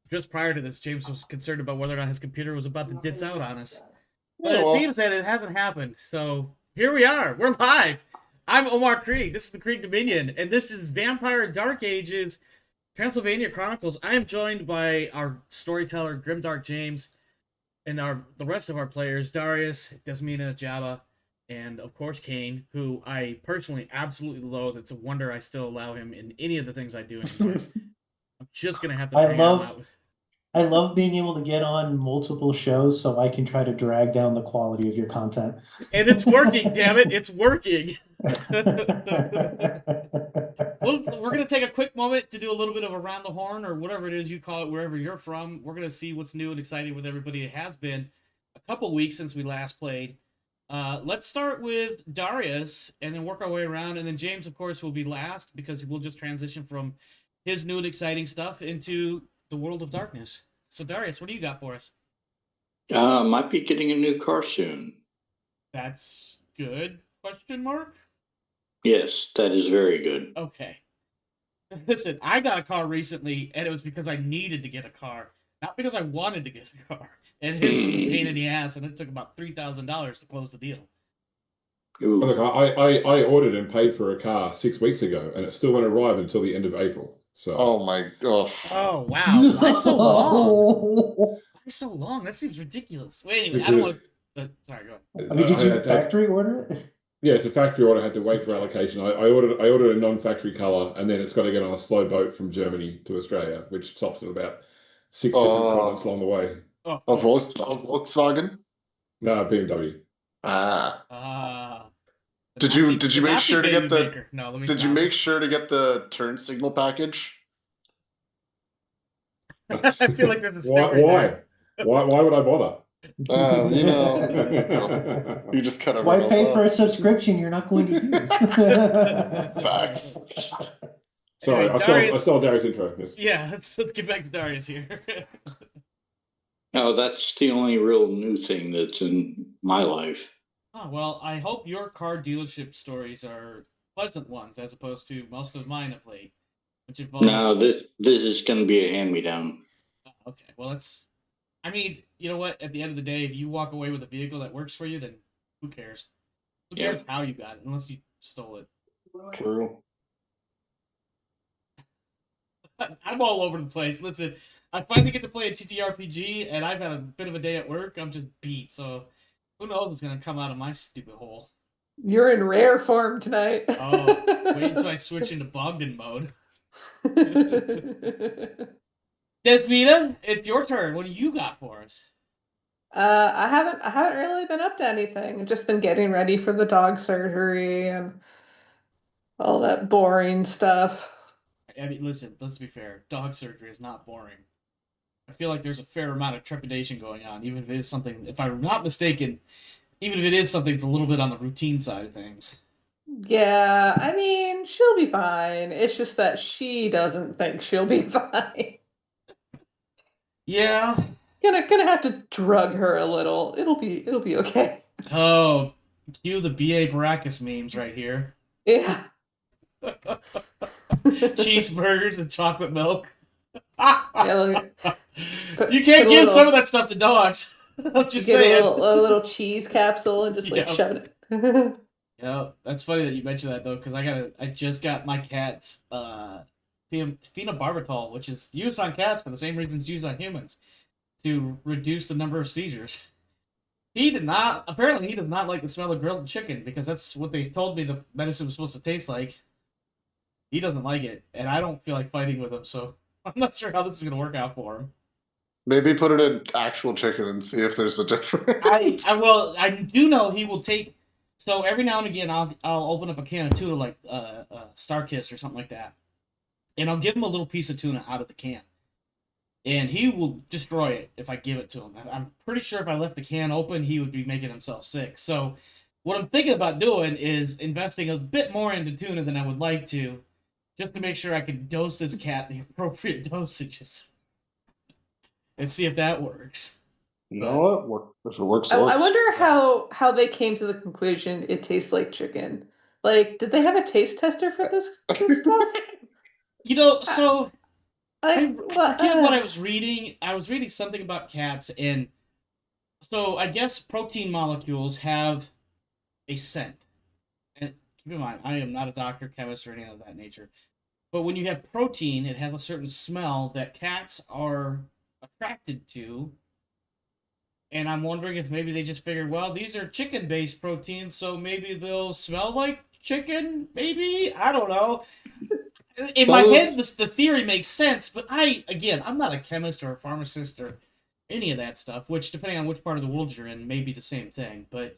just prior to this, James was concerned about whether or not his computer was about to ditz out on us. But Yeah, it well, seems that it hasn't happened. So here we are. We're live. I'm Omar Krieg. This is the Krieg Dominion, and this is Vampire Dark Ages Transylvania Chronicles. I am joined by our storyteller, Grimdark James, and the rest of our players, Darius, Desmina, Jabba, and of course Kane, who I personally absolutely loathe. It's a wonder I still allow him in any of the things I do anymore. I'm just gonna have to I bring him love out. I love being able to get on multiple shows so I can try to drag down the quality of your content. And it's working, damn it, it's working. We're going to take a quick moment to do a little bit of around the horn or whatever it is you call it, wherever you're from. We're going to see what's new and exciting with everybody. It has been a couple weeks since we last played. Let's start with Darius and then work our way around. And then James, of course, will be last because we'll just transition from his new and exciting stuff into the world of darkness. So, Darius, what do you got for us? Might be getting a new car soon. That's good? Question mark? Yes, that is very good. Okay. Listen, I got a car recently, and it was because I needed to get a car, not because I wanted to get a car. And it was a pain in the ass, and it took about $3,000 to close the deal. Ooh. Look, I ordered and paid for a car 6 weeks ago, and it still won't arrive until the end of April. So, oh my gosh. Oh, wow. Why so long? Why so long? That seems ridiculous. Wait, anyway, I don't want to... sorry, go ahead. I mean, did you had- factory order it? yeah, it's a factory order. I had to wait for allocation. I ordered a non-factory color, and then it's got to get on a slow boat from Germany to Australia, which stops at about 6 different continents along the way. Oh, A Volkswagen? No, BMW. Did you make sure to get the maker. No, let me Did stop. you make sure to get the turn signal package? I feel like there's a story Why? there. Why would I bother? You know, you just cut Why everyone pay else for a off. subscription you're not going to use? Facts. Sorry, Anyway, I Darius- stole Darius' intro. Yes. Yeah, let's get back to Darius here. No, that's the only real new thing that's in my life. Oh, well, I hope your car dealership stories are pleasant ones as opposed to most of mine of late, which involves... No, this is going to be a hand-me-down. Okay, well, I mean, you know what? At the end of the day, if you walk away with a vehicle that works for you, then who cares? Who cares how you got it, unless you stole it? True. I'm all over the place. Listen, I finally get to play a TTRPG, and I've had a bit of a day at work. I'm just beat, so who knows what's going to come out of my stupid hole. You're in rare form tonight. Oh, wait until I switch into Bogdan mode. Desmina, it's your turn. What do you got for us? I haven't really been up to anything. I've just been getting ready for the dog surgery and all that boring stuff. I mean, listen, let's be fair. Dog surgery is not boring. I feel like there's a fair amount of trepidation going on, even if it is something, if I'm not mistaken, even if it is something that's a little bit on the routine side of things. Yeah, I mean, she'll be fine. It's just that she doesn't think she'll be fine. Yeah. Gonna have to drug her a little. It'll be okay. Oh, cue the B.A. Baracus memes right here. Yeah. Cheeseburgers and chocolate milk. Yeah, You can't put a give little- some of that stuff to dogs. I'm just Get saying. a little cheese capsule and just like Yeah. shove it. Yeah, that's funny that you mentioned that though, because I just got my cat's phenobarbital, which is used on cats for the same reasons used on humans, to reduce the number of seizures. Apparently he does not like the smell of grilled chicken, because that's what they told me the medicine was supposed to taste like. He doesn't like it, and I don't feel like fighting with him, so I'm not sure how this is going to work out for him. Maybe put it in actual chicken and see if there's a difference. I do know he will take. So every now and again, I'll open up a can of tuna, like Starkist or something like that, and I'll give him a little piece of tuna out of the can, and he will destroy it if I give it to him. I'm pretty sure if I left the can open, he would be making himself sick. So what I'm thinking about doing is investing a bit more into tuna than I would like to, just to make sure I can dose this cat the appropriate dosages, and see if that works. You know what? If it works, I works. wonder how they came to the conclusion it tastes like chicken. Like, did they have a taste tester for this stuff? You know, so I forget what I was reading. I was reading something about cats, and so I guess protein molecules have a scent. And keep in mind, I am not a doctor, chemist, or anything of that nature. But when you have protein, it has a certain smell that cats are attracted to. And I'm wondering if maybe they just figured, well, these are chicken-based proteins, so maybe they'll smell like chicken. Maybe, I don't know. In my head, the theory makes sense, but I'm not a chemist or a pharmacist or any of that stuff. Which, depending on which part of the world you're in, may be the same thing. But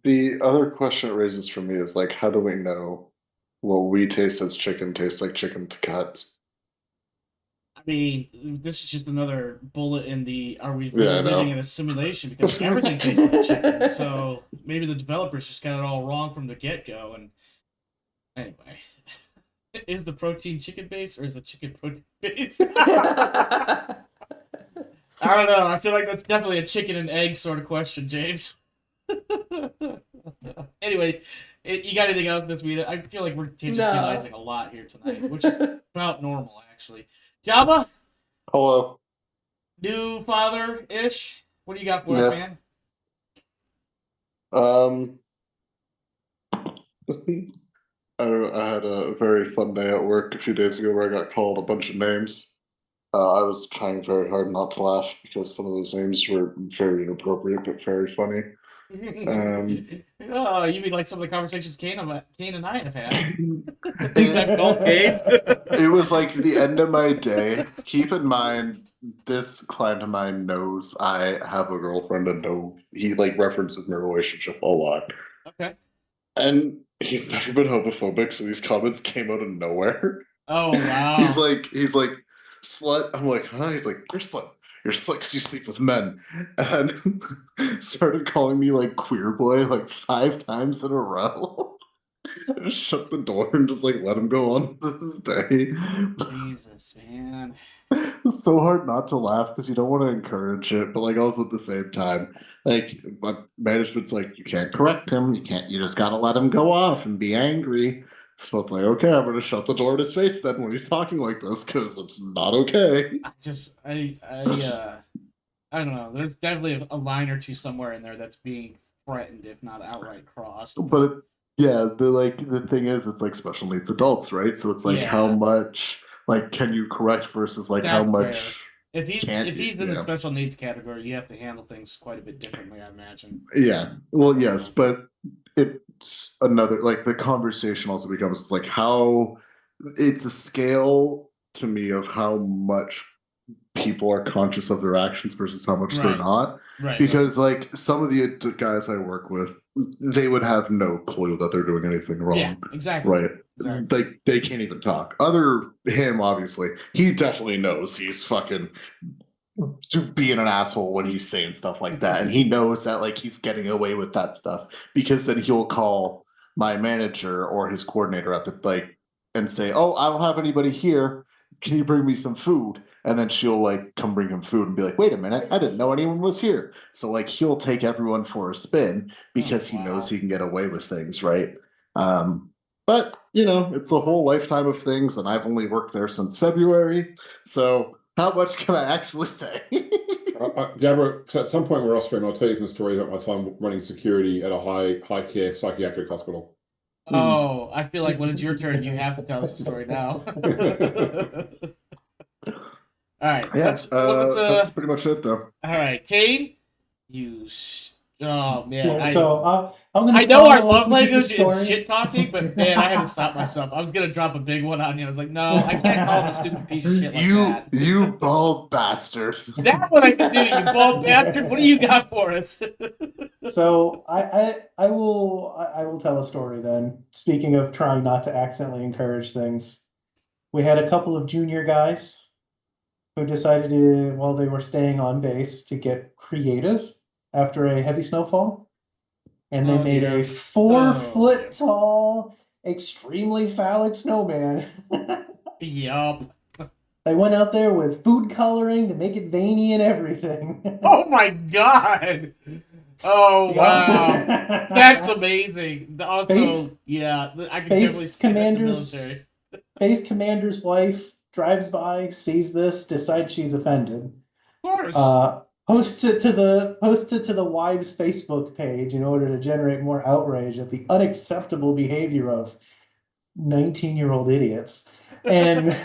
The other question it raises for me is like, how do we know what we taste as chicken tastes like chicken to cats? I mean, this is just another bullet in the "Are we Yeah, I living know. in a simulation?" Because everything tastes like chicken. So maybe the developers just got it all wrong from the get-go. And anyway, is the protein chicken based or is the chicken protein based? I don't know. I feel like that's definitely a chicken and egg sort of question, James. Anyway, you got anything else this week? I feel like we're tangentializing a lot here tonight, which is about normal, actually. Jabba, Hello. new father-ish. What do you got for us, Yes. man? I don't know, I had a very fun day at work a few days ago where I got called a bunch of names. I was trying very hard not to laugh because some of those names were very inappropriate but very funny. Oh, you mean like some of the conversations Kane and I have had? Things I've called Kane. It was like the end of my day. Keep in mind, this client of mine knows I have a girlfriend and he like references my relationship a lot. Okay. And he's never been homophobic, so these comments came out of nowhere. Oh wow. He's like, slut. I'm like, huh? He's like, you're slut. You're slut because you sleep with men. And started calling me like queer boy like 5 times in a row. I just shut the door and just like let him go on with his day. Jesus, man. It's so hard not to laugh because you don't want to encourage it, but like also at the same time, like my management's like, you can't correct him, you just gotta let him go off and be angry. So it's like, okay, I'm gonna shut the door in his face then when he's talking like this because it's not okay. I don't know. There's definitely a line or two somewhere in there that's being threatened, if not outright crossed. But the thing is, it's like special needs adults, right? So it's like how Yeah. much like can you correct versus like how That's much fair. If he's in the yeah. special needs category, you have to handle things quite a bit differently, I imagine. Yeah. Well, yes, but it's another like the conversation also becomes it's like how it's a scale to me of how much people are conscious of their actions versus how much they're Right. not. Right. Because like some of the guys I work with, they would have no clue that they're doing anything wrong. Yeah, exactly. Right. Exactly. They can't even talk. Other him, obviously, he definitely knows he's fucking being an asshole when he's saying stuff like that, and he knows that like he's getting away with that stuff because then he'll call my manager or his coordinator at the like and say, "Oh, I don't have anybody here. Can you bring me some food?" And then she'll like come bring him food and be like, "Wait a minute, I didn't know anyone was here." So like he'll take everyone for a spin because he knows he can get away with things, right? But you know, it's a whole lifetime of things, and I've only worked there since February, so how much can I actually say? Jabba, so at some point we're off stream. I'll tell you some stories about my time running security at a high care psychiatric hospital. Oh, I feel like when it's your turn, you have to tell us a story now. All right. Yeah, that's pretty much it, though. All right, Kane. Oh man, So I'm gonna. I know our follow love with just a language is story. shit talking, but man, I had to stop myself. I was gonna drop a big one on you. I was like, no, I can't call him a stupid piece of shit like that. You bald bastard. That's what I can do, you bald bastard. What do you got for us? So I will tell a story then. Speaking of trying not to accidentally encourage things, we had a couple of junior guys who decided to, while they were staying on base, to get creative after a heavy snowfall, and they made a 4-foot tall, extremely phallic snowman. Yup. They went out there with food coloring to make it veiny and everything. Oh my god! Oh wow, that's amazing. Also, yeah, I can definitely see that in the military. Base commander's wife drives by, sees this, decides she's offended, Of course. posts it to the wives' Facebook page in order to generate more outrage at the unacceptable behavior of 19-year-old idiots. And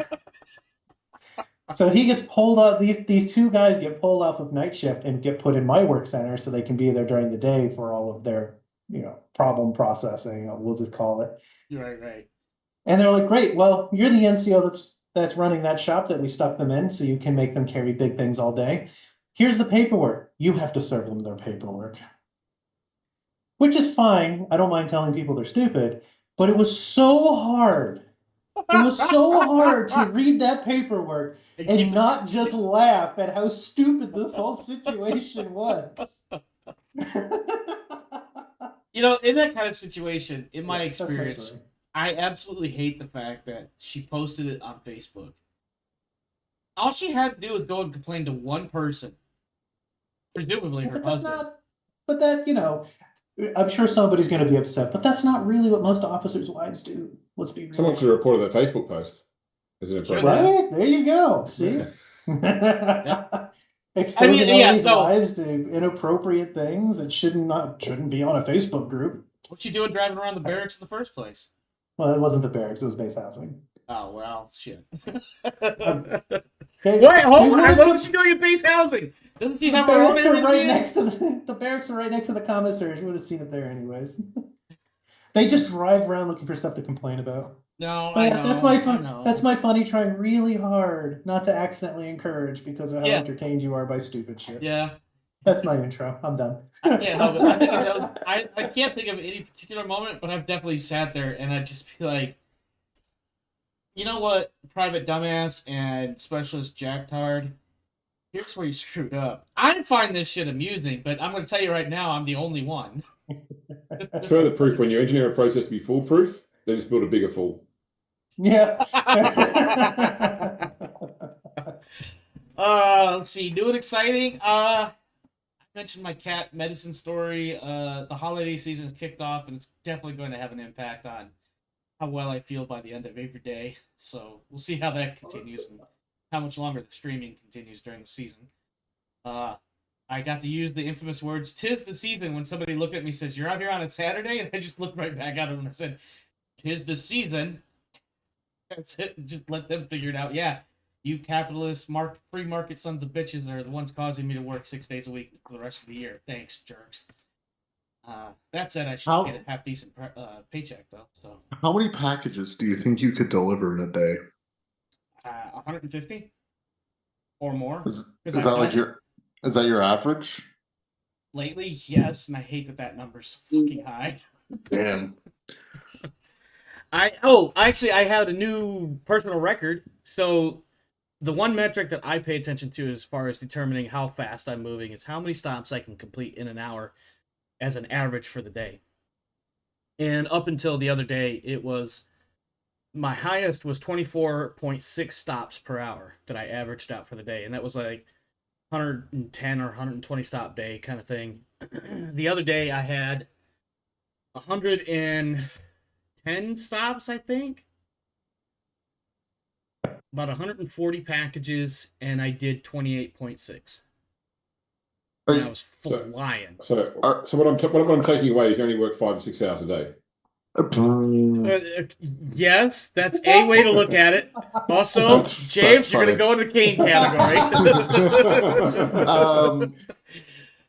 so he gets pulled off. These two guys get pulled off of night shift and get put in my work center so they can be there during the day for all of their, problem processing. We'll just call it. Right. And they're like, "Great, well, you're the NCO that's running that shop that we stuck them in, so you can make them carry big things all day. Here's the paperwork. You have to serve them their paperwork." Which is fine. I don't mind telling people they're stupid, but it was so hard. It was so hard to read that paperwork and not just laugh at how stupid this whole situation was. In that kind of situation, in my Yeah, that's my experience, story. I absolutely hate the fact that she posted it on Facebook. All she had to do was go and complain to one person, presumably her But that's husband. not. But that, I'm sure somebody's going to be upset. But that's not really what most officers' wives do. Let's be real. Someone should have reported that Facebook post. Is it Should appropriate? Right there, you go. See, exposing I mean, all these so- wives to inappropriate things that shouldn't be on a Facebook group. What's she doing driving around the barracks in the first place? Well, it wasn't the barracks; it was base housing. Oh, well, shit. Okay, Wait, hold they on. moved What the- was she doing at base housing? Doesn't she The have her own barracks are area? right next to the barracks are right next to the commissary. You would have seen it there anyways. They just drive around looking for stuff to complain about. No, But I yeah, know. that's my I fun. know. That's my funny trying really hard not to accidentally encourage because of how Yeah. entertained you are by stupid shit. Yeah. That's my intro. I'm done. I can't help it. I think I can't think of any particular moment, but I've definitely sat there and I'd just be like, you know what, Private Dumbass and Specialist Jacktard, here's where you screwed up. I find this shit amusing, but I'm going to tell you right now, I'm the only one. It's further proof when you engineer a process to be foolproof, they just build a bigger fool. Yeah. Let's see, new and exciting. I mentioned my cat medicine story. The holiday season has kicked off, and it's definitely going to have an impact on how well I feel by the end of every day. So we'll see how that continues and how much longer the streaming continues during the season. I got to use the infamous words, "'Tis the season," when somebody looked at me and says, "You're out here on a Saturday?" And I just looked right back at them and I said, "'Tis the season." That's it. Just let them figure it out. Yeah, you capitalist, free market sons of bitches are the ones causing me to work 6 days a week for the rest of the year. Thanks, jerks. That said, I should get a half decent paycheck though. So How many packages do you think you could deliver in a day? 150 or more. Is 'Cause that I've like done it is that your average? lately? Yes, and I hate that number's fucking high. Damn. I had a new personal record. So the one metric that I pay attention to as far as determining how fast I'm moving is how many stops I can complete in an hour as an average for the day. And up until the other day, my highest was 24.6 stops per hour that I averaged out for the day. And that was like 110 or 120 stop day kind of thing. The other day I had 110 stops, I think. About 140 packages, and I did 28.6. And I was flying. So what I'm taking away is you only work 5 to 6 hours a day. Yes, that's a way to look at it. Also, James, you're going to go in the cane category.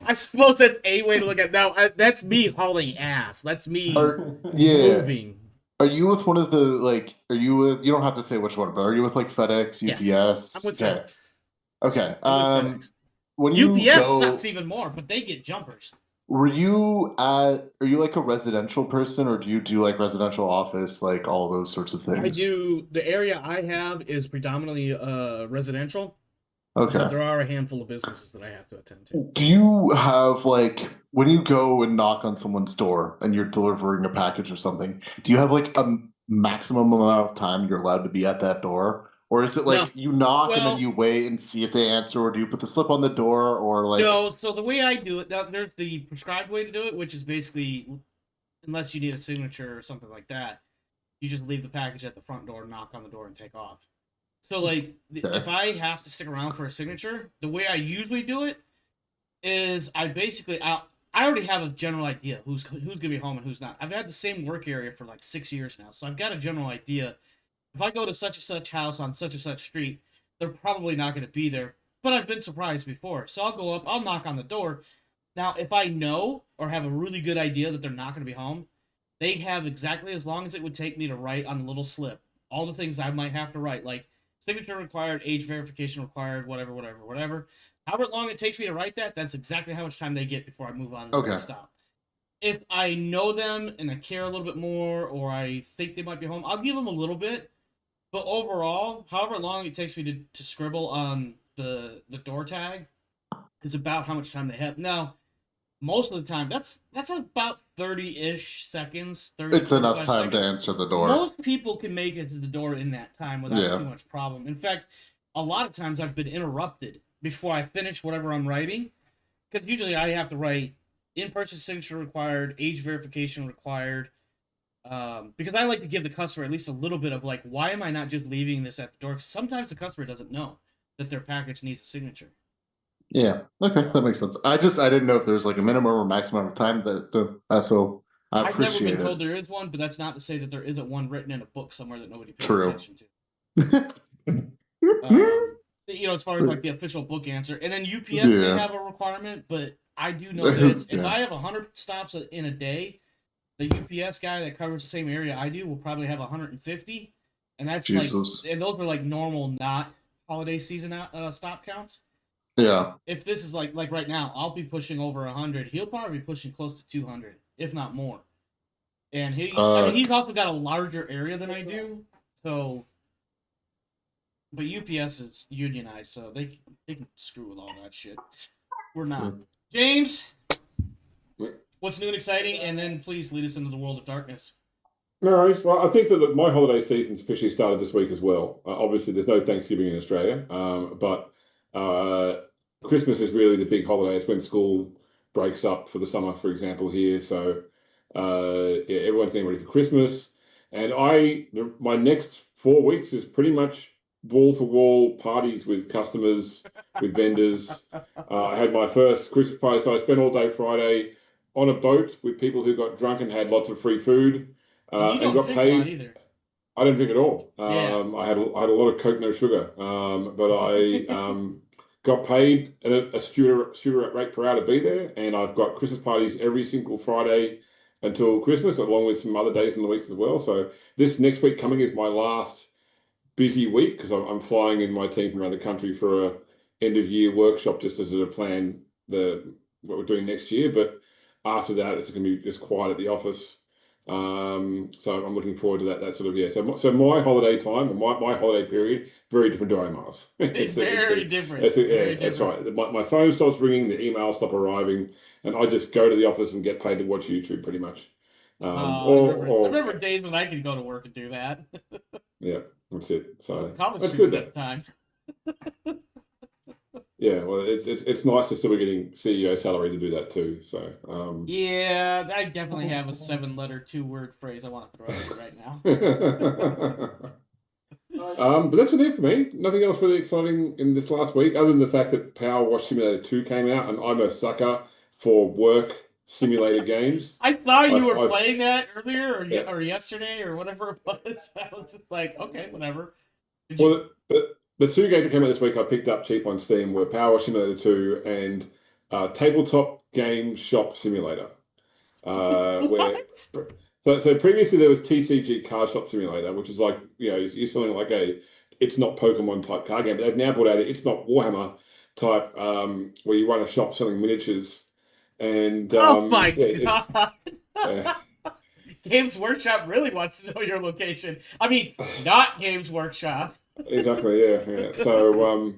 I suppose that's a way to look at it. Now, that's me hauling ass. That's me moving. Are you with one of the, you don't have to say which one, but are you with like FedEx, UPS? Yes, I'm with FedEx. Okay. When UPS sucks even more, but they get jumpers. Are you like a residential person, or do you do like residential office, like all those sorts of things? I do. The area I have is predominantly residential. Okay. But there are a handful of businesses that I have to attend to. Do you have, like, when you go and knock on someone's door and you're delivering a package or something, do you have like a maximum amount of time you're allowed to be at that door? Or is it like you knock and then you wait and see if they answer, or do you put the slip on the door, or like? No, so the way I do it, now there's the prescribed way to do it, which is basically, unless you need a signature or something like that, you just leave the package at the front door, knock on the door, and take off. So like, Okay. if I have to stick around for a signature, the way I usually do it is I already have a general idea who's gonna be home and who's not. I've had the same work area for like 6 years now, so I've got a general idea. If I go to such and such house on such and such street, they're probably not going to be there. But I've been surprised before, so I'll go up, I'll knock on the door. Now, if I know or have a really good idea that they're not going to be home, they have exactly as long as it would take me to write on the little slip all the things I might have to write, like signature required, age verification required, whatever. However long it takes me to write that, that's exactly how much time they get before I move on to the next stop. If I know them and I care a little bit more, or I think they might be home, I'll give them a little bit. But overall, however long it takes me to scribble on the door tag is about how much time they have. Now, most of the time, that's about 30-ish seconds. 30, It's enough 45 time seconds. to answer the door. Most people can make it to the door in that time without too much problem. In fact, a lot of times I've been interrupted before I finish whatever I'm writing, because usually I have to write in-person signature required, age verification required, because I like to give the customer at least a little bit of like, why am I not just leaving this at the door? 'Cause sometimes the customer doesn't know that their package needs a signature. Yeah. Okay, that makes sense. I didn't know if there's like a minimum or maximum of time so I I've never appreciate been told it. there is one, but that's not to say that there isn't one written in a book somewhere that nobody pays True. attention to. As far as like the official book answer, and then UPS may have a requirement, but I do know this: if I have 100 stops in a day, the UPS guy that covers the same area I do will probably have 150, and that's Jesus. and those are like normal, not holiday season stop counts. Yeah. If this is like right now, I'll be pushing over 100. He'll probably be pushing close to 200, if not more. And he's also got a larger area than I do, so. But UPS is unionized, so they can screw with all that shit. We're not. James, what's new and exciting? And then please lead us into the world of darkness. No worries. Well, I think that my holiday season's officially started this week as well. Obviously, there's no Thanksgiving in Australia, but Christmas is really the big holiday. It's when school breaks up for the summer, for example, here. So everyone's getting ready for Christmas. And my next 4 weeks is pretty much wall-to-wall parties with customers, with vendors. I had my first Christmas party, so I spent all day Friday on a boat with people who got drunk and had lots of free food. And you don't got drink paid. a lot either. I don't drink at all. Yeah. I had a lot of Coke, no sugar. But I got paid at a student rate per hour to be there, and I've got Christmas parties every single Friday until Christmas, along with some other days in the weeks as well. So this next week coming is my last busy week because I'm flying in my team from around the country for a end of year workshop just as a plan what we're doing next year. But after that, it's going to be just quiet at the office. So I'm looking forward to that sort of So my holiday time and my holiday period very different to Omar's. It's very different. That's right. My phone stops ringing, the emails stop arriving, and I just go to the office and get paid to watch YouTube pretty much. I remember days when I could go to work and do that. Yeah, that's it. So college that's student good at the time. Yeah, well, it's nice to still be getting CEO salary to do that too. So yeah, I definitely have a 7-letter 2-word phrase I want to throw at you right now. But that's what it for me. Nothing else really exciting in this last week, other than the fact that Power Wash Simulator 2 came out, and I'm a sucker for work simulator games. I saw you were playing that earlier or yesterday or whatever it was. I was just like, okay, whatever. The 2 games that came out this week I picked up cheap on Steam were Power Wash Simulator 2 and Tabletop Game Shop Simulator. So previously there was TCG Card Shop Simulator, which is like, you're selling like it's not Pokemon type card game, but they've now brought out it's not Warhammer type, where you run a shop selling miniatures. And oh my god! Games Workshop really wants to know your location. I mean, not Games Workshop. Exactly. Yeah. So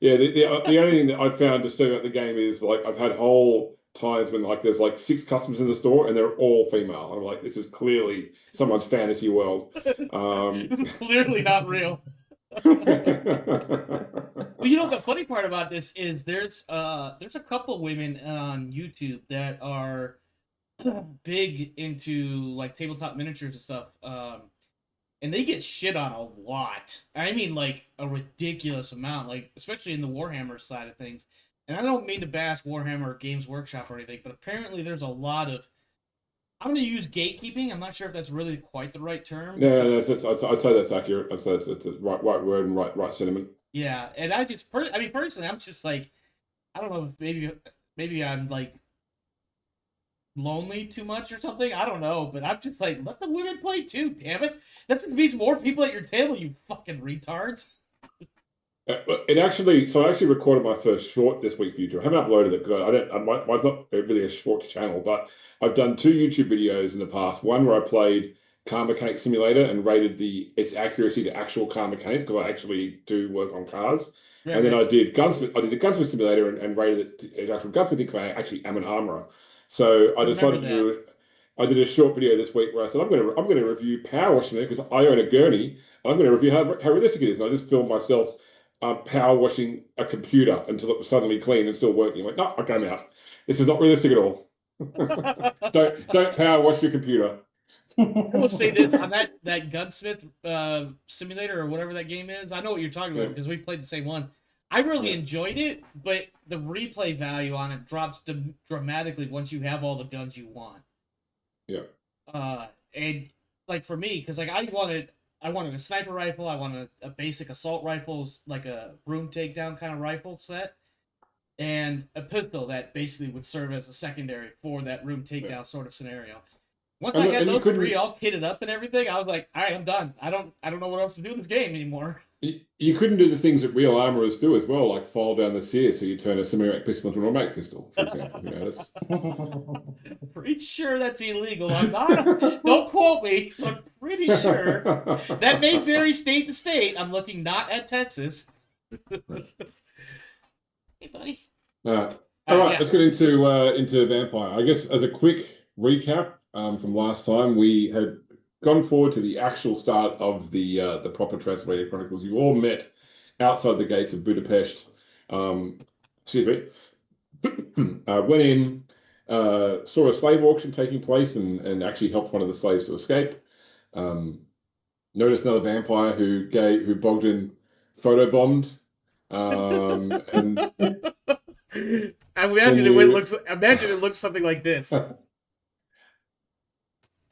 the only thing that I've found disturbing about the game is like I've had whole times when like there's like 6 customers in the store and they're all female. I'm like, this is clearly someone's fantasy world. This is clearly not real. Well, the funny part about this is there's a couple women on YouTube that are big into like tabletop miniatures and stuff. and they get shit on a lot. I mean, like a ridiculous amount, like especially in the Warhammer side of things. And I don't mean to bash Warhammer or Games Workshop or anything, but apparently there's a lot of. I'm going to use gatekeeping. I'm not sure if that's really quite the right term. No, I'd say that's accurate. I'd say that's the right word and right sentiment. Yeah, and I just, I mean, personally, I'm just like, I don't know if maybe I'm like lonely too much or something. I don't know, but I'm just like, let the women play too. Damn it, that means more people at your table. You fucking retards. I actually recorded my first short this week for YouTube. I haven't uploaded it because mine's not really a short channel, but I've done 2 YouTube videos in the past. One where I played Car Mechanic Simulator and rated its accuracy to actual car mechanics because I actually do work on cars. Right, and then right. I did the Gunsmith Simulator and rated it as actual gunsmithing because I actually am an armorer. So I decided to do it. I did a short video this week where I said I'm going to review power washing because I own a gurney. And I'm going to review how realistic it is. And I just filmed myself power washing a computer until it was suddenly clean and still working. I'm like, no, I'm out. This is not realistic at all. don't power wash your computer. I will say this on that gunsmith simulator or whatever that game is. I know what you're talking about because we played the same one. I really enjoyed it, but the replay value on it drops dramatically once you have all the guns you want. Yeah. And like for me, because like I wanted a sniper rifle, I wanted a basic assault rifle, like a room takedown kind of rifle set, and a pistol that basically would serve as a secondary for that room takedown sort of scenario. Once I got those 3 all kitted up and everything, I was like, all right, I'm done. I don't know what else to do in this game anymore. You couldn't do the things that real armorers do as well, like file down the sear so you turn a semi-automatic pistol into an automatic pistol, for example. That's... Pretty sure that's illegal. I'm not. Don't quote me. I'm pretty sure that may vary state to state. I'm looking not at Texas. Hey, buddy. All right, let's get into Vampire. I guess as a quick recap from last time, we had gone forward to the actual start of the proper Transylvania Chronicles. You all met outside the gates of Budapest. Excuse me. Went in, saw a slave auction taking place, and actually helped one of the slaves to escape. Noticed another vampire who Bogdan photobombed. And imagine it looks something like this.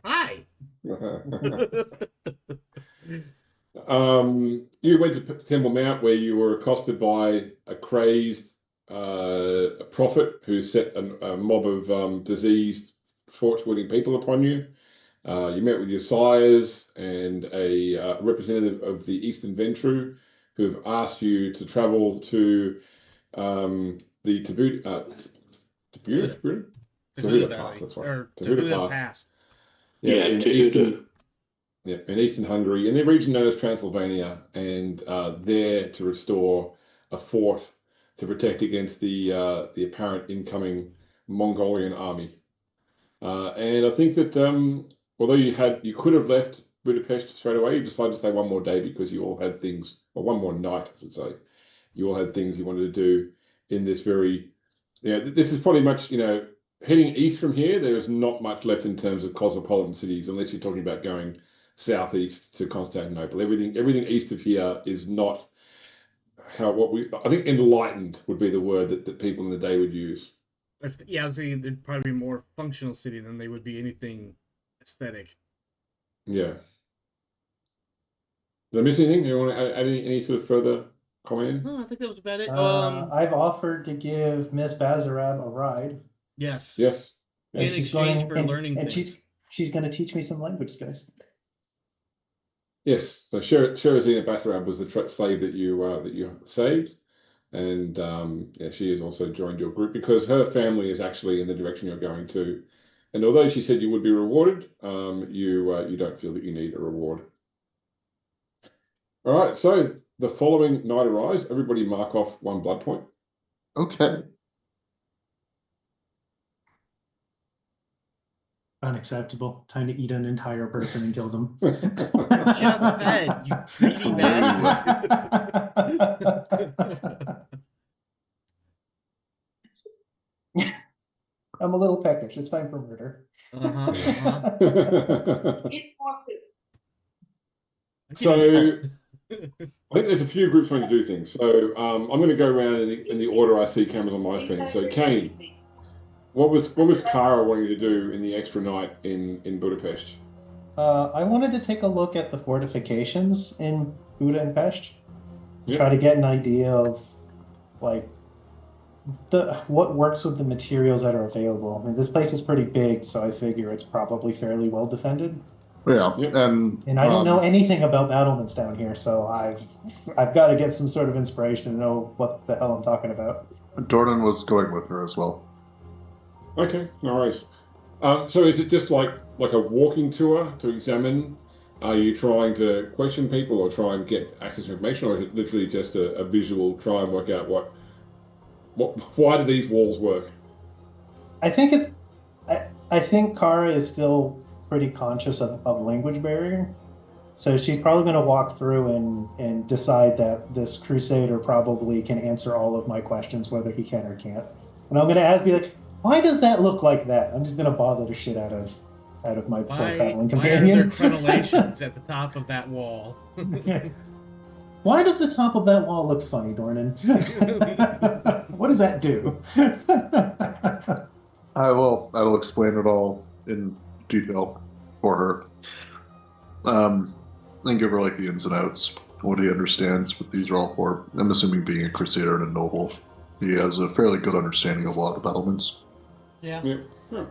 Hi. You went to Temple Mount where you were accosted by a crazed prophet who set a mob of diseased, torch-wielding people upon you. You met with your sires and a representative of the Eastern Ventru who have asked you to travel to the Tabuda Pass. That's right. Or Tabuda Pass. Yeah, in Eastern Hungary, in the region known as Transylvania, and there to restore a fort to protect against the apparent incoming Mongolian army. And I think that although you could have left Budapest straight away, you decided to stay one more day because you all had things, or one more night, I should say. You all had things you wanted to do in this very, this is pretty much, heading east from here, there is not much left in terms of cosmopolitan cities, unless you're talking about going southeast to Constantinople. Everything east of here is not I think enlightened would be the word that people in the day would use. I would say they'd probably be more functional city than they would be anything aesthetic. Yeah. Did I miss anything? You want to add any sort of further comment? No, I think that was about it. I've offered to give Miss Bazarab a ride. Yes. In exchange for learning things. She's going to teach me some language, guys. Yes. So Sherazina Basarab was the slave that you saved, and she has also joined your group because her family is actually in the direction you're going to. And although she said you would be rewarded, you don't feel that you need a reward. All right. So the following night arrives. Everybody mark off 1 blood point. Okay. Unacceptable. Time to eat an entire person and kill them. Just fed, you greedy bastard. I'm a little peckish. It's fine for murder. Uh-huh. Uh-huh. So I think there's a few groups wanting to do things. So I'm going to go around in the order I see cameras on my screen. So Kenny, what was Kara wanting to do in the extra night in Budapest? I wanted to take a look at the fortifications in Budapest to Yep. try to get an idea of like what works with the materials that are available. I mean, this place is pretty big, so I figure it's probably fairly well defended. Yeah, Yep. And I don't know anything about battlements down here, so I've got to get some sort of inspiration to know what the hell I'm talking about. Dornan was going with her as well. Okay, no worries. So is it just like a walking tour to examine? Are you trying to question people or try and get access to information, or is it literally just a visual try and work out why do these walls work? I think I think Kara is still pretty conscious of language barrier. So she's probably going to walk through and decide that this crusader probably can answer all of my questions, whether he can or can't. And I'm going to be like, why does that look like that? I'm just going to bother the shit out of my poor traveling Why are companion. there crenellations at the top of that wall? Why does the top of that wall look funny, Dornan? What does that do? I will explain it all in detail for her. And give her like the ins and outs, what he understands, what these are all for. I'm assuming being a crusader and a noble, he has a fairly good understanding of a lot of elements. Yeah. Yeah.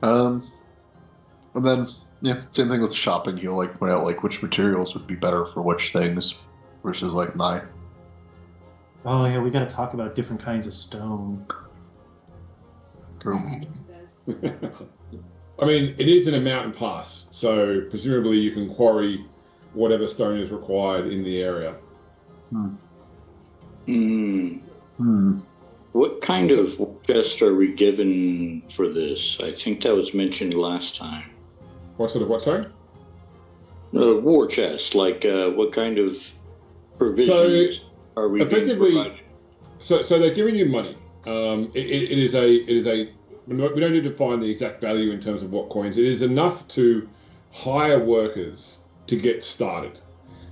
And then same thing with shopping. He'll like point out like which materials would be better for which things versus like my. Oh yeah, we got to talk about different kinds of stone. I mean, it is in a mountain pass, so presumably you can quarry whatever stone is required in the area. What kind of chest are we given for this? I think that was mentioned last time. What sort of what, sorry? War chest, like what kind of provisions are we effectively being provided? So they're giving you money. It is a we don't need to find the exact value in terms of what coins. It is enough to hire workers to get started,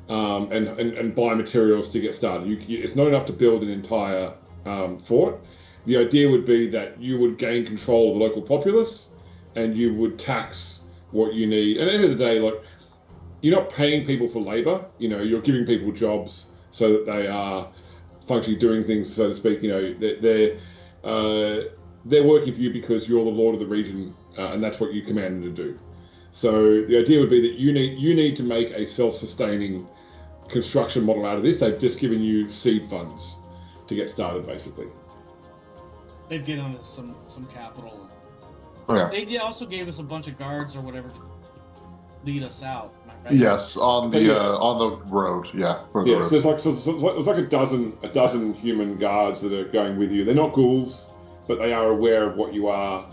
and buy materials to get started. It's not enough to build an entire fort. The idea would be that you would gain control of the local populace, and you would tax what you need. And at the end of the day, like, you're not paying people for labor. You're giving people jobs so that they are functionally doing things, so to speak. They're working for you because you're the lord of the region, and that's what you command them to do. So the idea would be that you need to make a self-sustaining construction model out of this. They've just given you seed funds to get started, basically. They've given us some capital. Oh, yeah. They also gave us a bunch of guards or whatever to lead us out. Am I right? Yes, on the road. Yeah. For the Yeah. road. So there's like a dozen human guards that are going with you. They're not ghouls, but they are aware of what you are.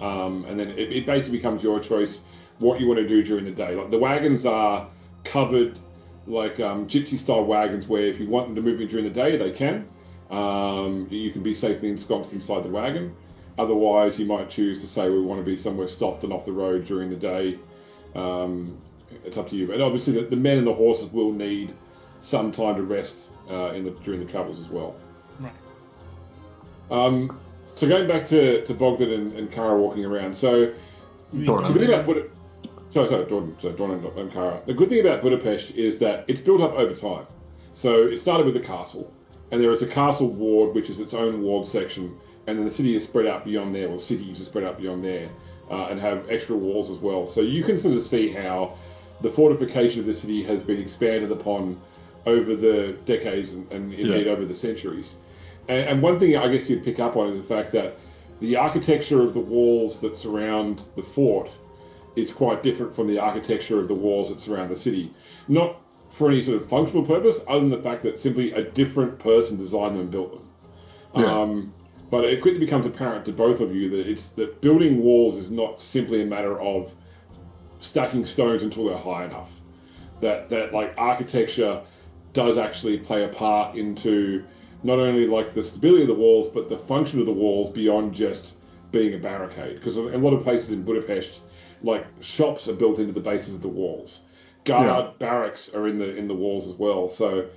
And then it basically becomes your choice what you want to do during the day. Like the wagons are covered like gypsy style wagons, where if you want them to move in during the day, they can. You can be safely ensconced inside the wagon. Otherwise, you might choose to say we want to be somewhere stopped and off the road during the day. It's up to you. But obviously, the men and the horses will need some time to rest during the travels as well. Right. So going back to Bogdan and Kara walking around. So Dornan. the good thing about Dornan and Kara. The good thing about Budapest is that it's built up over time. So it started with a castle, and there is a castle ward, which is its own ward section, and then the city is spread out beyond there, or cities are spread out beyond there, and have extra walls as well. So you can sort of see how the fortification of the city has been expanded upon over the decades and indeed over the centuries. And one thing I guess you'd pick up on is the fact that the architecture of the walls that surround the fort is quite different from the architecture of the walls that surround the city. Not for any sort of functional purpose, other than the fact that simply a different person designed them and built them. Yeah. But it quickly becomes apparent to both of you that building walls is not simply a matter of stacking stones until they're high enough. That like architecture does actually play a part into not only like the stability of the walls, but the function of the walls beyond just being a barricade. Because in a lot of places in Budapest, like shops are built into the bases of the walls, guard barracks are in the walls as well. So,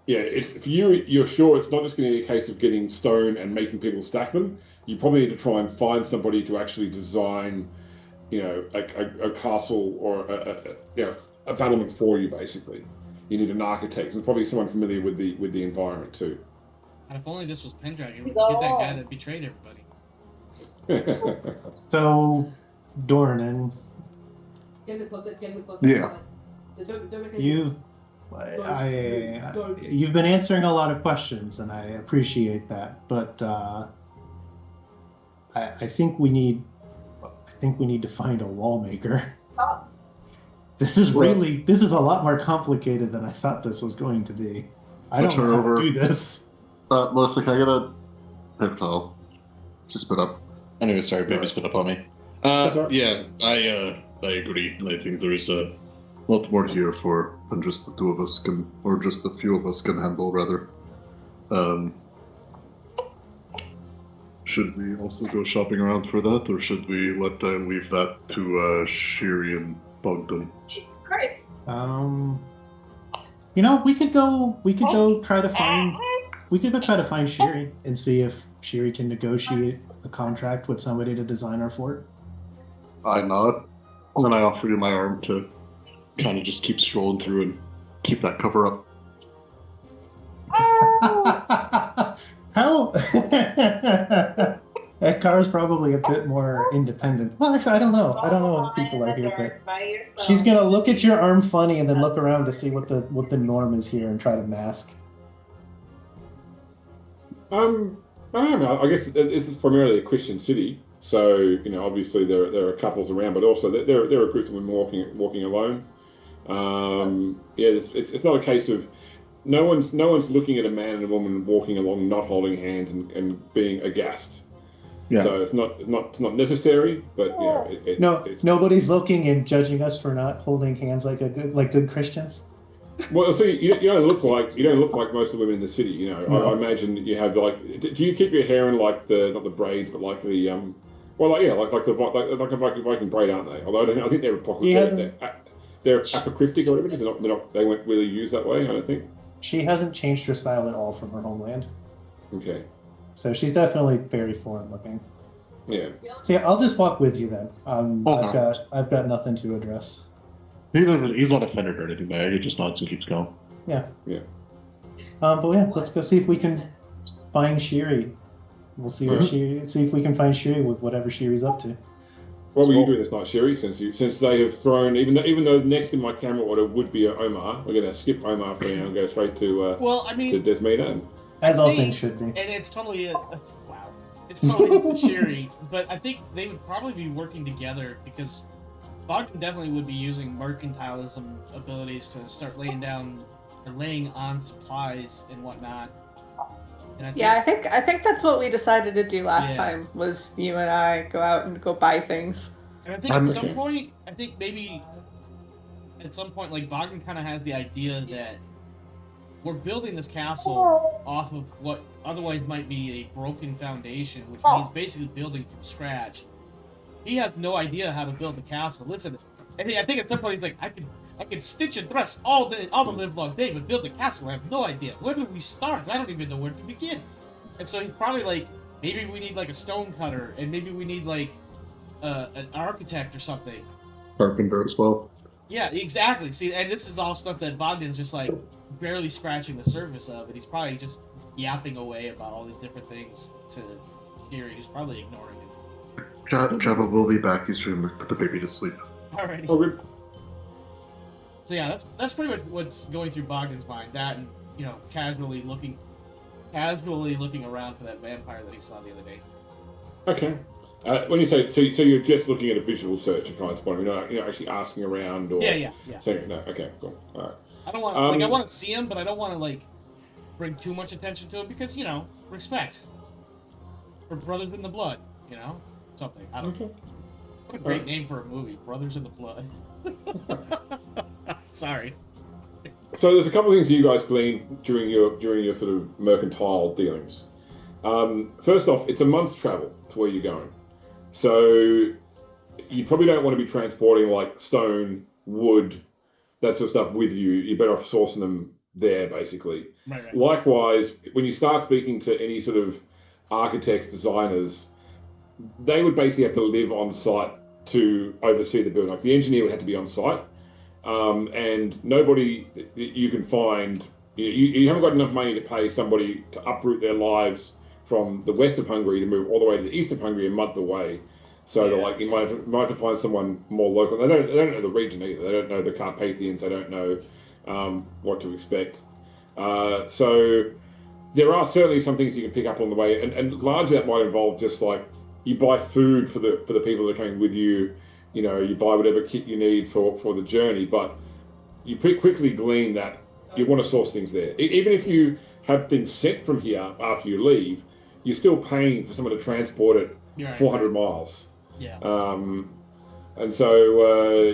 yeah, it's if you're sure it's not just going to be a case of getting stone and making people stack them. You probably need to try and find somebody to actually design, a castle or a battlement for you. Basically, you need an architect and probably someone familiar with the environment too. And if only this was Pendragon, we could get that guy that betrayed everybody. So, Dornan, Yeah. you've been answering a lot of questions, and I appreciate that. But I think we need to find a wall maker. This is a lot more complicated than I thought this was going to be. I don't know how to do this. Melissa, can I get a paper towel? Just spit up. Anyway, sorry, baby, spit up on me. Yeah, I agree. And I think there is a lot more here than just the two of us can, or just a few of us can handle, rather. Should we also go shopping around for that, or should we leave that to Shiri and Bogdan? Jesus Christ. We could go try to find Shiri and see if Shiri can negotiate a contract with somebody to design our fort. I nod, and then I offer you my arm to kind of just keep strolling through and keep that cover up. How? That car's probably a bit more independent. Well, actually, I don't know. I don't know if people are here, but she's gonna look at your arm funny and then look around to see what the norm is here and try to mask. I don't know. I guess this is primarily a Christian city, so obviously there are couples around, but also there are groups of women walking alone. It's not a case of no one's looking at a man and a woman walking along, not holding hands and being aghast. Yeah. So it's not necessary, but nobody's looking and judging us for not holding hands like good Christians. Well, see, you don't look like most of the women in the city. No. I imagine you have do you keep your hair in like not the braids, but like the like a Viking braid, aren't they? Although I think they're apocryptic or whatever. They weren't really used that way. I don't think. She hasn't changed her style at all from her homeland. Okay. So she's definitely very foreign looking. Yeah. So I'll just walk with you then. I've got nothing to address. He's not offended or anything, but he just nods and keeps going. Yeah. Yeah. But yeah, let's go see if we can find Shiri. We'll see see if we can find Shiri with whatever Shiri's up to. What were you doing this night, Shiri? Since they have thrown, even though next in my camera order would be Omar, we're gonna skip Omar for now and go straight to to Desmina. As all things should be. And it's totally it's totally Shiri, but I think they would probably be working together because Bogdan definitely would be using mercantilism abilities to start laying on supplies and whatnot. And I think that's what we decided to do last time. Was you and I go out and go buy things. And I think at some point, like Bogdan kind of has the idea that we're building this castle off of what otherwise might be a broken foundation, which means basically building from scratch. He has no idea how to build the castle. Listen, and I think at some point he's like, I can stitch and dress all the live long day, but build a castle, I have no idea. Where do we start? I don't even know where to begin. And so he's probably like, maybe we need like a stone cutter, and maybe we need like an architect or something. Carpenter as well. Yeah, exactly. See, and this is all stuff that Bogdan's just like barely scratching the surface of, and he's probably just yapping away about all these different things to Shiri, who's probably ignoring it. Jabba will be back. He's trying to put the baby to sleep. Alrighty. Okay. So yeah, that's pretty much what's going through Bogdan's mind. That and casually looking around for that vampire that he saw the other day. Okay. When you say so you're just looking at a visual search to try and spot him. You're not actually asking around or yeah. Saying, no. Okay. Cool. All right. I don't want I want to see him, but I don't want to bring too much attention to him because respect for brothers in the blood. Something. I don't know. What a great name for a movie, Brothers in the Blood. Sorry. So there's a couple of things you guys gleaned during your sort of mercantile dealings. First off, it's a month's travel to where you're going, so you probably don't want to be transporting like stone wood, that sort of stuff with you, you're better off sourcing them there, basically. Right. Likewise, when you start speaking to any sort of architects, designers, they would basically have to live on site to oversee the building. Like the engineer would have to be on site, and nobody that you can find. You haven't got enough money to pay somebody to uproot their lives from the west of Hungary to move all the way to the east of Hungary a month away. So Yeah. like you might have to find someone more local. They don't know the region either. They don't know the Carpathians. They don't know what to expect. So there are certainly some things you can pick up on the way, and largely that might involve just like you buy food for the people that are coming with you. You know, you buy whatever kit you need for the journey, but you pretty quickly glean that you want to source things there. Even if you have things sent from here after you leave, you're still paying for someone to transport it 400 miles. Yeah. And so,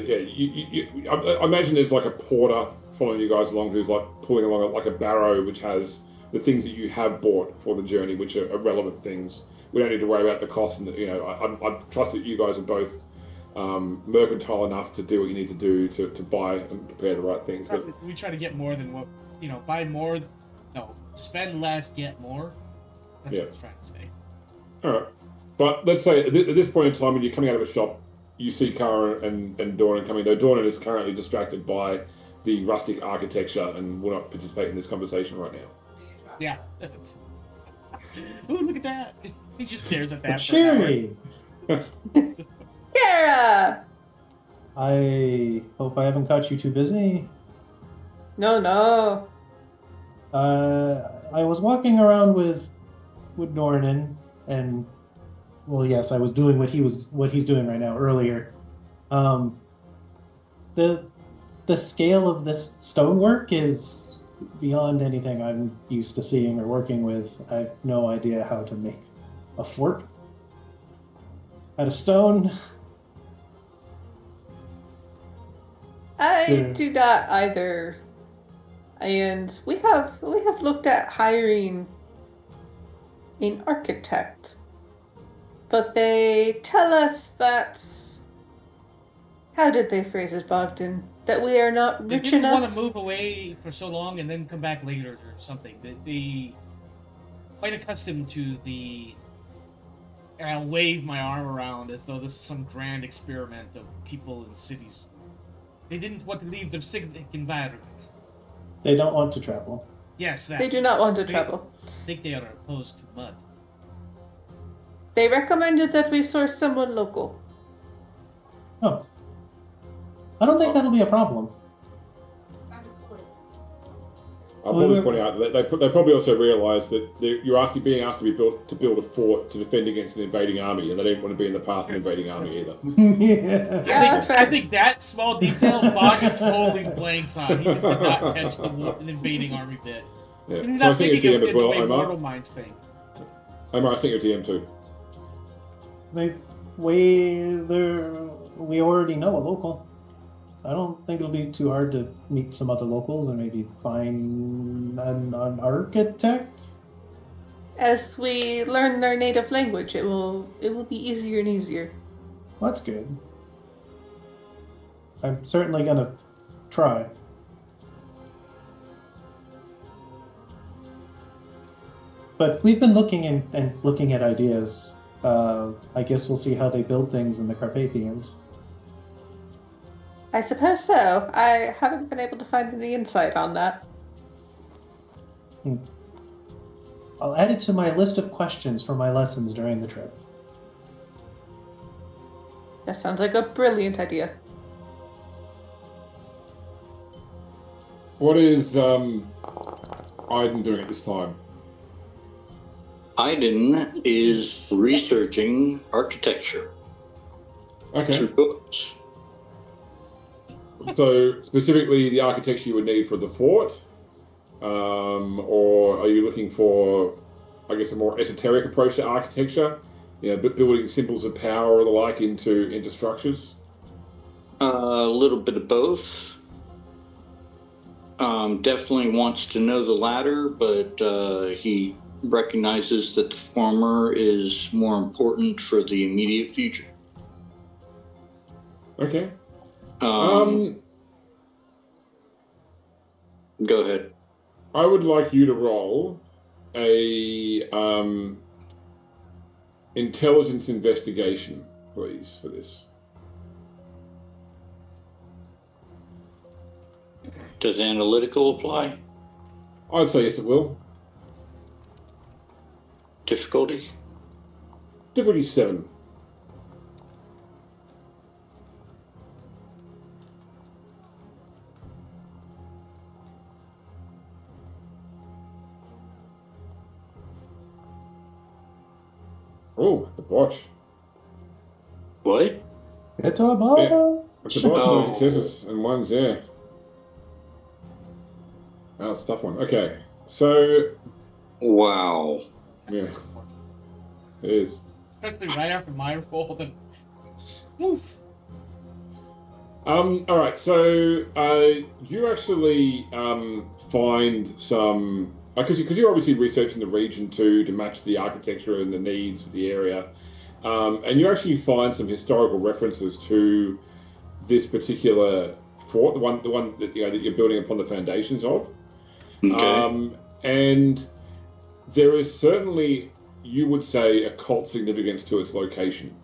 I imagine there's like a porter following you guys along who's like pulling along like a barrow, which has the things that you have bought for the journey, which are relevant things. We don't need to worry about the cost, and I trust that you guys are both mercantile enough to do what you need to do to buy and prepare the right things. But We try to get more than what buy more. No, spend less, get more. That's what I was trying to say. all right, but let's say at this point in time, when you're coming out of a shop, you see Kara and Dornan coming. Though Dornan is currently distracted by the rustic architecture and will not participate in this conversation right now. Yeah. Ooh, look at that! He just stares at that. For an hour. Sherry, Kara! I hope I haven't caught you too busy. No. I was walking around with Dornan, and well, yes, I was doing what he's doing right now earlier. The scale of this stonework is beyond anything I'm used to seeing or working with. I have no idea how to make a fort out of stone. I do not either. And we have looked at hiring an architect. But they tell us that, how did they phrase it, Bogdan? That we are not They rich didn't enough. want to move away for so long and then come back later or something. They quite accustomed to the. And I'll wave my arm around as though this is some grand experiment of people in cities. They didn't want to leave their civic environment. They don't want to travel. Yes, that. They do not want to They- travel. I think they are opposed to mud. They recommended that we source someone local. Oh, I don't think that'll be a problem. I'll probably point out that they probably also realised that you're being asked to build a fort to defend against an invading army, and they didn't want to be in the path of an invading army either. Yeah. that's fair. I think that small detail, Boggy totally blanked on. He just did not catch the invading army bit. Yeah. He's So I not think thinking your of DM it as the well, way Omar. Mortal Minds think. Omar, I think your DM too. We already know a local. I don't think it'll be too hard to meet some other locals and maybe find an architect. As we learn their native language, it will be easier and easier. That's good. I'm certainly gonna try. But we've been looking and looking at ideas. I guess we'll see how they build things in the Carpathians. I suppose so. I haven't been able to find any insight on that. I'll add it to my list of questions for my lessons during the trip. That sounds like a brilliant idea. What is Aiden doing at this time? Aiden is researching architecture Okay. through books. So specifically the architecture you would need for the fort, or are you looking for, I guess, a more esoteric approach to architecture? You know, building symbols of power or the like into structures. A little bit of both. Definitely wants to know the latter, but he recognizes that the former is more important for the immediate future. Okay. Go ahead. I would like you to roll a intelligence investigation, please, for this. Does analytical apply? I'd say yes, it will. Difficulty? Difficulty 7. Oh, the botch. What? It's a bottle. It's a botch, Oh. no successes and ones, yeah. Oh, it's a tough one. Okay, so, Wow. yeah, That's unfortunate. it is. Especially right after my roll, then. Oof. All right, so you actually find some because you're obviously researching the region too to match the architecture and the needs of the area, and you actually find some historical references to this particular fort, the one that that you're building upon the foundations of, Okay. and there is certainly, you would say, a cult significance to its location.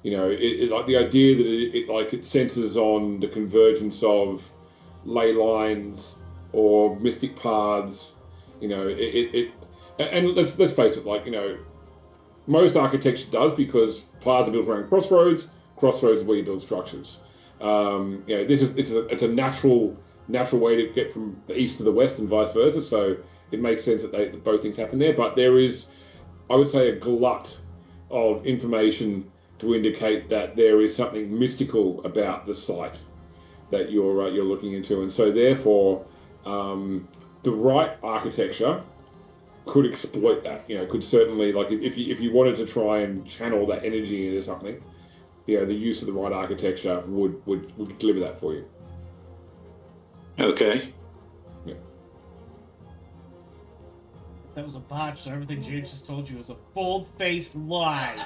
It like the idea that it centers on the convergence of ley lines or mystic paths. And let's face it, most architecture does, because paths are built around crossroads. Crossroads is where you build structures. It's a natural way to get from the east to the west and vice versa. So it makes sense that both things happen there. But there is, I would say, a glut of information to indicate that there is something mystical about the site that you're looking into, and so therefore, the right architecture could exploit that. Could certainly, like, if you wanted to try and channel that energy into something, the use of the right architecture would deliver that for you. Okay. That was a botch, so everything James just told you was a bold-faced lie.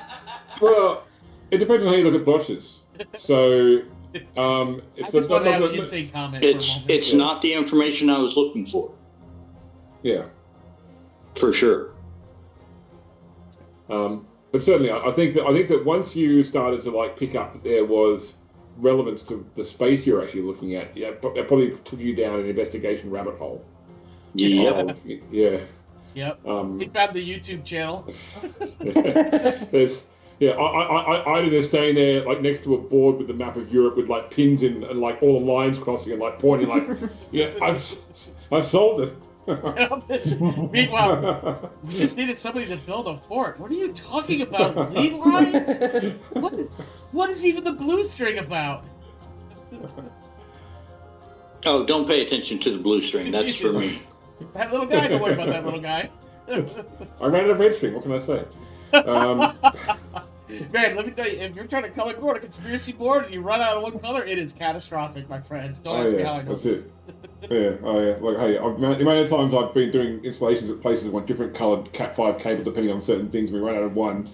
Well, it depends on how you look at botches. So, I just want to have an insane comment for a moment. It's not the information I was looking for. Yeah. For sure. But certainly, I think that once you started to pick up that there was relevance to the space you're actually looking at, that probably took you down an investigation rabbit hole. Yep. Yeah. Yep. He found the YouTube channel. There's I did staying there next to a board with the map of Europe with pins in and all the lines crossing and pointing I've solved it. Meanwhile, you just needed somebody to build a fort. What are you talking about? Lead lines? What is even the blue string about? Oh, don't pay attention to the blue string. That's for me. That little guy, don't worry about that little guy. I ran out of red string, what can I say? Man, let me tell you, if you're trying to color code a conspiracy board and you run out of one color, it is catastrophic, my friends. Don't ask me how I know that's this. it. Yeah, oh yeah. Hey, the amount of times I've been doing installations at places that want different coloured Cat 5 cable depending on certain things, we run out of one.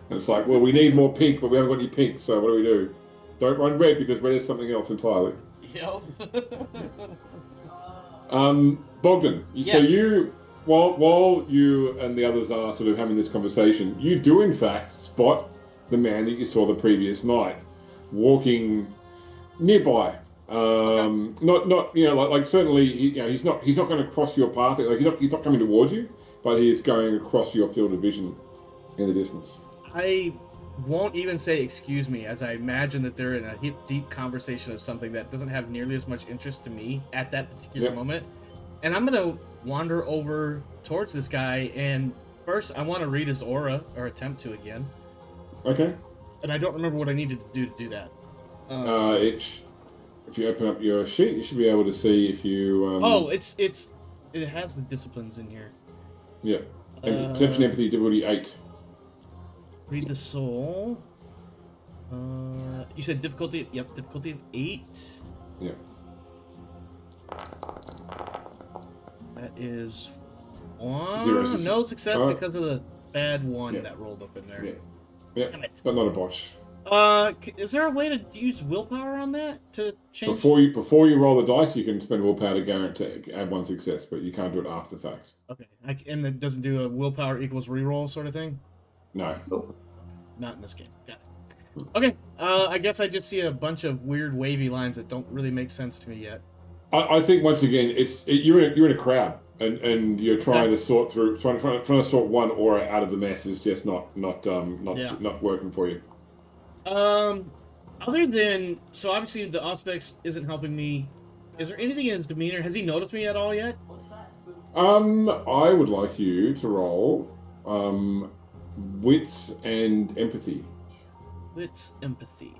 And it's well, we need more pink, but we haven't got any pink, so what do? Don't run red, because red is something else entirely. Yep. Bogdan, Yes. so you, while you and the others are sort of having this conversation, you do in fact spot the man that you saw the previous night walking nearby. Not certainly he's not going to cross your path. He's not coming towards you, but he is going across your field of vision in the distance. I won't even say excuse me, as I imagine that they're in a deep conversation of something that doesn't have nearly as much interest to me at that particular moment. And I'm going to wander over towards this guy, and first I want to read his aura, or attempt to again. Okay. And I don't remember what I needed to do that. If you open up your sheet, you should be able to see if you... it has the disciplines in here. Yeah. Perception, empathy, difficulty 8. Read the soul. You said difficulty. Yep, difficulty of 8. Yeah. That is 1. 0 success. No success because of the bad 1 that rolled up in there. Yeah, Damn it. but not a botch. Is there a way to use willpower on that to change? Before you roll the dice, you can spend willpower to guarantee add 1 success, but you can't do it after the fact. Okay, and it doesn't do a willpower equals reroll sort of thing. No. Not in this game. Got it. Okay. I guess I just see a bunch of weird wavy lines that don't really make sense to me yet. I think once again, you're in a crowd, and you're trying to sort through, trying to sort one aura out of the mess is just not working for you. Other than so obviously the Auspex isn't helping me. Is there anything in his demeanor? Has he noticed me at all yet? I would like you to roll, wits and empathy. Wits, empathy.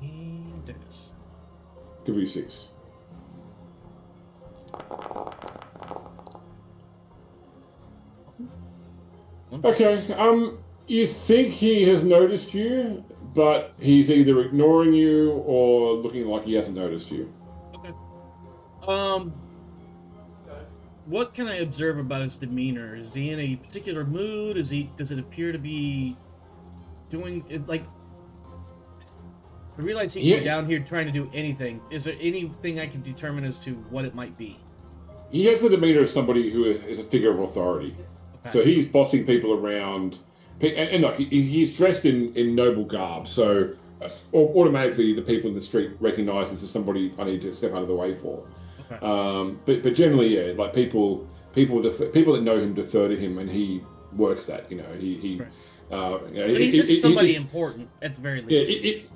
And there it is. Give you 6. Okay. You think he has noticed you, but he's either ignoring you or looking like he hasn't noticed you. Okay. What can I observe about his demeanor? Is he in a particular mood? Does it appear to be doing? Is like. I realize he can be down here trying to do anything. Is there anything I can determine as to what it might be? He has the demeanor of somebody who is a figure of authority. Okay. So he's bossing people around. And look, he's dressed in noble garb, so automatically the people in the street recognize this as somebody I need to step out of the way for. Okay. But generally, yeah, like people that know him defer to him, and he works that. He's somebody important at the very least.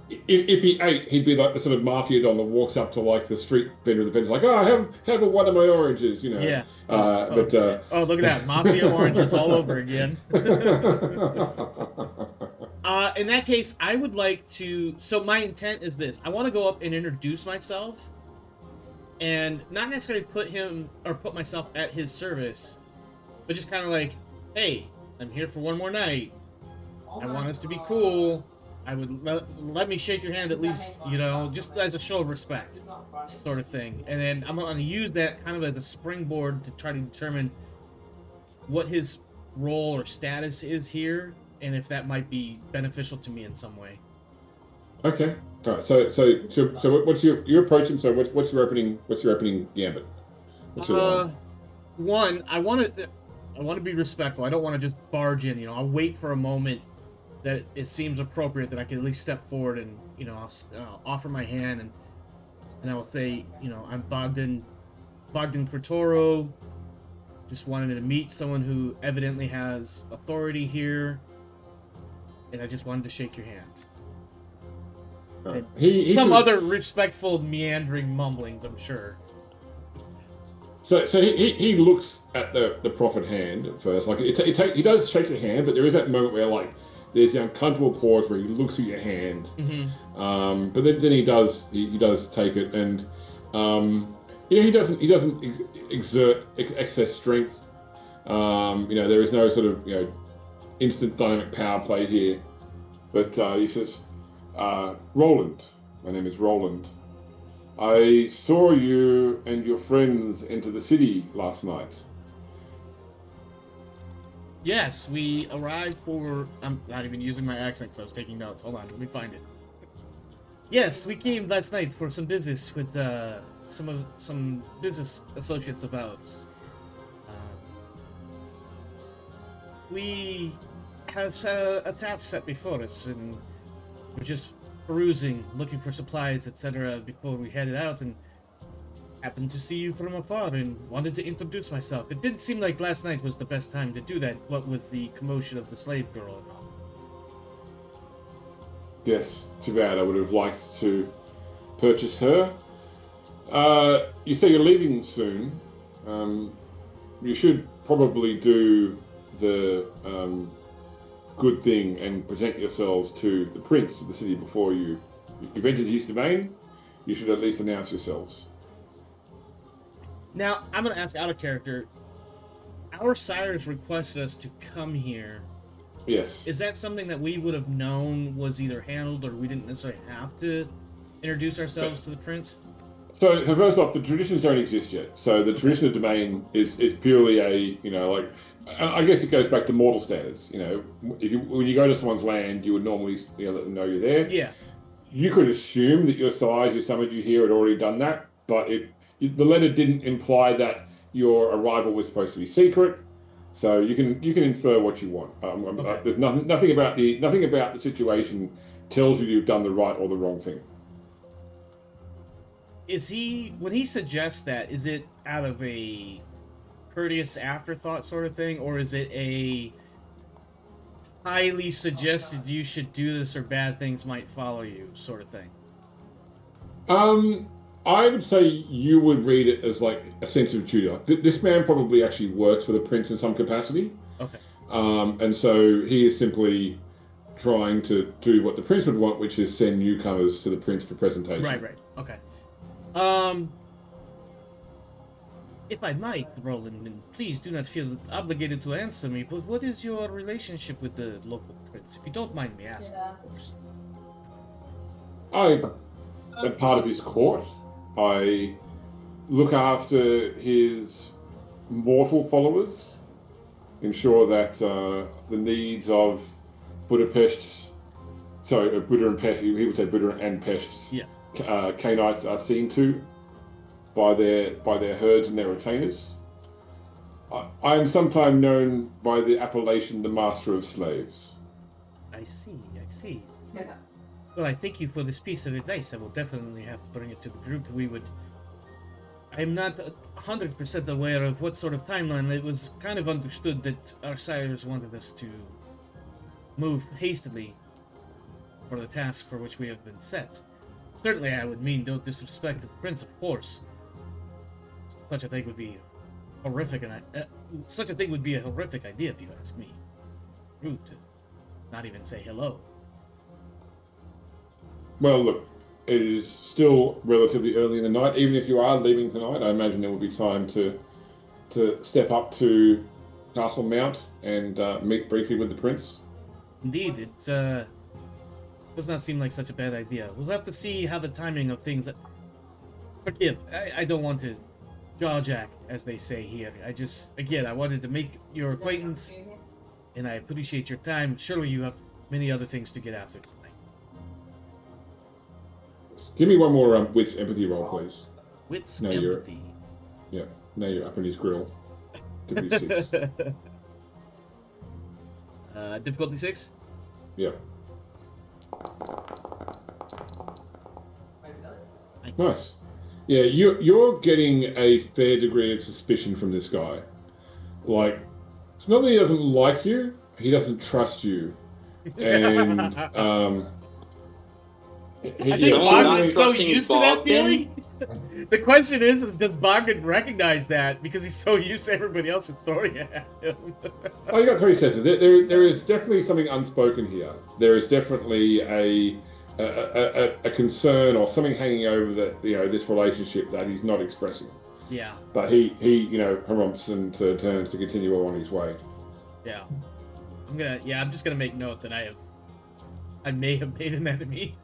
If he ate, he'd be like the sort of mafia don that walks up to like the street vendor. The vendor's like, "Oh, have one of my oranges," Yeah. But look at that, mafia oranges all over again. In that case, I would like to. So my intent is this: I want to go up and introduce myself, and not necessarily put myself at his service, but just kind of like, "Hey, I'm here for one more night. I want us to be cool. I would let me shake your hand at least, just as a show of respect, sort of thing." And then I'm going to use that kind of as a springboard to try to determine what his role or status is here, and if that might be beneficial to me in some way. Okay. All right. So what's your approach him? So what's your opening gambit? One, I want to be respectful. I don't want to just barge in. I'll wait for a moment that it seems appropriate that I can at least step forward and I'll offer my hand and I will say, I'm Bogdan Kratoro. Just wanted to meet someone who evidently has authority here, and I just wanted to shake your hand. Some other respectful meandering mumblings, I'm sure. So he looks at the prophet hand at first. Like he does shake your hand, but there is that moment where like there's the uncomfortable pause where he looks at your hand. Mm-hmm. But then he does take it, and he doesn't exert excess strength. There is no sort of instant dynamic power play here. But he says, "Roland, my name is Roland. I saw you and your friends enter the city last night." Yes, we arrived for... I'm not even using my accent because I was taking notes. Hold on, let me find it. Yes, we came last night for some business with some business associates of ours. We have a task set before us, and we're just perusing, looking for supplies, etc. before we headed out, and happened to see you from afar and wanted to introduce myself. It didn't seem like last night was the best time to do that, what with the commotion of the slave girl and all. Yes, too bad. I would have liked to purchase her. You say you're leaving soon. You should probably do the good thing and present yourselves to the prince of the city before you've entered his domain. You should at least announce yourselves. Now, I'm going to ask out of character. Our sires requested us to come here. Yes. Is that something that we would have known was either handled, or we didn't necessarily have to introduce ourselves to the prince? So first off, the traditions don't exist yet. So the tradition of domain is purely a, I guess it goes back to mortal standards. You know, when you go to someone's land, you would normally let them know you're there. Yeah. You could assume that your size, who summoned you here, had already done that, but the letter didn't imply that your arrival was supposed to be secret. So you can infer what you want. Okay. There's nothing about the situation tells you you've done the right or the wrong thing. When he suggests that, is it out of a courteous afterthought sort of thing, or is it a highly suggested you should do this or bad things might follow you sort of thing? I would say you would read it as like a sense of duty. This man probably actually works for the prince in some capacity. Okay. And so he is simply trying to do what the prince would want, which is send newcomers to the prince for presentation. Right. Okay. If I might, Roland, and please do not feel obligated to answer me, but what is your relationship with the local prince? If you don't mind me asking, of course. I am part of his court. I look after his mortal followers, ensure that the needs of Buddha and Pest, he would say Buddha and Pest's Canaanites are seen to by their herds and their retainers. I am sometimes known by the appellation the Master of Slaves. I see. Yeah. Well, I thank you for this piece of advice. I will definitely have to bring it to the group. I'm not 100% aware of what sort of timeline. It was kind of understood that our sires wanted us to move hastily for the task for which we have been set. Certainly, I would mean no disrespect to the prince, of course. Such a thing would be horrific, and such a thing would be a horrific idea if you ask me. Rude to not even say hello. Well, look, it is still relatively early in the night. Even if you are leaving tonight, I imagine there will be time to step up to Castle Mount and meet briefly with the prince. Indeed, it does not seem like such a bad idea. We'll have to see how the timing of things. Forgive, I don't want to jaw-jack, as they say here. I wanted to make your acquaintance, and I appreciate your time. Surely you have many other things to get after tonight. Give me one more wits empathy roll, please. Wits No, empathy. Now you're up in his grill. Difficulty 6. Difficulty 6? Yeah. Nice. Nice. Yeah, you're getting a fair degree of suspicion from this guy. Like, it's not that he doesn't like you, he doesn't trust you. And I think Bogdan's so used to that feeling. The question is does Bogdan recognize that because he's so used to everybody else throwing it at him? Oh, you got 3 senses. There is definitely something unspoken here. There is definitely a concern or something hanging over that this relationship that he's not expressing. Yeah. But he harumphs and turns to continue on his way. Yeah. I'm just gonna make note that I may have made an enemy.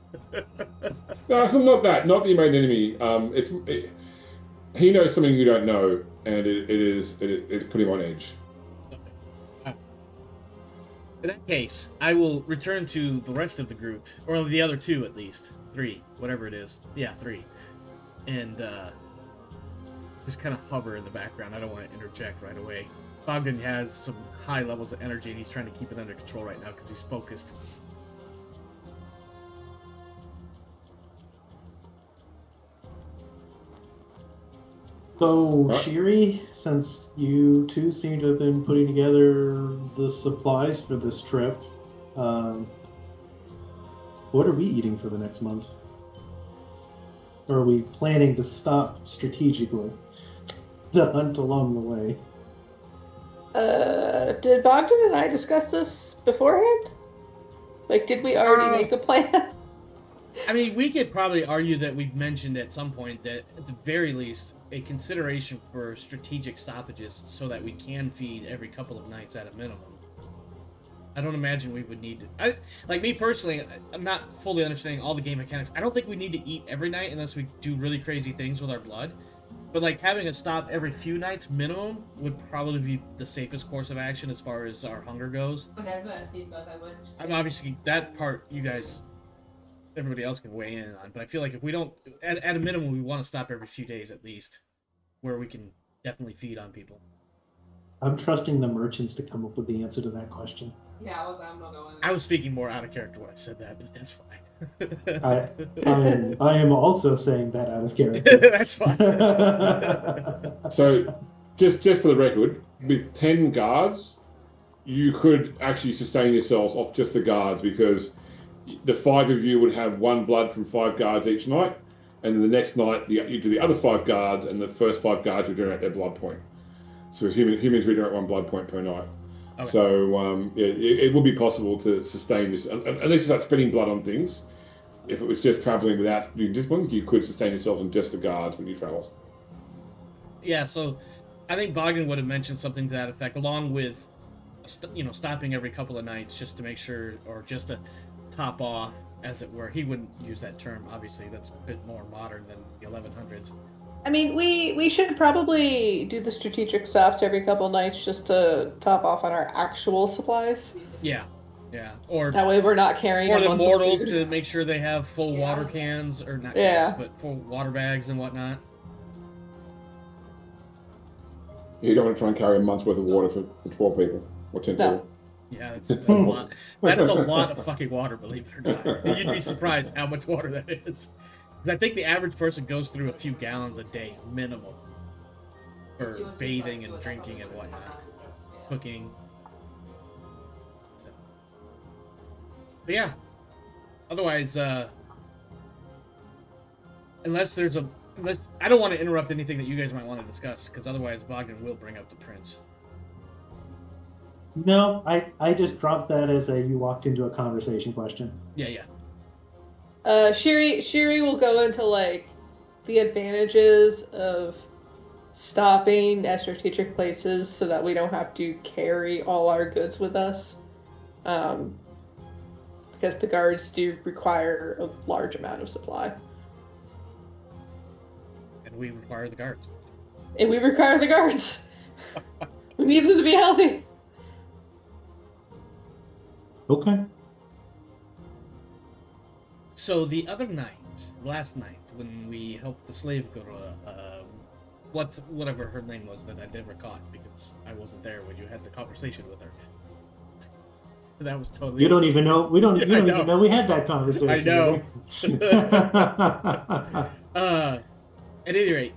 No, it's not that. Not that you made an enemy. He knows something you don't know, and it's put him on edge. Okay. In that case, I will return to the rest of the group, or the other 2 at least, 3, whatever it is. Yeah, 3, and just kind of hover in the background. I don't want to interject right away. Bogdan has some high levels of energy, and he's trying to keep it under control right now because he's focused. So, Shiri, since you two seem to have been putting together the supplies for this trip, what are we eating for the next month? Or are we planning to stop strategically the hunt along the way? Did Bogdan and I discuss this beforehand? Like, did we already make a plan? I mean, we could probably argue that we've mentioned at some point that, at the very least, a consideration for strategic stoppages so that we can feed every couple of nights at a minimum. I don't imagine we would need to... like, me personally, I'm not fully understanding all the game mechanics. I don't think we need to eat every night unless we do really crazy things with our blood. But like having a stop every few nights minimum would probably be the safest course of action as far as our hunger goes. I mean, obviously that part you guys, everybody else can weigh in on. But I feel like if we don't, at a minimum, we want to stop every few days at least, where we can definitely feed on people. I'm trusting the merchants to come up with the answer to that question. Yeah, I'm not going. I was speaking more out of character when I said that, but that's fine. I am also saying that out of character. That's fine. That's fine. So, just for the record, with 10 guards, you could actually sustain yourselves off just the guards, because the 5 of you would have 1 blood from 5 guards each night, and the next night you do the other 5 guards, and the first 5 guards would generate their blood point. So as humans regenerate 1 blood point per night. Okay. So it would be possible to sustain this, unless you start spending blood on things. If it was just traveling without doing discipline, you could sustain yourselves on just the guards when you travel. Yeah, so I think Bogdan would have mentioned something to that effect, along with, stopping every couple of nights just to make sure, or just to top off, as it were. He wouldn't use that term, obviously. That's a bit more modern than the 1100s. I mean, we should probably do the strategic stops every couple nights just to top off on our actual supplies. Yeah, or that way we're not carrying. Or the mortals to make sure they have full water cans, or not cans, but full water bags and whatnot. You don't want to try and carry a month's worth of water for 12 people or 10 people. Yeah, that's a lot. That is a lot of fucking water, believe it or not. You'd be surprised how much water that is. Because I think the average person goes through a few gallons a day, minimum, for bathing and drinking and whatnot. Cooking. So. But yeah. Otherwise, unless I don't want to interrupt anything that you guys might want to discuss, because otherwise Bogdan will bring up the prince. No, I just dropped that as a you walked into a conversation question. Yeah. Shiri will go into like the advantages of stopping at strategic places so that we don't have to carry all our goods with us. Because the guards do require a large amount of supply. And we require the guards. We need them to be healthy. Okay. So the other night, last night, when we helped the slave girl, whatever her name was that I never caught because I wasn't there when you had the conversation with her. That was totally. You don't even know. We don't. You don't even know we had that conversation. I know. At any rate,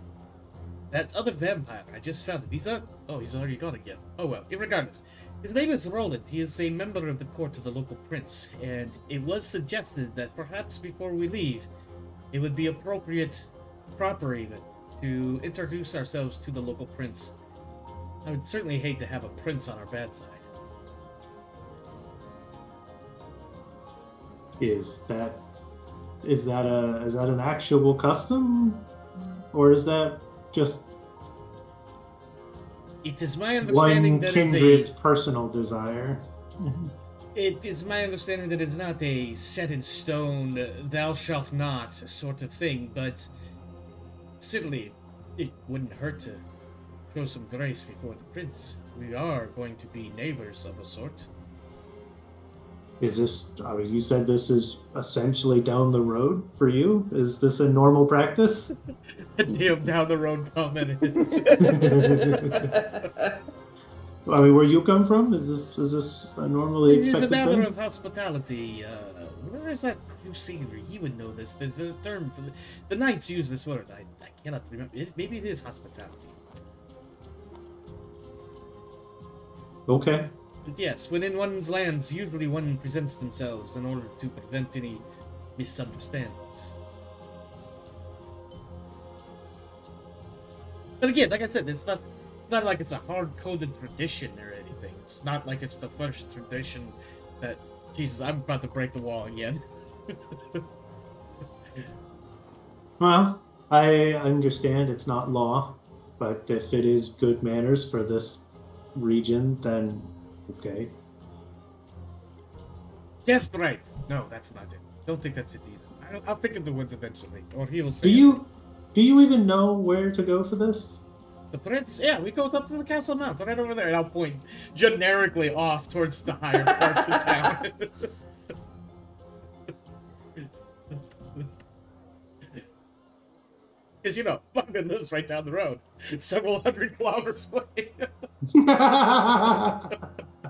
that other vampire, I just found him. He's already gone again. Oh well. Regardless, his name is Roland. He is a member of the court of the local prince, and it was suggested that perhaps before we leave, it would be proper even, to introduce ourselves to the local prince. I would certainly hate to have a prince on our bad side. Is that an actual custom, or is that just It is my understanding one that kindred's personal desire? It is my understanding that it's not a set in stone, thou shalt not sort of thing, but certainly it wouldn't hurt to show some grace before the prince. We are going to be neighbors of a sort. Is this? You said this is essentially down the road for you. Is this a normal practice? Damn down the road comment is. I mean, where you come from? Is this a normally expected It is a matter thing? of hospitality. Where is that crusader? He would know this. There's a term for the knights use this word. I cannot remember. Maybe it is hospitality. Okay. But yes, when in one's lands, usually one presents themselves in order to prevent any misunderstandings. But again, like I said, it's not like it's a hard-coded tradition or anything. It's not like it's the first tradition that... Jesus, I'm about to break the wall again. Well, I understand it's not law, but if it is good manners for this region, then okay. Yes, right. No, that's not it. Don't think that's it either. I'll think of the word eventually, or he will say. Do you even know where to go for this? The prince? Yeah, we go up to the castle mount, right over there, and I'll point generically off towards the higher parts of town. Because, Bogdan lives right down the road, several hundred kilometers away.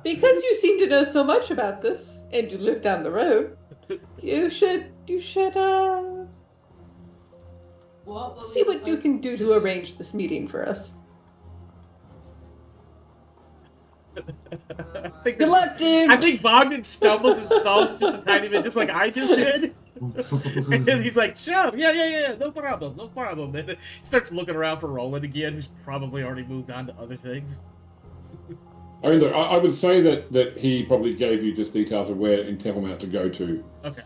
Because you seem to know so much about this, and you live down the road, you should see what you can do to arrange this meeting for us. Good luck, dude! I think Bogdan stumbles and stalls just a tiny bit, just like I just did. And he's like, sure, yeah, no problem. And he starts looking around for Roland again, who's probably already moved on to other things. I mean, look, I would say that he probably gave you just details of where in Temple Mount to go to. Okay.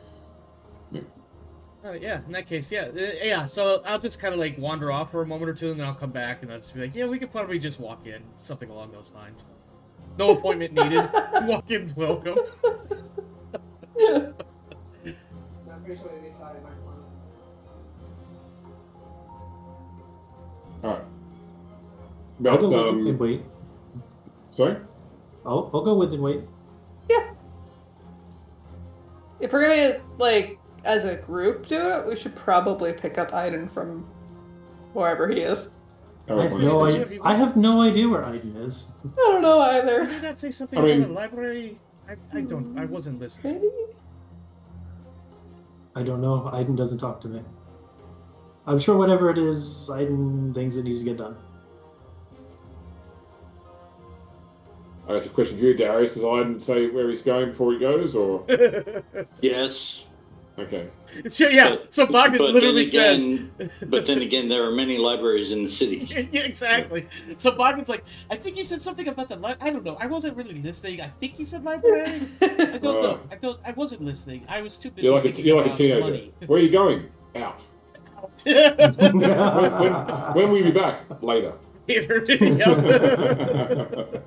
Yeah. Yeah, in that case, yeah. So I'll just kind of like wander off for a moment or two, and then I'll come back, and I'll just be like, yeah, we could probably just walk in, something along those lines. No appointment needed. Walk-ins welcome. I'm pretty sure they decided my plan. All right. I'll But, go with you and wait. sorry? I'll go with and wait. Yeah. If we're gonna, as a group do it, we should probably pick up Aiden from wherever he is. I have no idea where Aiden is. I don't know either. Did you not say something I mean- about a library? I wasn't listening. Maybe? I don't know. Aiden doesn't talk to me. I'm sure whatever it is, Aiden thinks it needs to get done. That's a question for you, Darius. Does Aiden say where he's going before he goes, or? Yes. Okay. So yeah, so Bogdan But literally then says. again, but then again, there are many libraries in the city. Yeah, exactly. So Bogdan's like, I think he said something about the I don't know. I wasn't really listening. I think he said library. I don't know. I wasn't listening. I was too busy. You're like thinking a about teenager. money. Where are you going? Out. When will you be back? Later. Yep.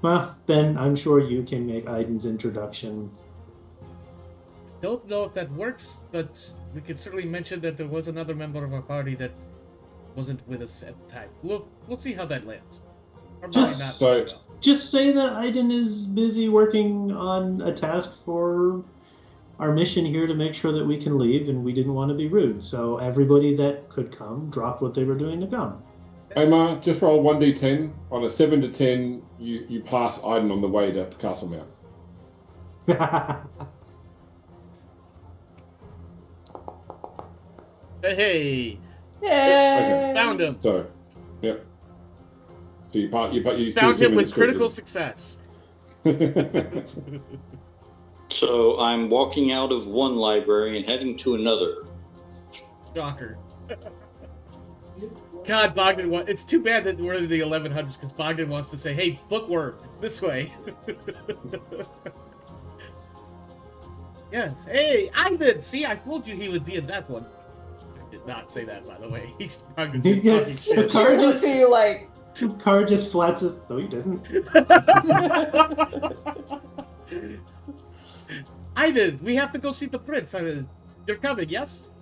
Well, then I'm sure you can make Aiden's introduction. Don't know if that works, but we could certainly mention that there was another member of our party that wasn't with us at the time. We'll see how that lands. Or maybe Just not so- well. Just say that Aiden is busy working on a task for our mission here to make sure that we can leave, and we didn't want to be rude. So everybody that could come dropped what they were doing to come. Hey, Ma, just roll 1d10. On a 7 to 10, you pass Aiden on the way to Castle Mount. Hey, Yay! found him. So, yeah. So you Found see him with the critical success. So I'm walking out of one library and heading to another. Shocker. God, Bogdan, it's too bad that we're in the 1100s because Bogdan wants to say, hey, bookworm, this way. Yes. Hey, Ivan! See, I told you he would be in that one. I did not say that, by the way. Bogdan's just talking shit. Car Just see you Car just flats it. No, you didn't. Ivan, we have to go see the prince. You're coming, yes?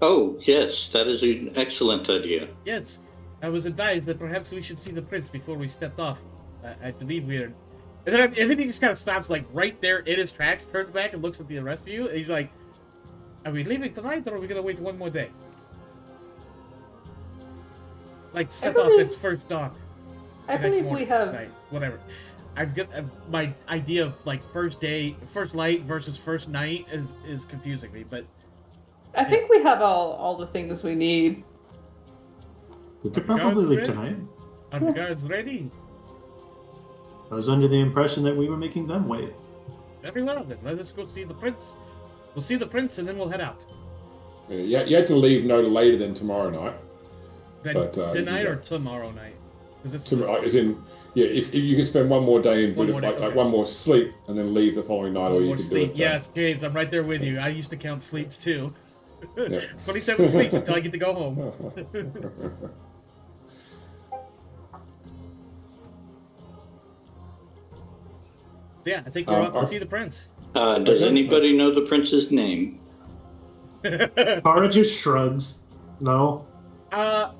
Oh, yes, that is an excellent idea. Yes. I was advised that perhaps we should see the prince before we stepped off. I believe we're... And then he just kind of stops, right there in his tracks, turns back and looks at the rest of you, and he's like, are we leaving tonight, or are we going to wait one more day? Step off its first dock. I the next believe we morning, have. night, whatever. I've got my idea of first light versus first night is confusing me, but I think we have all the things we need. We could Are the probably guards leave ready? tonight. are the guards ready? I was under the impression that we were making them wait. Very well, then let us go see the prince. We'll see the prince, and then we'll head out. Yeah, you had to leave no later than tomorrow night. Then But, tonight yeah. or tomorrow night? Is this As in, yeah, if you can spend one more day in One bed, more day, like okay. one more sleep, and then leave the following night, or one you more can sleep? do it. Yes, James, I'm right there with you. I used to count sleeps too. Yeah. 27 sleeps until I get to go home. So yeah, I think we're off to alright. see the prince. Does Okay. anybody know the prince's name? Kara just shrugs. No. I'm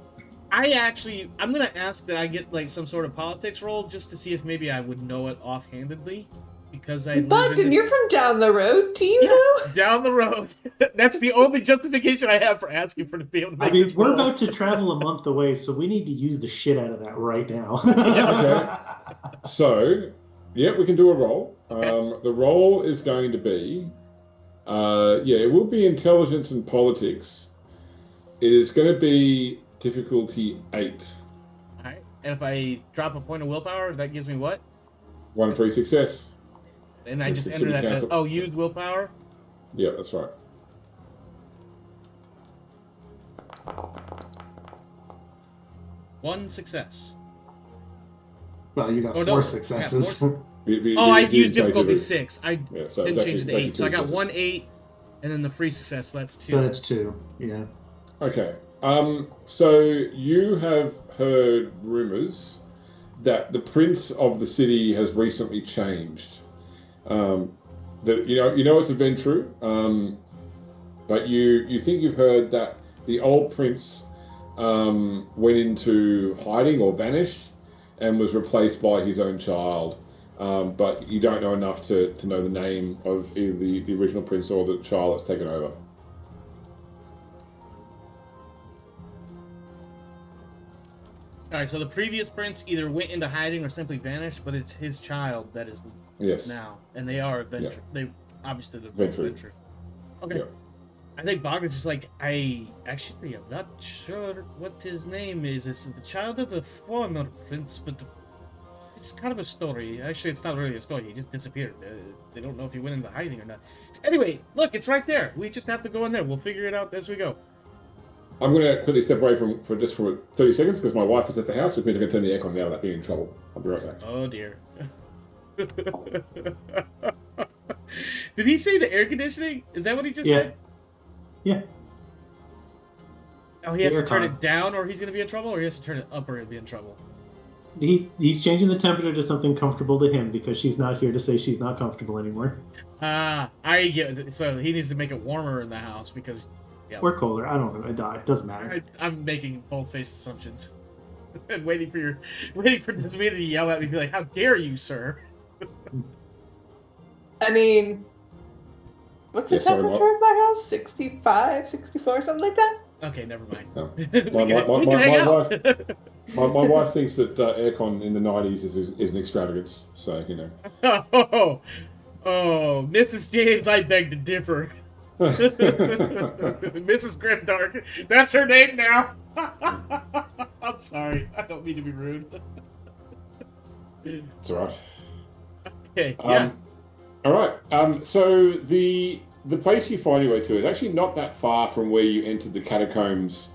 gonna ask that I get like some sort of politics roll just to see if maybe I would know it offhandedly, because I live in Bogdan, this... you're from down the road. Do you know? down the road. That's the only justification I have for asking for to be able to make I mean, this we're roll. about to travel a month away, so we need to use the shit out of that right now. So, yeah, we can do a roll. Okay. The roll is going to be, it will be intelligence and politics. It is going to be difficulty 8. All right. And if I drop a point of willpower, that gives me what? 1 free success. And I Which just is enter to be that as, cancelled. use willpower. Yeah, that's right. One success. Well, you got Oh, 4 no. successes. Yeah, 4. The- I the used indicator difficulty is- 6. I Yeah, so didn't change it to take 8. So I got two 1 successes. 8, and then the free success. So that's 2. So that's 2. Yeah. Okay. So you have heard rumors that the prince of the city has recently changed. That you know it's been true. But you think you've heard that the old prince went into hiding or vanished and was replaced by his own child. But you don't know enough to know the name of either the original prince or the child that's taken over. All right. So the previous prince either went into hiding or simply vanished, but it's his child that is Yes. now, and they are Yeah. They obviously they're Venture. Venture. Okay. Yeah. I think Bogdan's just like, I'm not sure what his name is. It's the child of the former prince, but it's kind of a story. Actually, it's not really a story. He just disappeared. They don't know if he went into hiding or not. Anyway, look, it's right there. We just have to go in there. We'll figure it out as we go. I'm going to quickly step away for 30 seconds because my wife is at the house, which means I'm going to turn the aircon now without being in trouble. I'll be right back. Oh, dear. Did he say the air conditioning? Is that what he just Yeah. said? Yeah. Oh, he has The to turn aircon. it down or he's going to be in trouble, or he has to turn it up or he'll be in trouble? He's changing the temperature to something comfortable to him because she's not here to say she's not comfortable anymore. I get it. So he needs to make it warmer in the house because... Yeah. Or colder. I don't know. It doesn't matter. I'm making bold-faced assumptions. And waiting for Desmina to yell at me and be like, how dare you, sir? I mean, what's the Yeah, sorry, temperature of my house? 65, 64, something like that? Okay, never mind. No. we My- can hang my out. My wife thinks that aircon in the 90s is an extravagance, so, you know. Oh, Mrs. James, I beg to differ. Mrs. Grimdark. That's her name now. I'm sorry. I don't mean to be rude. It's all right. Okay, yeah. All right. So the place you find your way to is actually not that far from where you entered the catacombs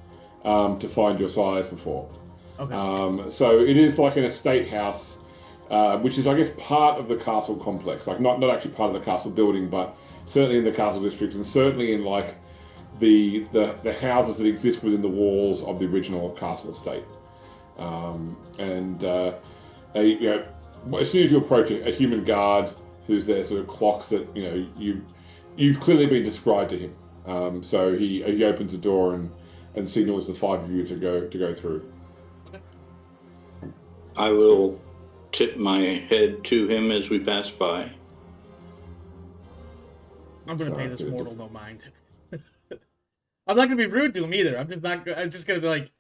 to find your sires before. Okay. So it is like an estate house, which is, I guess, part of the castle complex. Like not actually part of the castle building, but certainly in the castle district, and certainly in like the houses that exist within the walls of the original castle estate. As soon as you approach a human guard who's there, sort of clocks that you've clearly been described to him. So he opens the door and signals the 5 of you to go through. I will tip my head to him as we pass by. I'm gonna So, pay this good. mortal no mind. I'm not gonna be rude to him either. I'm just gonna be like,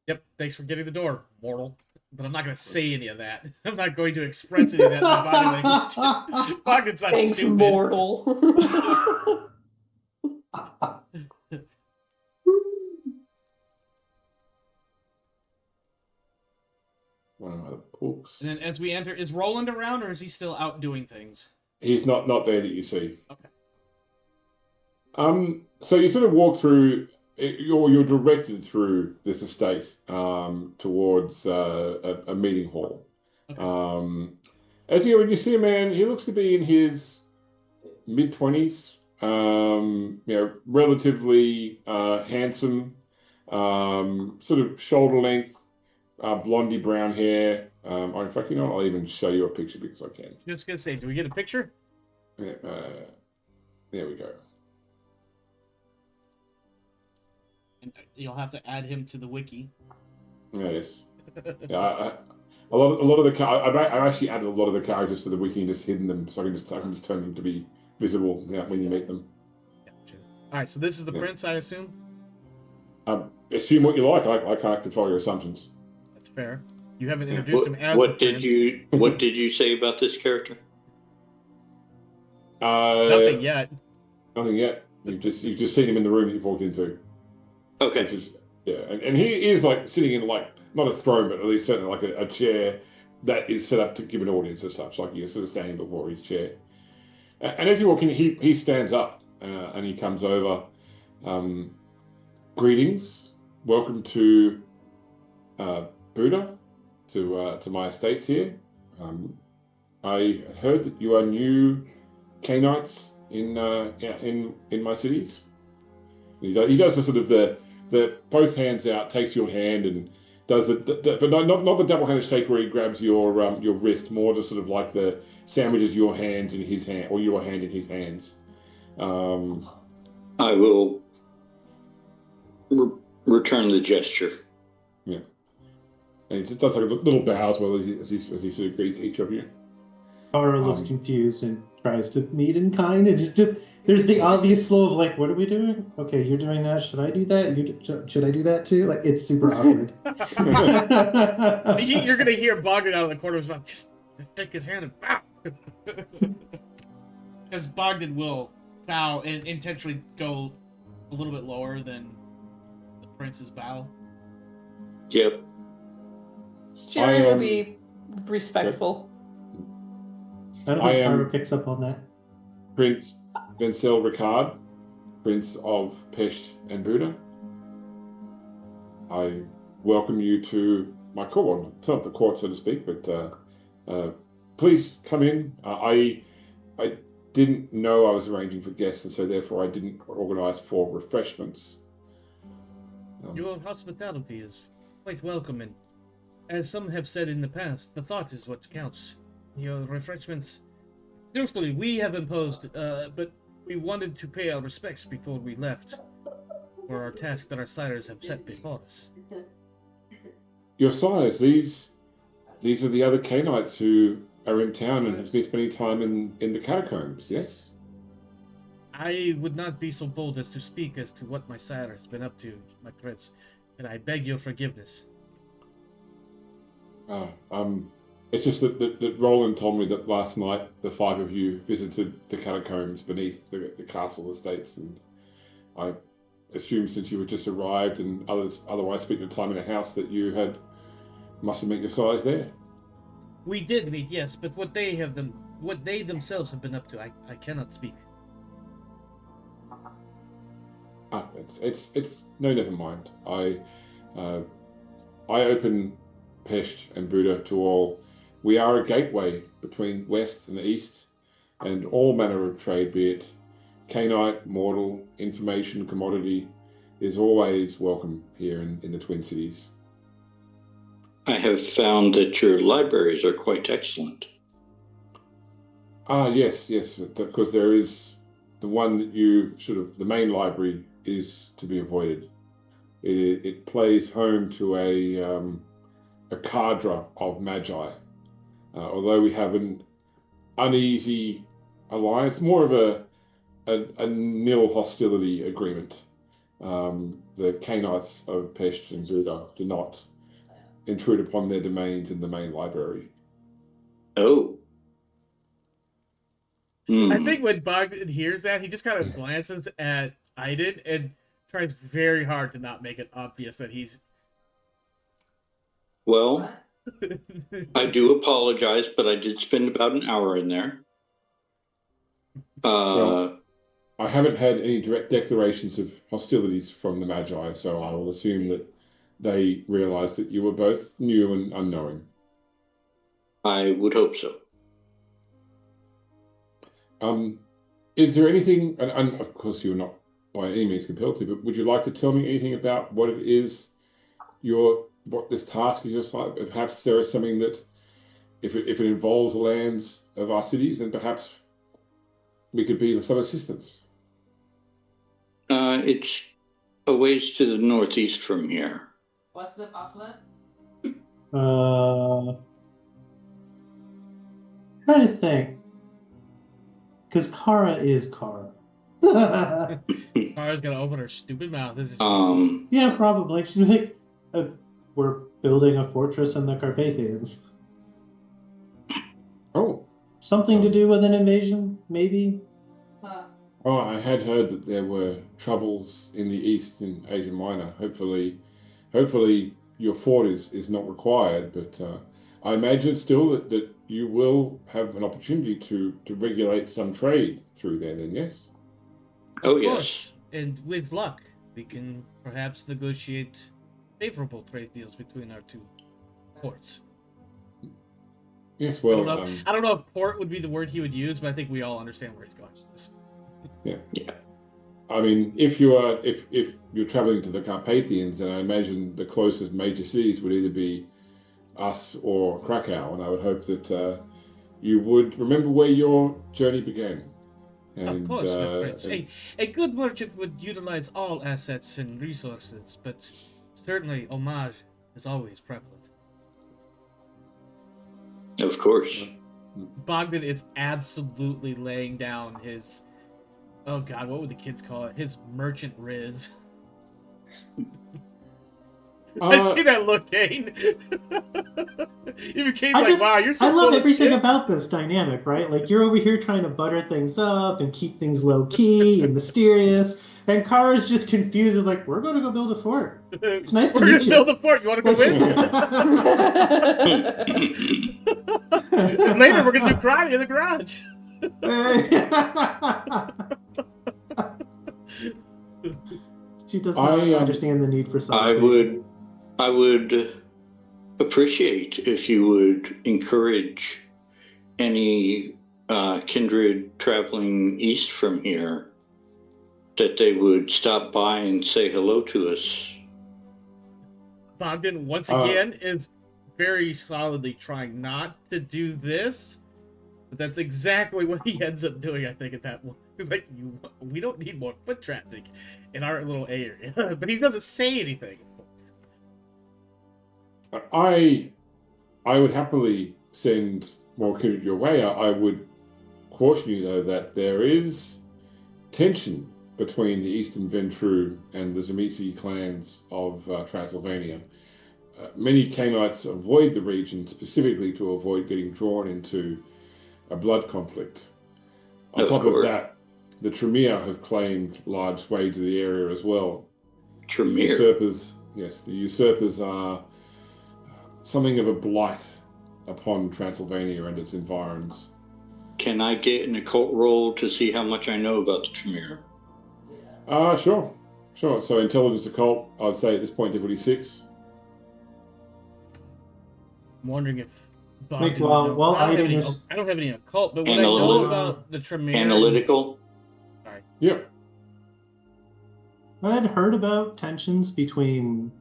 "Yep, thanks for getting the door, mortal." But I'm not gonna say any of that. I'm not going to express any of that in my body language. Bogdan's not Thanks, stupid. mortal. One of my books. And then as we enter, is Roland around or is he still out doing things? He's not there that you see. Okay. So you sort of walk through. You're directed through this estate towards a meeting hall. Okay. When you see a man, he looks to be in his mid-20s. Relatively handsome, sort of shoulder length, blondie brown hair. In fact, I'll even show you a picture because I can. Just gonna say, do we get a picture? Yeah, there we go. And you'll have to add him to the wiki. Yes. Yeah, a lot of the I've actually added a lot of the characters to the wiki and just hidden them, so I can just turn them to be visible when you meet them. Yeah, too. All right, so this is the Yeah. prince, I assume. Assume what you like. I can't control your assumptions. That's fair. You haven't Yeah. introduced him as What the did prince. what did you say about this character? Nothing yet. Nothing yet. You've just seen him in the room that you've walked into. Okay. Which is and he is like sitting in like not a throne, but at least certainly like a chair that is set up to give an audience as such. Like you're sort of standing before his chair. And as you walk in, he stands up and he comes over. Greetings, welcome to Buddha, to my estates here. I heard that you are new Canaanites in my cities. He does the sort of the both hands out, takes your hand, and does but not the double-handed shake where he grabs your wrist, more just sort of like the sandwiches your hands in his hand or your hand in his hands. I will return the gesture. Yeah, and he just does like a little bow as well as he sort of greets each of you. Kara looks confused and tries to meet in kind. It's just there's the obvious slow of like, what are we doing? Okay, you're doing that. Should I do that? Should I do that too? Like it's super awkward. You're gonna hear Bogdan out of the corner of his mouth. Just take his hand and bow. Because Bogdan will bow and intentionally go a little bit lower than the prince's bow. Yep. Jerry will be respectful. I don't think Kara picks up on that. Prince Vencel Ricard, Prince of Pesht and Buda. I welcome you to my court. Well, it's not the court, so to speak, but please come in. I didn't know I was arranging for guests, and so therefore I didn't organise for refreshments. Your hospitality is quite welcome, and as some have said in the past, the thought is what counts. Your refreshments, truthfully, we have imposed, but we wanted to pay our respects before we left for our task that our sires have set before us. Your sires, these are the other Canaanites who are in town and have been spending time in the catacombs, yes? I would not be so bold as to speak as to what my sire has been up to, my prince, and I beg your forgiveness. It's just that Roland told me that last night the five of you visited the catacombs beneath the castle estates, and I assumed since you had just arrived and otherwise spent your time in a house that you must have met your sires there. We did meet, yes, but what they themselves have been up to, I cannot speak. It's no, never mind. I open Pesht and Buda to all. We are a gateway between West and the East, and all manner of trade, be it Canite, mortal, information, commodity, is always welcome here in the Twin Cities. I have found that your libraries are quite excellent. Yes, because there is the one that the main library is to be avoided. It plays home to a cadre of magi. Although we have an uneasy alliance, more of a nil hostility agreement. The Canaanites of Pesht and Buda do not intrude upon their domains in the main library. Oh. I think when Bogdan hears that, he just kind of glances at Aiden and tries very hard to not make it obvious that he's... Well, I do apologize, but I did spend about an hour in there. Well, I haven't had any direct declarations of hostilities from the Magi, so I will assume that they realized that you were both new and unknowing. I would hope so. Is there anything, and of course you're not by any means compelled to, but would you like to tell me anything about what it is what this task is just like? Perhaps there is something that, if it involves the lands of our cities, then perhaps we could be of some assistance. It's a ways to the northeast from here. What's the possible? Trying to think. Because Kara is Kara. Kara's gonna open her stupid mouth, isn't she? Yeah, probably. She's like, we're building a fortress in the Carpathians. Oh, Something to do with an invasion, maybe? oh, I had heard that there were troubles in the east in Asia Minor. Hopefully your fort is not required, but I imagine still that you will have an opportunity to regulate some trade through there then, yes? Oh, Of yes. course. And with luck, we can perhaps negotiate favorable trade deals between our two ports. Yes, I well, don't know if port would be the word he would use, but I think we all understand where he's going with this. yeah. I mean, if you're traveling to the Carpathians, then I imagine the closest major cities would either be us or Krakow, and I would hope that you would remember where your journey began. And, Of course, my prince. A good merchant would utilize all assets and resources, but certainly homage is always prevalent. Of course. Bogdan is absolutely laying down his, oh god, what would the kids call it? His merchant riz. I see that look, Kane. Even Kane's like, wow, you're so I love full everything of shit. about this dynamic, right? Like, you're over here trying to butter things up and keep things low-key and mysterious, and Kara's just confused. Is like, we're going to go build a fort. It's nice to meet you. We're going to build a fort. You want to go in? And later, we're going to do karate in the garage. She does not understand the need for solitude. I would appreciate if you would encourage any kindred traveling east from here that they would stop by and say hello to us. Bogdan, once again, is very solidly trying not to do this, but that's exactly what he ends up doing, I think, at that point. He's like, we don't need more foot traffic in our little area. But he doesn't say anything, of course. I would happily send more kindred your way. I would caution you, though, that there is tension between the Eastern Ventru and the Tzimisce clans of Transylvania. Many Canaanites avoid the region specifically to avoid getting drawn into a blood conflict. On top of that, the Tremere have claimed large swathes of the area as well. Tremere? The usurpers are something of a blight upon Transylvania and its environs. Can I get an occult roll to see how much I know about the Tremere? Sure. So intelligence occult, I'd say at this point difficulty 6. I'm wondering if I don't have any occult, but what I know about the Tremere... Analytical? Sorry. Yep. I had heard about tensions between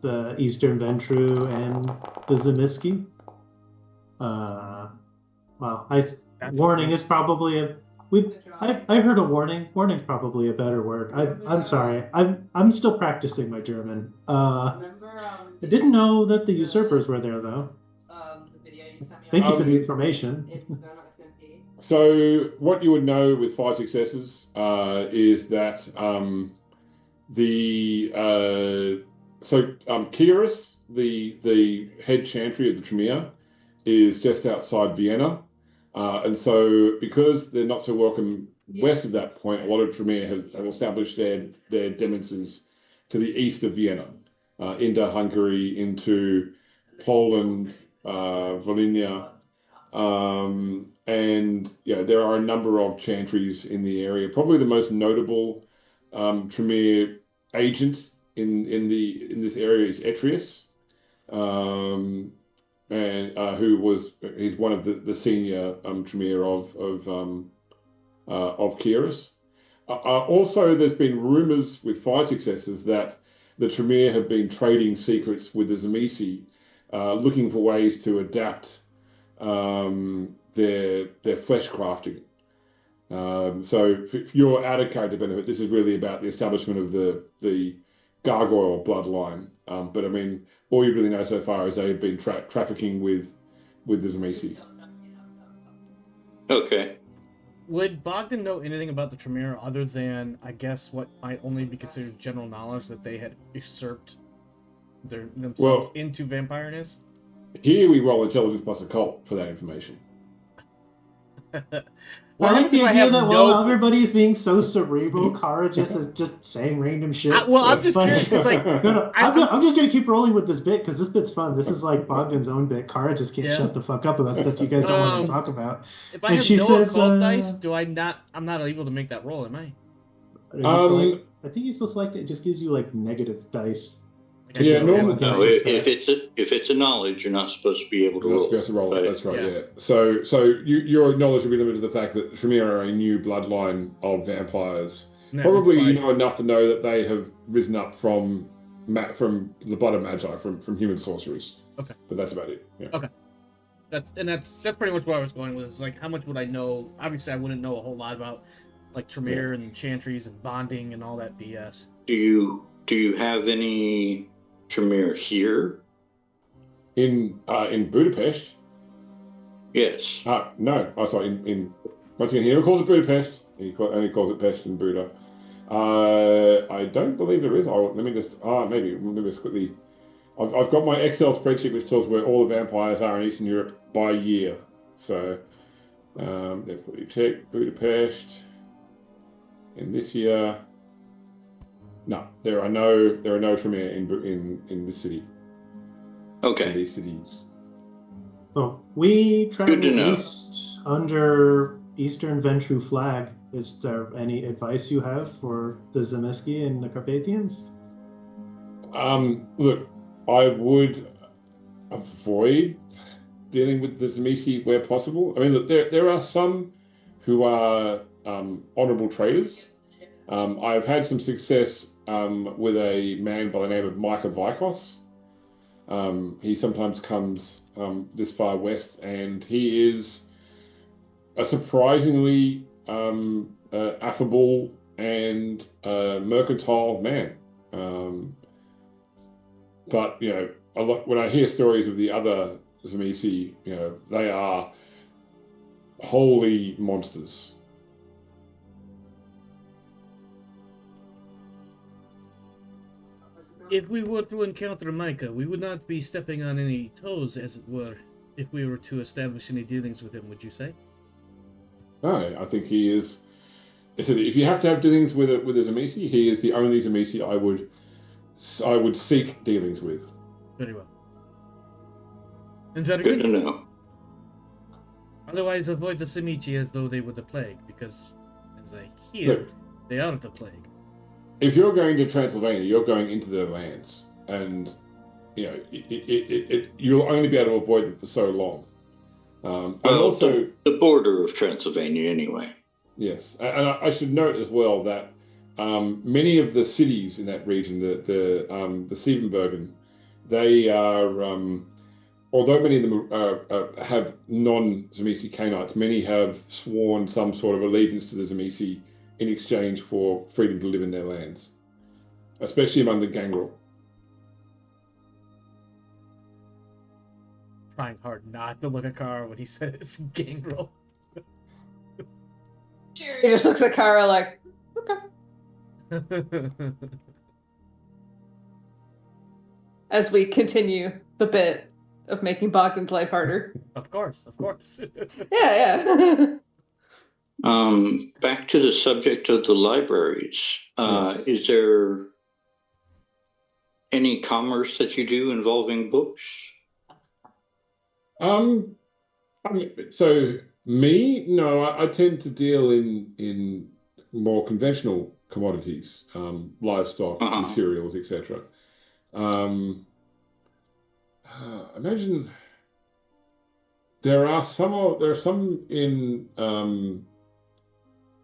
the Eastern Ventru and the Tzimisce. Warning is probably a... I heard a warning. Warning's probably a better word. I'm sorry. I'm still practicing my German. I didn't know that the usurpers were there, though. The video you sent me. Thank you for the information. So what you would know with 5 successes is that Kyrus, the head chantry of the Tremere, is just outside Vienna. And so because they're not so welcome west of that point, a lot of Tremere have established their demences to the east of Vienna, into Hungary, into Poland, Volhynia. And there are a number of chantries in the area. Probably the most notable Tremere agent in this area is Etrius, and he's one of the senior Tremere of Kyrus. Also, there's been rumors with 5 successes that the Tremere have been trading secrets with the Tzimisce, looking for ways to adapt their flesh crafting. So for your outer character benefit, this is really about the establishment of the gargoyle bloodline. But I mean, all you really know so far is they've been trafficking with the Zamisi. Okay. Would Bogdan know anything about the Tremere other than, I guess, what might only be considered general knowledge that they had usurped themselves into vampireness? Here we roll intelligence plus occult for that information. What I like happens the if I idea have that no? while everybody's being so cerebral, Kara just is just saying random shit. I'm just But- curious because, like, No, I'm just gonna keep rolling with this bit because this bit's fun. This is like Bogdan's own bit. Kara just can't Yeah. shut the fuck up about stuff you guys don't want to talk about. if I And have she no says, occult dice, I'm not able to make that roll, am I? I think you still select it. It just gives you like negative dice. Like, I Yeah, can- normal- against No, your if it's a knowledge, you're not supposed to be able to You're not roll. supposed to roll it. But- That's right. Yeah. Yeah. So your knowledge will be limited to the fact that Tremere are a new bloodline of vampires. No, Probably fine. you know enough to know that they have risen up from the blood of magi, from human sorcerers. Okay. But that's about it. Yeah. Okay. That's pretty much where I was going with. Is like, how much would I know? Obviously, I wouldn't know a whole lot about like Tremere and chantries and bonding and all that BS. Do you have any Tremere here? In Budapest. Yes. No. Oh, sorry. In once again, he never calls it Budapest. He only calls it Pest and Buda. I don't believe there is. Let me just. Maybe. Let me just quickly. I've got my Excel spreadsheet which tells where all the vampires are in Eastern Europe by year. So, let's quickly check Budapest. In this year, no, there are no Tremere in this city. In Okay. these cities. Oh, we travel Good to know. east under Eastern Ventru flag. Is there any advice you have for the Zemeski and the Carpathians? Look, I would avoid dealing with the Zamisi where possible. I mean, look, there are some who are honorable traders. I've had some success with a man by the name of Micah Vikos. He sometimes comes this far west, and he is a surprisingly affable and mercantile man. But you know, a lot when I hear stories of the other Zamisi, you know, they are holy monsters. If we were to encounter Micah, we would not be stepping on any toes, as it were, if we were to establish any dealings with him, would you say? No, I think he is. I said, if you have to have dealings with a Zamisi, he is the only Zamisi I would seek dealings with. Very well. And very Good to good. know. Otherwise, avoid the Simichi as though they were the plague, because, as I hear, Look, they are the plague. if you're going to Transylvania, you're going into their lands, and you know you'll only be able to avoid them for so long. And Well, also, the border of Transylvania, anyway. yes, and I should note as well that many of the cities in that region, the Siebenbergen, they are. Although many of them have non-Zamisi Canaanites, many have sworn some sort of allegiance to the Zamisi in exchange for freedom to live in their lands, especially among the Gangrel. Trying hard not to look at Kara when he says gangrel. He just looks at Kara like, okay. As we continue the bit of making Bogdan's life harder. Of course, of course. Yeah. Back to the subject of the libraries. Yes. Is there any commerce that you do involving books? I mean, so me, no, I tend to deal in more conventional commodities, livestock, materials, etc. Imagine there are some in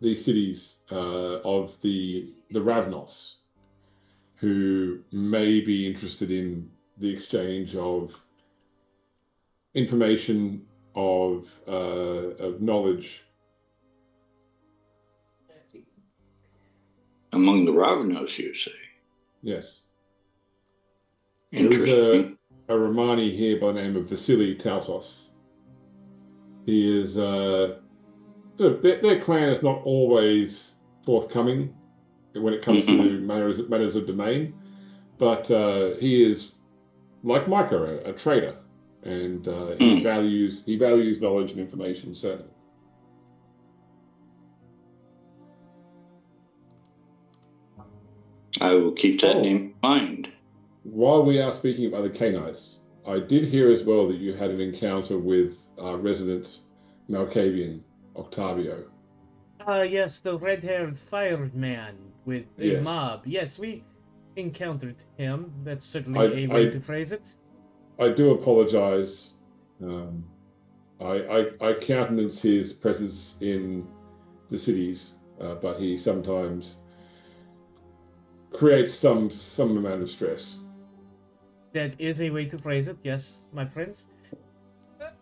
these cities of the Ravnos who may be interested in the exchange of information, of knowledge, among the Ravenos, you say? Yes. Interesting. A Romani here by the name of Vasily Tautos. He is their clan is not always forthcoming when it comes to matters of domain, but he is like Micah, a trader, and he values knowledge and information. Certainly. I will keep that name in mind. While we are speaking of other Canaanites, I did hear as well that you had an encounter with resident Malkavian Octavio. Yes, the red-haired fireman with a mob. Yes, we encountered him. That's certainly a way to phrase it. I do apologize. I countenance his presence in the cities, but he sometimes creates some amount of stress. That is a way to phrase it, yes, my friends.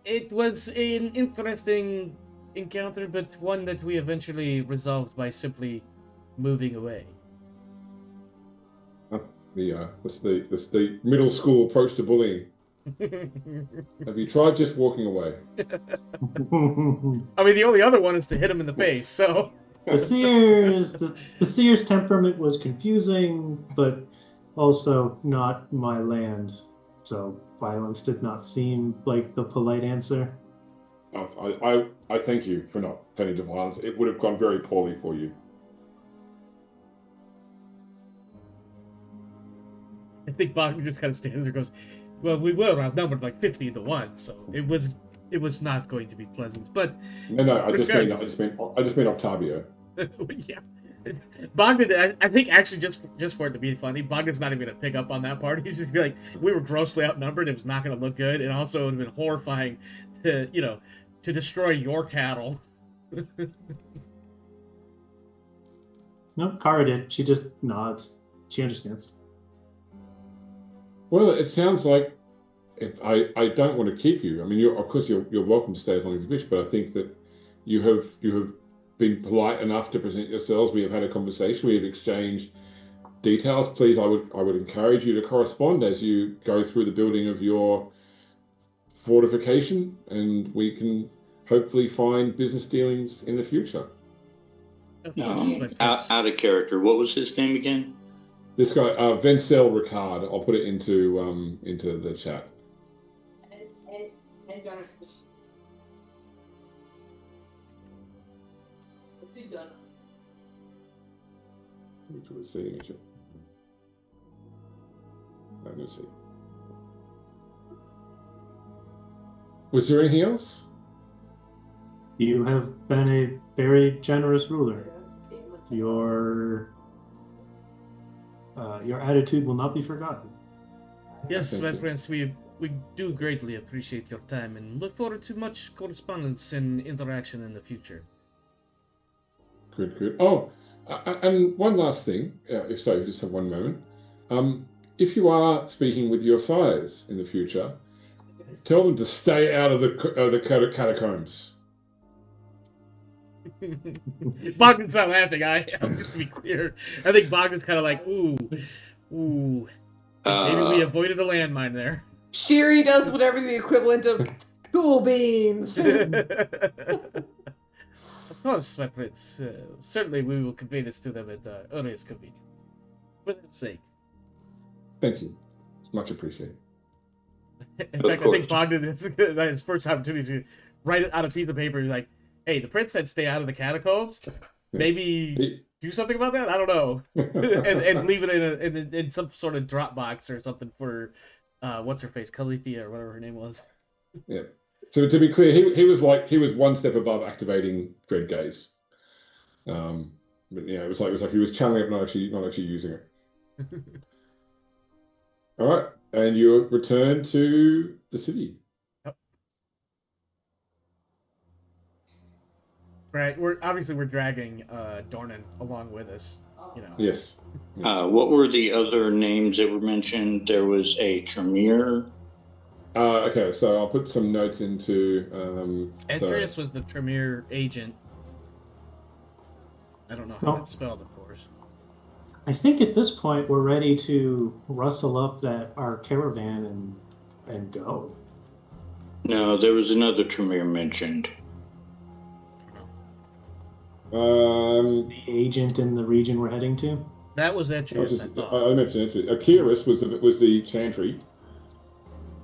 It was an interesting encounter, but one that we eventually resolved by simply moving away. That's the middle school approach to bullying. Have you tried just walking away? I mean, the only other one is to hit him in the face, so... The seer's temperament was confusing, but also not my land, so violence did not seem like the polite answer. I thank you for not turning to violence. It would have gone very poorly for you. I think Bogdan just kind of stands there and goes, well, we were outnumbered like 50 to 1, so it was not going to be pleasant, but... No, I just mean Octavio. Yeah. Bogdan, I think actually just for it to be funny, Bogdan's not even going to pick up on that part. He's just going to be like, we were grossly outnumbered, it was not going to look good, and also it would have been horrifying to destroy your cattle. No, Kara did. She just nods. She understands. Well, it sounds like I don't want to keep you. I mean, of course you're welcome to stay as long as you wish, but I think that you have been polite enough to present yourselves. We have had a conversation. We have exchanged details. Please, I would encourage you to correspond as you go through the building of your fortification, and we can hopefully find business dealings in the future. Out of character. What was his name again? This guy, Vencel Ricard. I'll put it into the chat. Signature. Let me see. Was there anything else? You have been a very generous ruler. Your attitude will not be forgotten. Yes, my friends, we do greatly appreciate your time and look forward to much correspondence and interaction in the future. Good. Oh, and one last thing, if so, just have one moment. If you are speaking with your sires in the future, tell them to stay out of the catacombs. Bogdan's not laughing. Just to be clear, I think Bogdan's kind of like, ooh. Maybe we avoided a landmine there. Shiri does whatever the equivalent of cool beans. Of course, my prince. Certainly, we will convey this to them at earliest convenience. For their sake. Thank you. It's much appreciated. In fact, I think Bogdan is his first opportunity to write out a piece of paper. He's like, "Hey, the prince said stay out of the catacombs. Maybe do something about that. I don't know, and leave it in some sort of Dropbox or something for what's her face, Calithia or whatever her name was." Yeah. So to be clear, he was one step above activating Dread Gaze. But yeah, it was like he was channeling it, not actually using it. All right, and you return to the city. Yep. Right. We're dragging Dornan along with us. You know. Yes. What were the other names that were mentioned? There was a Tremere. Okay, so I'll put some notes into. Edrius was the Tremere agent. I don't know how it's spelled, of course. I think at this point we're ready to rustle up our caravan and go. No, there was another Tremere mentioned. Um, The agent in the region we're heading to. That was I, Etru's, I thought. I mentioned it. Akiris was the chantry,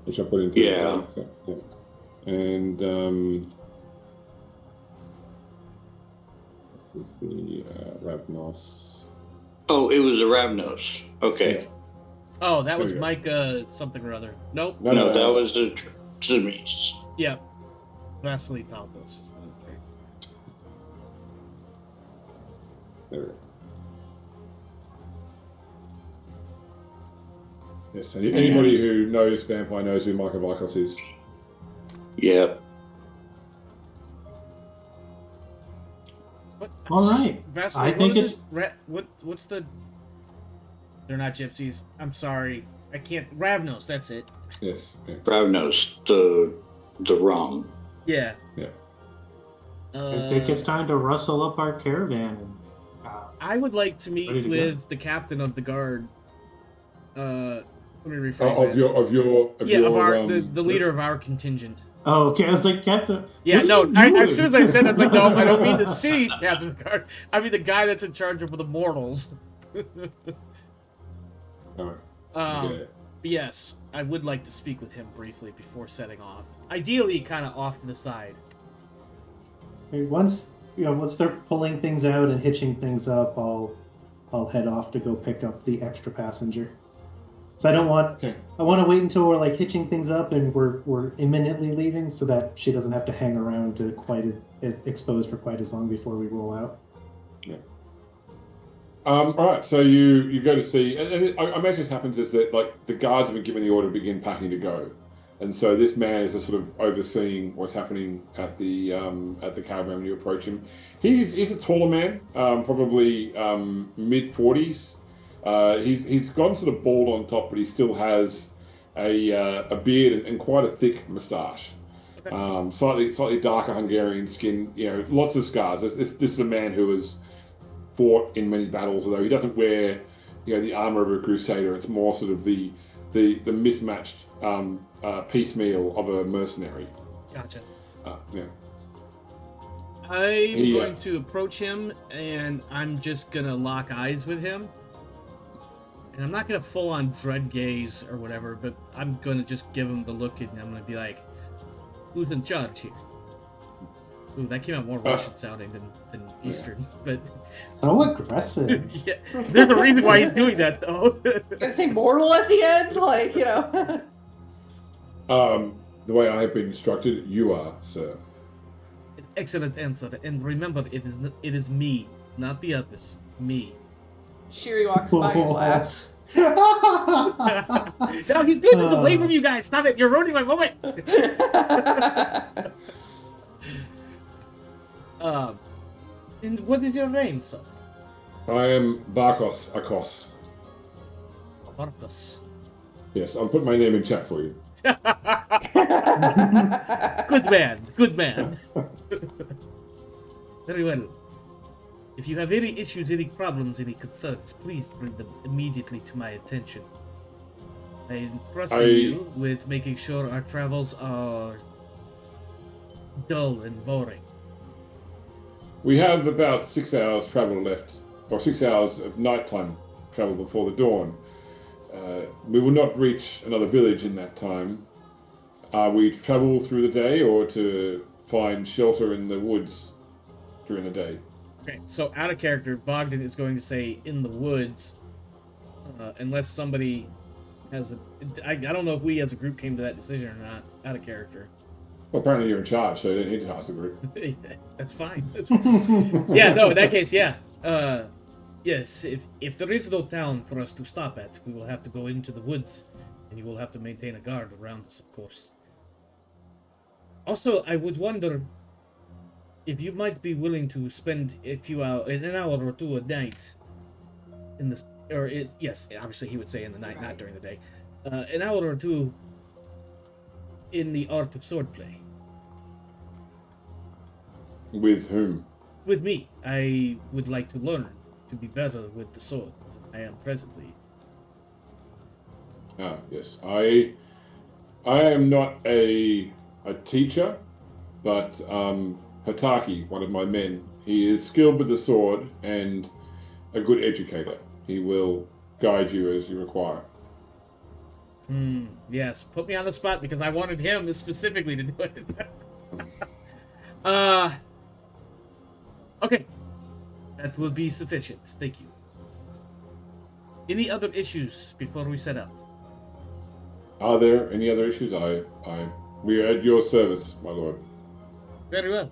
which I put into Yeah. And this is the Ravnos. Oh, it was a Ravnos. Okay. Oh, that was There we Mike something or other. Nope. No, that was the Tzimis. Yep. Vasily Taltos is the There. Yes, and anybody who knows Vampire knows who Michael Vikos is. Yep. What? All right. Vasily, I what think is it's- it? What's the? They're not gypsies. I'm sorry. I can't. Ravnos. That's it. Yes. Yeah. Ravnos, the wrong. Yeah. Yeah. I think it's time to rustle up our caravan. And, I would like to meet Ready to with the captain of the guard. Let me rephrase that. Of our the leader of our contingent. oh, okay. I was like, Captain. Yeah, what are no. you doing? As soon as I said, it, I was like, no, I don't mean the city's captain of the guard. I mean the guy that's in charge of the mortals. Alright. But yes, I would like to speak with him briefly before setting off. Ideally, kind of off to the side. Once they're pulling things out and hitching things up, I'll head off to go pick up the extra passenger. So I want to wait until we're like hitching things up and we're imminently leaving, so that she doesn't have to hang around to quite as exposed for quite as long before we roll out. Yeah. All right. So you go to see. And I imagine what happens is that like the guards have been given the order to begin packing to go, and so this man is sort of overseeing what's happening at the caravan when you approach him. He's a taller man, probably mid-40s. He's gone sort of bald on top, but he still has a beard and quite a thick moustache. Slightly darker Hungarian skin. Lots of scars. This is a man who has fought in many battles, although he doesn't wear the armor of a crusader. It's more sort of the mismatched piecemeal of a mercenary. Gotcha. Yeah. I'm going to approach him, and I'm just gonna lock eyes with him. And I'm not gonna full on dread gaze or whatever, but I'm gonna just give him the look, and I'm gonna be like, "Who's in charge here?" Ooh, that came out more Russian sounding than Eastern, but So aggressive. yeah, there's a reason why he's doing that, though. Gonna say mortal at the end, like The way I have been instructed, you are, sir. Excellent answer, and remember, it is me, not the others. Me. Shiri walks by and laughs. No, he's doing this away from you guys. Stop it! You're ruining my moment. And what is your name, sir? I am Barkos Akos. Barkos. Yes, I'll put my name in chat for you. Good man, good man. Very well. If you have any issues, any problems, any concerns, please bring them immediately to my attention. I am trusting you with making sure our travels are dull and boring. We have about 6 hours travel left, or 6 hours of nighttime travel before the dawn. We will not reach another village in that time. We travel through the day or to find shelter in the woods during the day. Okay, so out of character, Bogdan is going to say in the woods, unless somebody has I don't know if we as a group came to that decision or not, out of character. Well, apparently you're in charge, so you don't need to ask the group. That's fine. That's fine. Yeah, no, in that case, yeah. Yes, if there is no town for us to stop at, we will have to go into the woods, and you will have to maintain a guard around us, of course. Also, I would wonder if you might be willing to spend an hour or two a night in this, yes, obviously he would say in the night, not during the day, an hour or two in the art of swordplay. With whom? With me. I would like to learn to be better with the sword. I am presently. Ah, yes. I am not a teacher, but Hataki, one of my men, he is skilled with the sword and a good educator. He will guide you as you require. Yes. Put me on the spot because I wanted him specifically to do it. Okay. That will be sufficient. Thank you. Any other issues before we set out? Are there any other issues? We are at your service, my lord. Very well.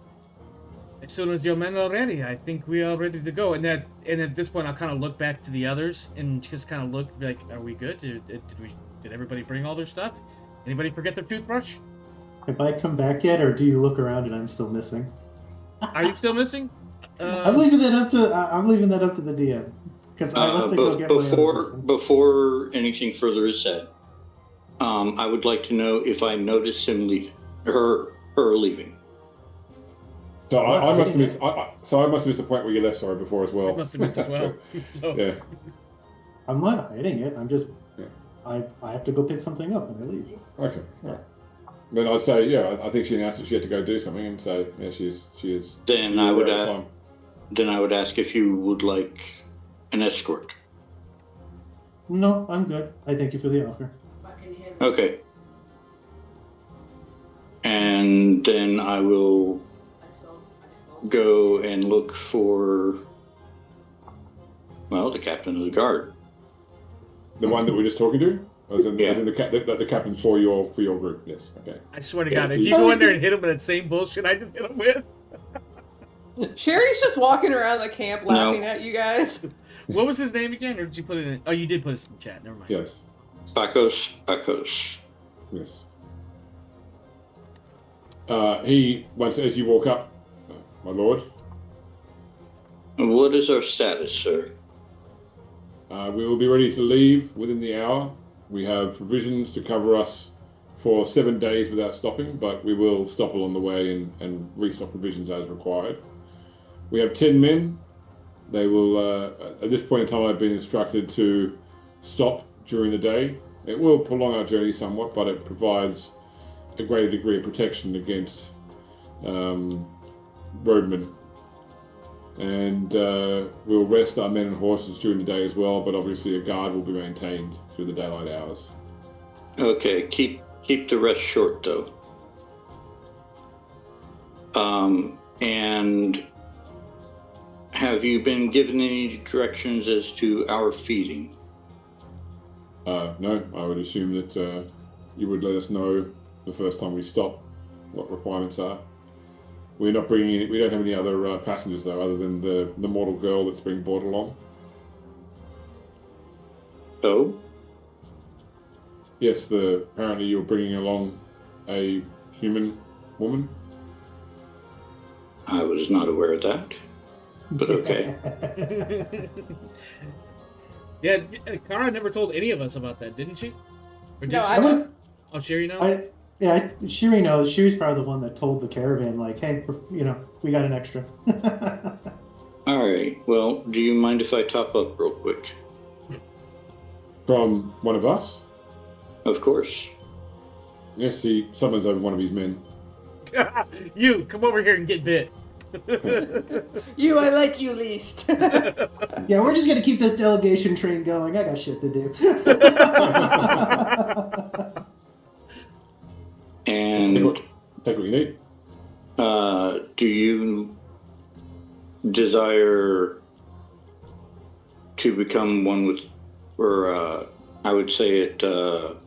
As soon as your men are ready, I think we are ready to go. And at this point, I'll kind of look back to the others and just kind of look like, are we good? Did everybody bring all their stuff? Anybody forget their toothbrush? Have I come back yet, or do you look around and I'm still missing? Are you still missing? I'm leaving that up to the DM because I left to go get my other person. Before anything further is said, I would like to know if I noticed him leaving, her leaving. So I must have missed. So I must have missed the point where you left. Sorry, before as well. I must have missed as well. So. Yeah. I'm not hiding it. I'm just Yeah. I have to go pick something up when I leave. Okay. All right. Then I'd say, yeah, I think she announced that she had to go do something, and so yeah, she is. Then I would ask if you would like an escort. No, I'm good. I thank you for the offer. Okay. And then I will go and look for, well, the captain of the guard. The one that we're just talking to? As in, Yeah. as in the captain for your group, yes. Okay. I swear to God, if you go in there and hit him with that same bullshit I just hit him with. Sherry's just walking around the camp laughing at you guys. What was his name again? Or did you put it in? Oh, you did put it in the chat. Never mind. Yes. Pacos. Yes. He, once as you walk up, my lord. What is our status, sir? We will be ready to leave within the hour. We have provisions to cover us for 7 days without stopping, but we will stop along the way and restock provisions as required. We have 10 men. They will, at this point in time, I've been instructed to stop during the day. It will prolong our journey somewhat, but it provides a greater degree of protection against roadmen. And we'll rest our men and horses during the day as well, but obviously a guard will be maintained through the daylight hours. Okay, keep the rest short though. And have you been given any directions as to our feeding? No, I would assume that you would let us know the first time we stop what requirements are. We're not bringing any, we don't have any other passengers though, other than the mortal girl that's being brought along. Oh? Yes, apparently you're bringing along a human woman. I was not aware of that, but okay. Yeah, Kara never told any of us about that, didn't she? Or did No, she? I know. Oh, Sherry knows? Shiri knows. Shiri's probably the one that told the caravan, like, hey, we got an extra. All right. Well, do you mind if I top up real quick? From one of us? Of course. Yes, he summons over one of his men. You, come over here and get bit. You, I like you least. Yeah, we're just gonna keep this delegation train going. I got shit to do. And Take what you need. do you desire to become one with, or I would say it, do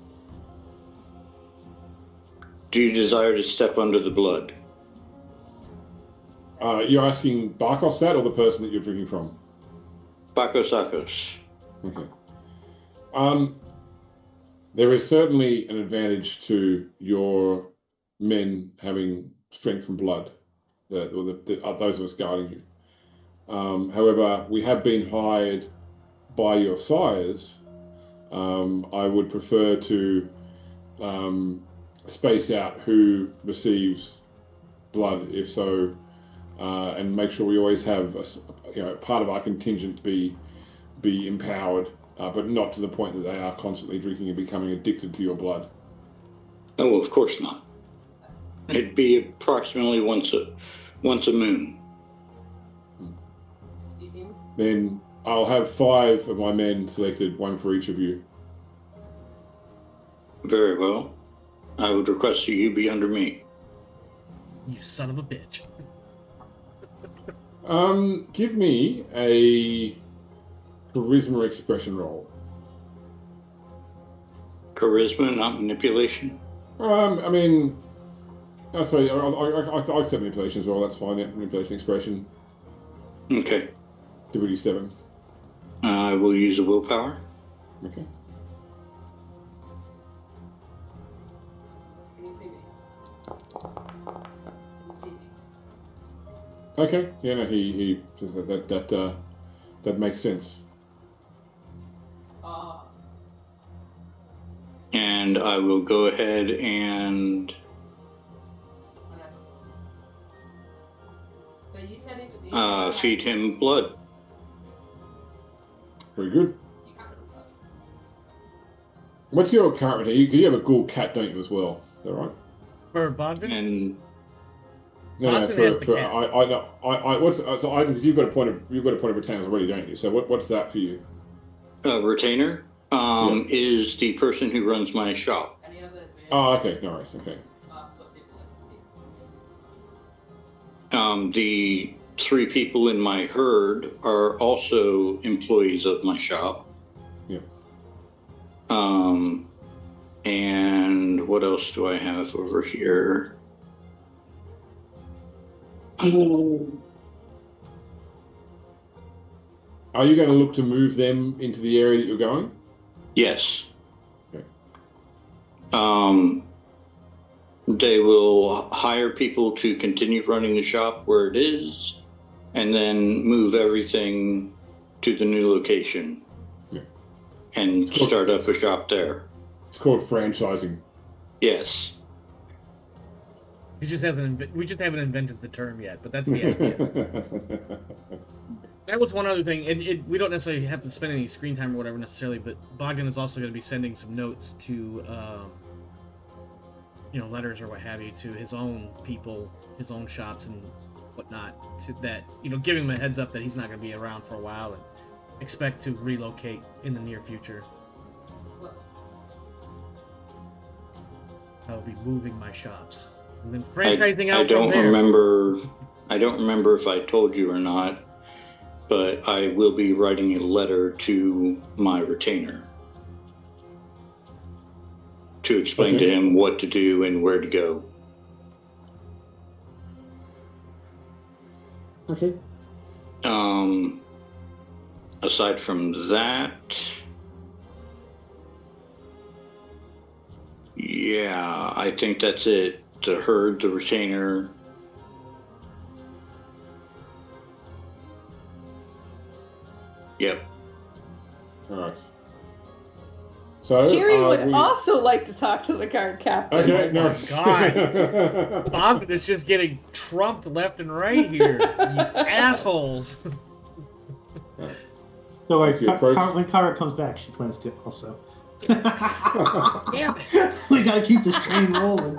you desire to step under the blood? You're asking Barkos that, or the person that you're drinking from? Bakos. Okay. There is certainly an advantage to your men having strength from blood, those of us guarding you. However, we have been hired by your sires. I would prefer to space out who receives blood, if so, and make sure we always have part of our contingent be be empowered, but not to the point that they are constantly drinking and becoming addicted to your blood. Oh, of course not. It'd be approximately once a moon. You see me? Then I'll have 5 of my men selected, 1 for each of you. Very well. I would request that you be under me. You son of a bitch. Give me a charisma expression roll. Charisma, not manipulation. I mean, that's fine. I accept manipulation as well. That's fine. Yeah, manipulation expression. Okay. Difficulty 7. I will use a willpower. Okay. Can you see me? Can you see me? Okay. Yeah. No. He. That makes sense. And I will go ahead and Okay. So you said it would be feed him blood. Very good. You kind of blood. What's your current? You have a ghoul cat, don't you, as well? Is that right? For Bogdan? And No, Bogdan has the for cat. I what's so I you've got a point of retainers already, don't you? So what's that for you? retainer is the person who runs my shop. Any other advantage? Oh, okay, no worries, okay. Put people in. The 3 people in my herd are also employees of my shop. Yeah. And what else do I have over here? Are you going to look to move them into the area that you're going? Yes. Okay. They will hire people to continue running the shop where it is, and then move everything to the new location. Yeah. And start up a shop there. It's called franchising. Yes. He just hasn't. We just haven't invented the term yet, but that's the idea. That was one other thing, and we don't necessarily have to spend any screen time or whatever necessarily, but Bogdan is also going to be sending some notes to, letters or what have you, to his own people, his own shops and whatnot, that, giving him a heads up that he's not going to be around for a while and expect to relocate in the near future. What? I will be moving my shops and then franchising out I don't from there. I don't remember if I told you or not, but I will be writing a letter to my retainer to explain to him what to do and where to go. Okay. Aside from that, yeah, I think that's it. The herd, the retainer. Yep. All right. So Shiri would also like to talk to the guard captain. Okay, Oh no. my God. Bogdan is just getting trumped left and right here. You assholes. So If you approach- when Kara comes back, she plans to also. Damn it. We gotta keep this train rolling.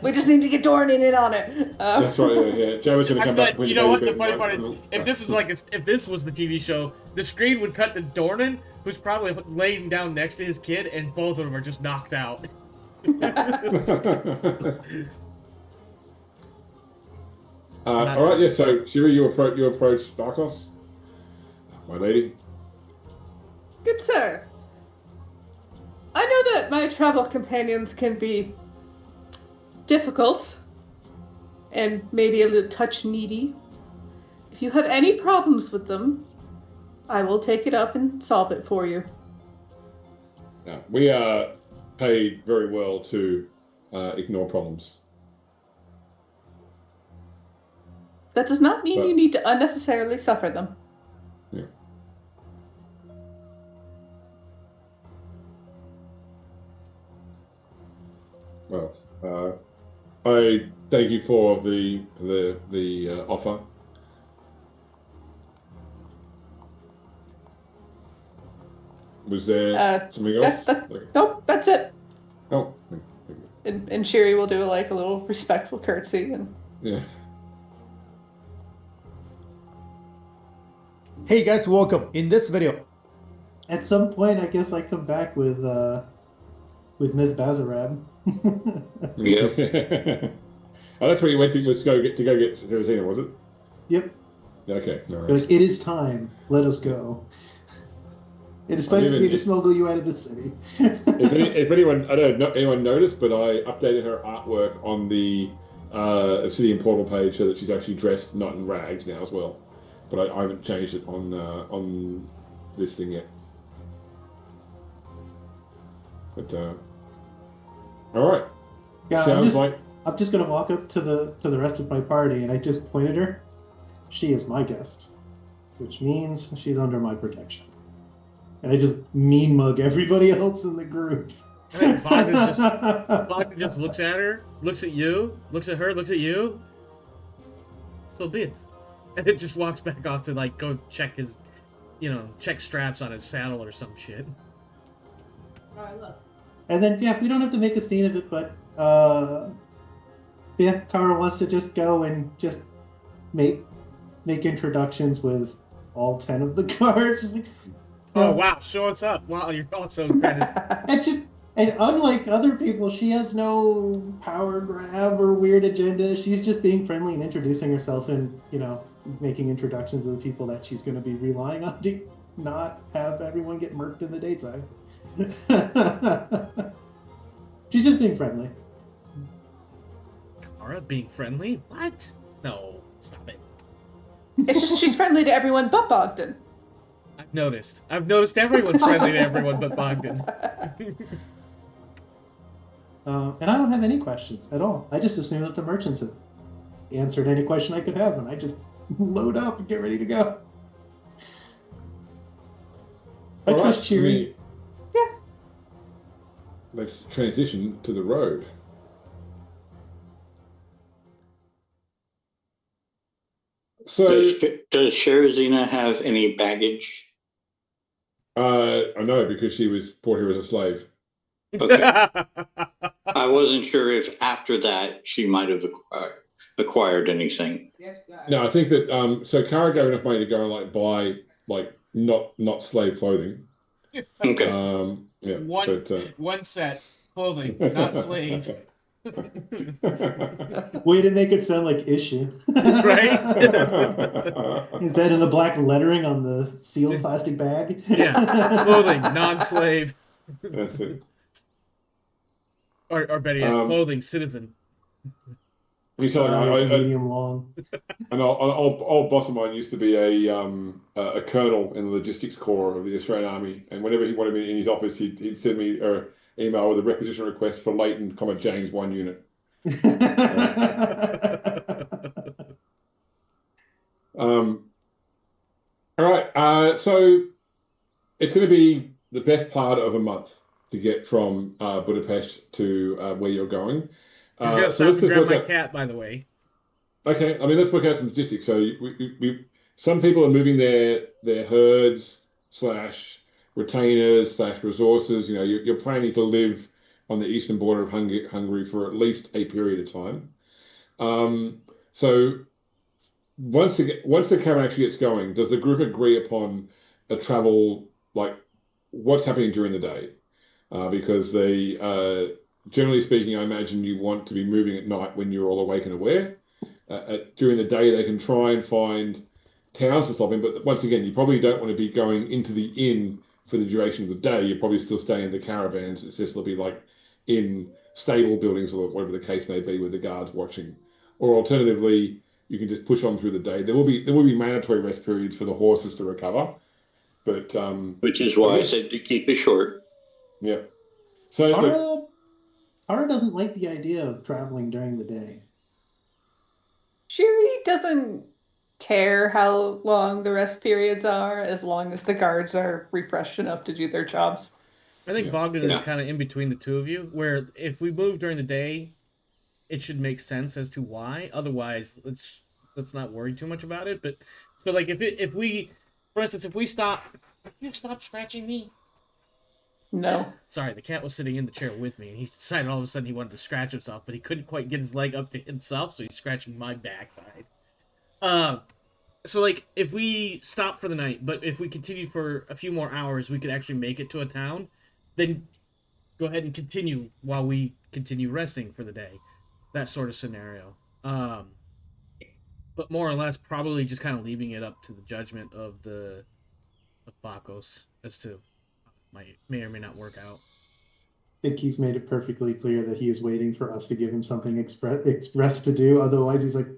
We just need to get Dornan in on it. That's right. Yeah. Joe was going to come back. But you know what? The funny part is, if this is if this was the TV show, the screen would cut to Dornan, who's probably laying down next to his kid, and both of them are just knocked out. All right. Yeah. So Shiri, you approach Barkos, my lady. Good sir. I know that my travel companions can be difficult and maybe a little touch needy. If you have any problems with them, I will take it up and solve it for you. Yeah, we are paid very well to ignore problems. That does not mean But- you need to unnecessarily suffer them. Yeah. Well, I thank you for the offer. Was there something else? Nope, that's it. Oh, And Sherry will do like a little respectful curtsy and yeah. Hey guys, welcome. In this video, At some point, I guess I come back with Miss Bazarab. Yep. Oh, that's where you went to just go get Transylvania, was it? Yep. Okay, no You're worries. like, it is time. Let us go. It is time for me to smuggle you out of the city. If anyone, I don't know if anyone noticed, but I updated her artwork on the Obsidian Portal page so that she's actually dressed not in rags now as well. But I haven't changed it on this thing yet. But all right. Yeah, Sounds like I'm just gonna walk up to the rest of my party, and I just point at her. She is my guest, which means she's under my protection. And I just mean mug everybody else in the group. And then Bogdan just looks at her, looks at you, looks at her, looks at you. So be it. And then just walks back off to like go check his, check straps on his saddle or some shit. Alright, look. And then we don't have to make a scene of it, but Kara wants to just go and just make introductions with all 10 of the guards. Just like, Oh wow, show us up. Wow, you're also kind of and unlike other people, she has no power grab or weird agenda. She's just being friendly and introducing herself and, making introductions to the people that she's going to be relying on to not have everyone get murked in the daytime. She's just being friendly. Kara being friendly? What? No, stop it. it's just she's friendly to everyone but Bogdan. I've noticed everyone's friendly to everyone but Bogdan. And I don't have any questions at all. I just assume that the merchants have answered any question I could have, and I just load up and get ready to go. I trust Cheery. Yeah. Let's transition to the road. So Does Sherazina have any baggage? I know because she was brought here as a slave. Okay. I wasn't sure if after that she might have acquired anything. No, I think that so Kara gave enough money to go and like buy like not slave clothing. Okay. Yeah. One set clothing, not slave. Way to make it sound like issue. Right? Is that in the black lettering on the sealed plastic bag? Yeah, clothing, non-slave. That's it. Or better yet, clothing, citizen. So medium long. An old boss of mine used to be a colonel in the logistics corps of the Australian Army, and whenever he wanted me in his office, he'd send me an email with a requisition request for Leighton, James 1 unit. All right, so it's going to be the best part of a month to get from Budapest to where you're going. He's gonna stop and grab my cat, by the way. Okay, I mean, let's work out some logistics. So some people are moving their herds / retainers / resources. You're planning to live on the eastern border of Hungary for at least a period of time. So once the caravan actually gets going, does the group agree upon a travel, like what's happening during the day? Because they, generally speaking, I imagine you want to be moving at night when you're all awake and aware. During the day, they can try and find towns to stop in, but once again, you probably don't want to be going into the inn for the duration of the day. You're probably still staying in the caravans. It's just they'll be like in stable buildings or whatever the case may be with the guards watching. Or alternatively, you can just push on through the day. There will be mandatory rest periods for the horses to recover, but which is why I said to keep it short. Yeah. So Ara doesn't like the idea of traveling during the day. Sherry doesn't care how long the rest periods are, as long as the guards are refreshed enough to do their jobs. I think Bogdan is kind of in between the two of you, where if we move during the day, it should make sense as to why. Otherwise, let's not worry too much about it. But so like if we, for instance, if we stop, you stop scratching me. No. Sorry, the cat was sitting in the chair with me, and he decided all of a sudden he wanted to scratch himself, but he couldn't quite get his leg up to himself, so he's scratching my backside. So like if we stop for the night, but if we continue for a few more hours, we could actually make it to a town. Then go ahead and continue while we continue resting for the day. That sort of scenario. But more or less, probably just kind of leaving it up to the judgment of Bakos as to may or may not work out. I think he's made it perfectly clear that he is waiting for us to give him something express to do. Otherwise, he's like,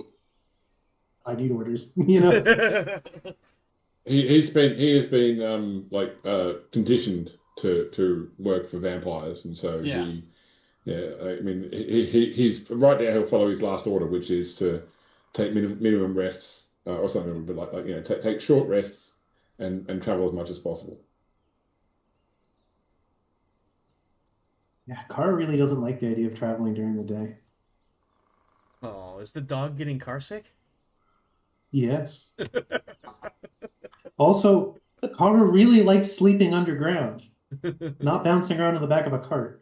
I need orders, you know. He has been conditioned to work for vampires, and so Yeah. I mean he's right now he'll follow his last order, which is to take minimum rests or something, but take short rests and travel as much as possible. Yeah, Kara really doesn't like the idea of traveling during the day. Oh, is the dog getting car sick? Yes. Also, Kara really likes sleeping underground, not bouncing around in the back of a cart.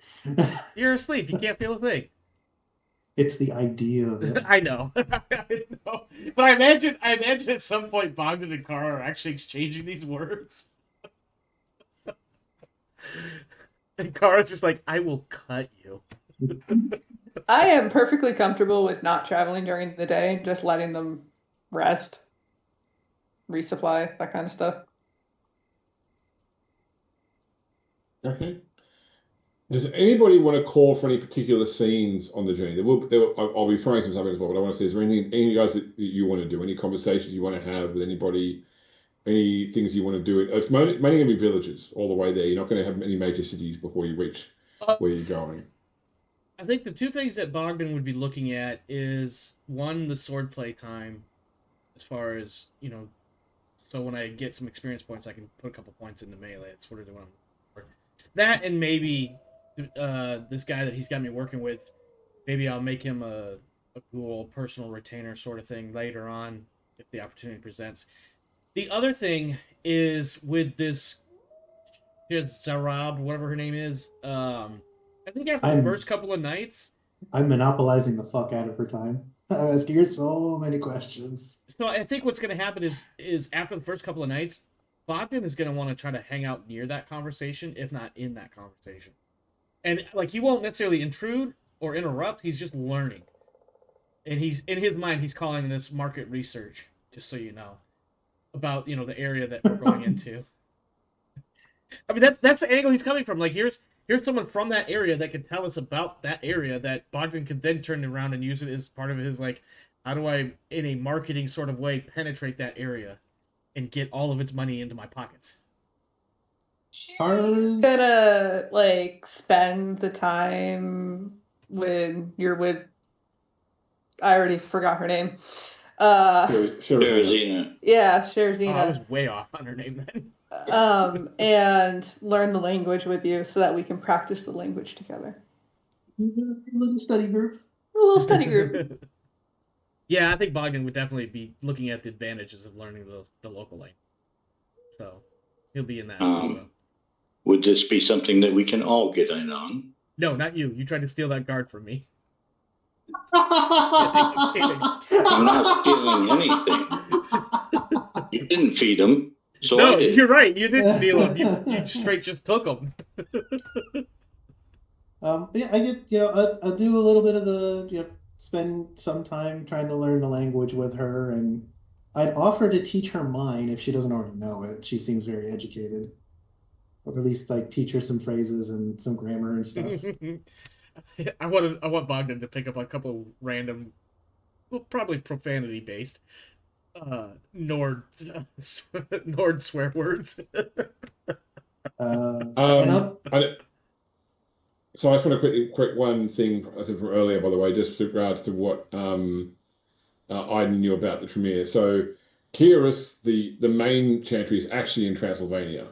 You're asleep. You can't feel a thing. It's the idea of it. I know. I know. But I imagine at some point Bogdan and Kara are actually exchanging these words. And Kara's just like, I will cut you. I am perfectly comfortable with not traveling during the day, just letting them rest, resupply, that kind of stuff. Okay. Does anybody want to call for any particular scenes on the journey? I'll be throwing some stuff in as well, but I want to say, is there any guys that you want to do? Any conversations you want to have with anybody? Any things you want to do? It's mainly going to be villages all the way there. You're not going to have any major cities before you reach where you're going. I think the two things that Bogdan would be looking at is, one, the swordplay time, as far as, so when I get some experience points, I can put a couple points into melee. That's what I want. That, and maybe this guy that he's got me working with, maybe I'll make him a ghoul personal retainer sort of thing later on if the opportunity presents. The other thing is with this Zarab, whatever her name is, I think after the first couple of nights, I'm monopolizing the fuck out of her time. I'm asking her so many questions. So I think what's going to happen is after the first couple of nights, Bogdan is going to want to try to hang out near that conversation, if not in that conversation. And like, he won't necessarily intrude or interrupt. He's just learning. And he's in his mind, he's calling this market research, just so you know, about the area that we're going into. I mean, that's the angle he's coming from. Like, here's someone from that area that could tell us about that area that Bogdan could then turn around and use it as part of his, like, how do I, in a marketing sort of way, penetrate that area and get all of its money into my pockets. She's gonna, spend the time when you're with... I already forgot her name. Sherzina. Yeah, Sherzina. Oh, I was way off on her name then. And learn the language with you so that we can practice the language together. A little study group. A little study group. Yeah, I think Bogdan would definitely be looking at the advantages of learning the local language. So he'll be in that as well. Would this be something that we can all get in on? No, not you. You tried to steal that guard from me. I'm kidding. I'm not stealing anything. You didn't feed him. So no, I did. You're right. You did steal him. You straight just took him. Yeah, I get, I'll do a little bit of the, spend some time trying to learn the language with her, and I'd offer to teach her mine if she doesn't already know it. She seems very educated. Or at least, teach her some phrases and some grammar and stuff. I want Bogdan to pick up a couple random, well, probably profanity-based, Nord swear words. So I just want to quick one thing I said from earlier, by the way, just with regards to what I knew about the Tremere. So Kyrus, the main chantry, is actually in Transylvania.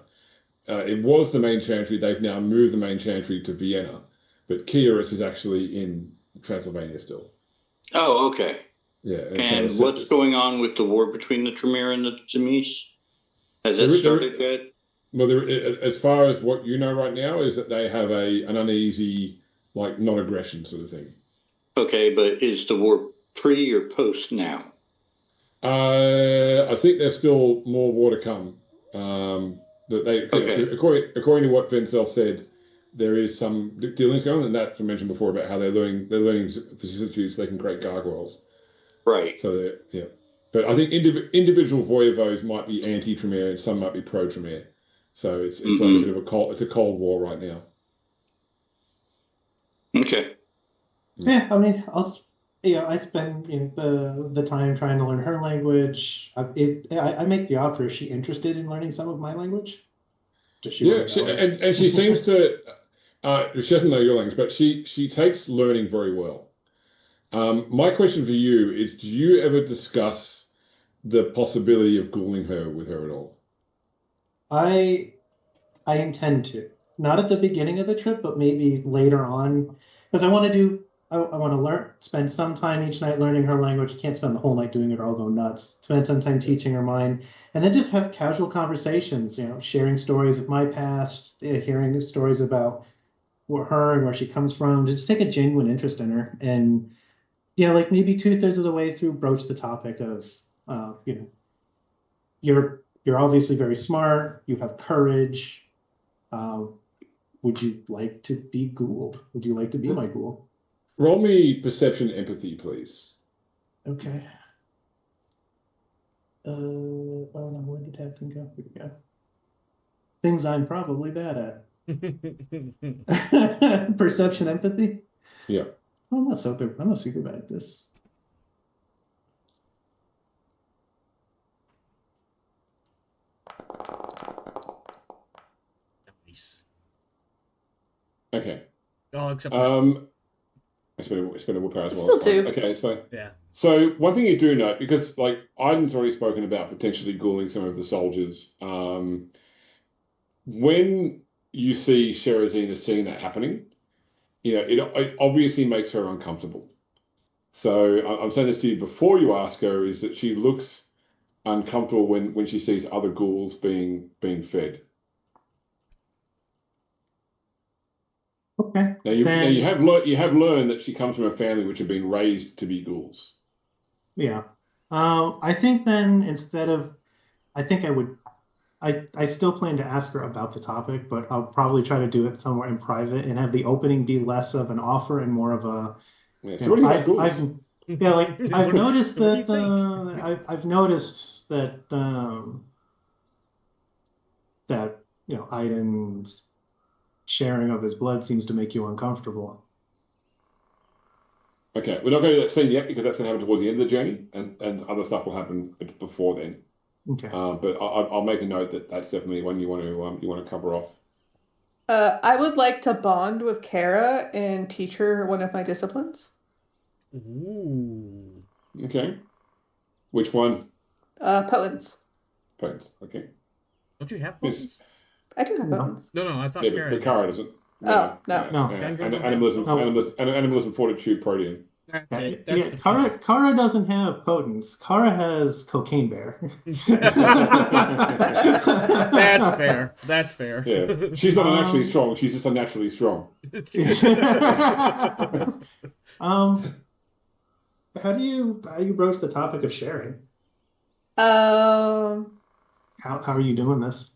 It was the main chantry. They've now moved the main chantry to Vienna, but Kyrus is actually in Transylvania still. Oh, okay. Yeah. And what's going on with the war between the Tremere and the Tzimis? Has it started yet? Well, as far as what you know right now, is that they have an uneasy, like non-aggression sort of thing. Okay, but is the war pre or post now? I think there's still more war to come. That they, Okay. according to what Vincel said, there is some dealings going on, and that's mentioned before about how they're learning vicissitudes so they can create gargoyles. Right. So yeah. But I think individual voivodes might be anti-Tremere and some might be pro-Tremere. So it's like a bit of a cold war right now. Okay. Yeah, I mean, I spend the time trying to learn her language. I make the offer. Is she interested in learning some of my language? Does she want to know it? And she seems to. She doesn't know your language, but she takes learning very well. My question for you is: do you ever discuss the possibility of ghouling her with her at all? I intend to. Not at the beginning of the trip, but maybe later on. Because I want to spend some time each night learning her language. Can't spend the whole night doing it or I'll go nuts. Spend some time teaching her mine. And then just have casual conversations, sharing stories of my past, hearing stories about her and where she comes from. Just take a genuine interest in her. And, like maybe 2/3 of the way through, broach the topic of, you're obviously very smart. You have courage. Would you like to be ghouled? Would you like to be my ghoul? Roll me perception empathy, please. Okay. Oh no, where did that thing go? Here we go. Things I'm probably bad at. Perception empathy? Yeah. I'm not super bad at this. Nice. Okay. Oh, except for It's been a willpower as well. Still two. Okay, so yeah. So one thing you do note, because like Aiden's already spoken about potentially ghouling some of the soldiers. When you see Sherazina seeing that happening, it obviously makes her uncomfortable. So I'm saying this to you before you ask her, is that she looks uncomfortable when she sees other ghouls being fed. Okay. Now you have learned that she comes from a family which have been raised to be ghouls. Yeah. I think then I think I still plan to ask her about the topic, but I'll probably try to do it somewhere in private and have the opening be less of an offer and more of a, Yeah, so what do you think about ghouls? I've noticed What do you that I've noticed that Aiden's sharing of his blood seems to make you uncomfortable. Okay, we're not going to do that scene yet because that's going to happen towards the end of the journey, and other stuff will happen before then. Okay. But I'll make a note that that's definitely one you want to cover off. I would like to bond with Kara and teach her one of my disciplines. Ooh. Okay, which one? Potence. Potence. Okay. Don't you have Yes. potence? I do have No. potence. No, I thought Yeah, Kara. but Kara doesn't. No. Animalism, fortitude, protean. That's it. Yeah, That's the Kara doesn't have potence. Kara has cocaine bear. That's fair. That's fair. Yeah, she's not naturally strong. She's just unnaturally strong. How do you broach the topic of sharing? Um, How are you doing this?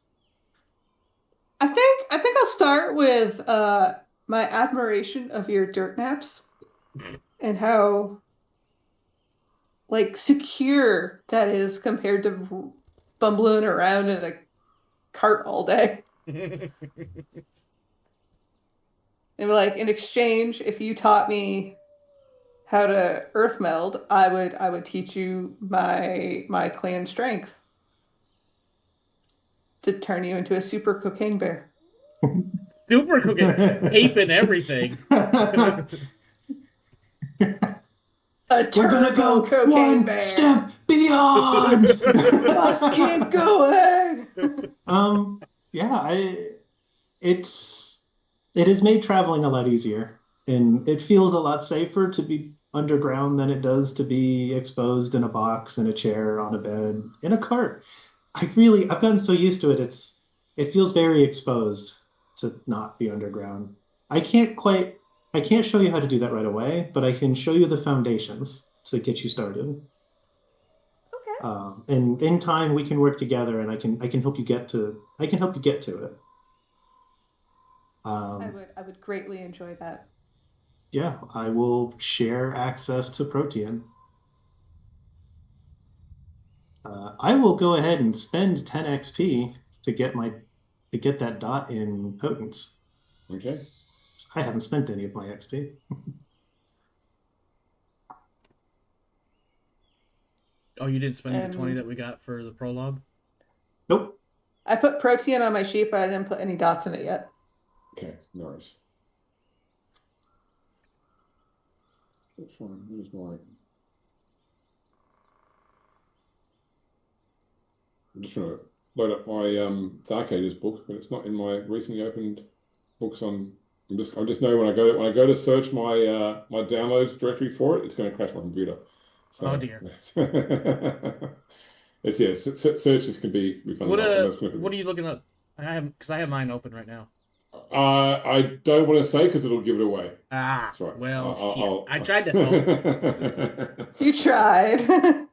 I think I'll start with my admiration of your dirt naps and how like secure that is compared to bumbling around in a cart all day. And like in exchange, if you taught me how to earth meld, I would teach you my clan strength to turn you into a super cocaine bear. Super cooking, ape and everything. A We're gonna go cocaine one bear. step beyond. Must keep going. Yeah, it has made traveling a lot easier, and it feels a lot safer to be underground than it does to be exposed in a box, in a chair, on a bed, in a cart. I've gotten so used to it. it feels very exposed to not be underground. I can't show you how to do that right away, but I can show you the foundations to get you started. Okay. And in time we can work together, and I can help you get to it. I would greatly enjoy that. Yeah, I will share access to Protean. I will go ahead and spend 10 XP to get that dot in Potence. Okay. I haven't spent any of my XP. Oh, you didn't spend the 20 And- that we got for the prologue? Nope. I put Protean on my sheet, but I didn't put any dots in it yet. Okay, nice. That's fine. Here's my. I'm just trying to load up my Dark Ages book, but it's not in my recently opened books on. I just know when I go to search my my downloads directory for it, it's going to crash my computer. So, Oh dear. It's yeah. Searches can be fun. What are you looking at? Because I have mine open right now. I don't want to say because it'll give it away. Ah, That's right. well, I tried to help. You tried.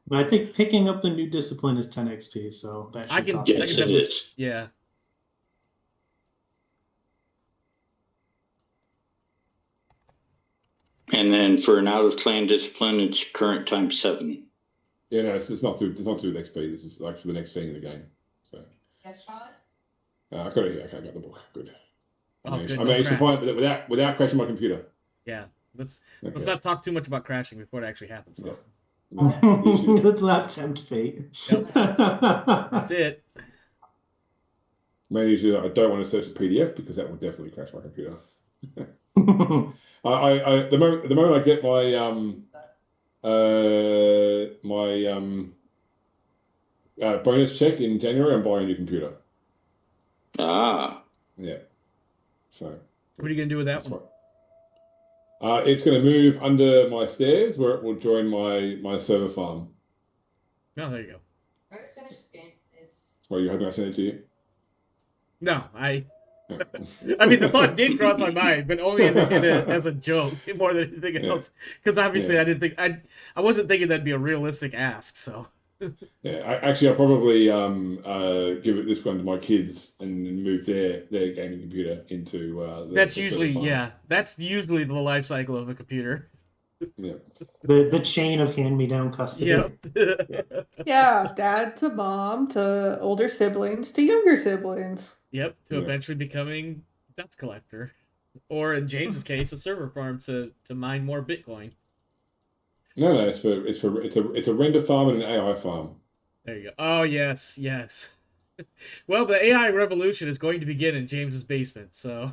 But I think picking up the new discipline is 10 XP, so that should cost Yes, it is. Yeah. And then for an out of clan discipline, it's current times 7. Yeah, no, it's not to do with XP. This is like for the next scene of the game. So. Yes, Charlotte? I got it here. Okay, I got the book. Good. Oh, I good. managed to find it without crashing my computer. Yeah. Let's Okay. not talk too much about crashing before it actually happens. Though. Let's not tempt fate. Yep. That's it. Mainly, I don't want to search the PDF because that would definitely crash my computer. The moment I get my bonus check in January, I'm buying a new computer. Ah. Yeah. So. What are you gonna do with that one? It's going to move under my stairs where it will join my server farm. No, there you go. Alright, let's finish this game. Well, you hoping I send it to you? No, I mean, the thought did cross my mind, but only as a joke more than anything else. Because obviously, I didn't think I wasn't thinking that'd be a realistic ask. So. Yeah, I'll probably give this one to my kids and move their gaming computer into. That's usually the life cycle of a computer. Yeah. The chain of hand-me-down custody. Yep. Yeah, dad to mom to older siblings to younger siblings. Yep. To eventually becoming dust collector, or in James's case, a server farm to mine more Bitcoin. No, it's a render farm and an AI farm. There you go. Oh yes. Well, the AI revolution is going to begin in James's basement. So.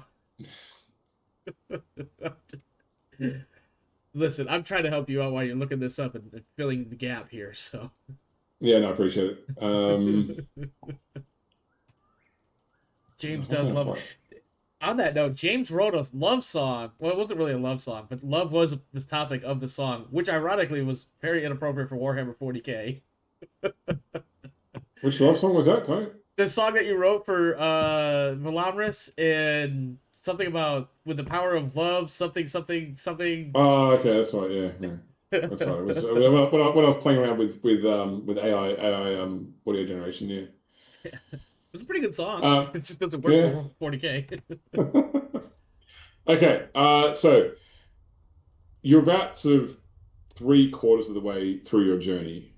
Listen, I'm trying to help you out while you're looking this up and filling the gap here. So. Yeah, no, I appreciate it. James does love. On that note, James wrote a love song. Well, it wasn't really a love song, but love was the topic of the song, which ironically was very inappropriate for Warhammer 40K. Which love song was that, Tony? The song that you wrote for Valamris and something about with the power of love, something. Oh, okay, that's right. Yeah. That's right. It was, when I was playing around with AI audio generation. Yeah. It's a pretty good song. It just doesn't work for 40K. Okay, so you're about sort of 3/4 of the way through your journey,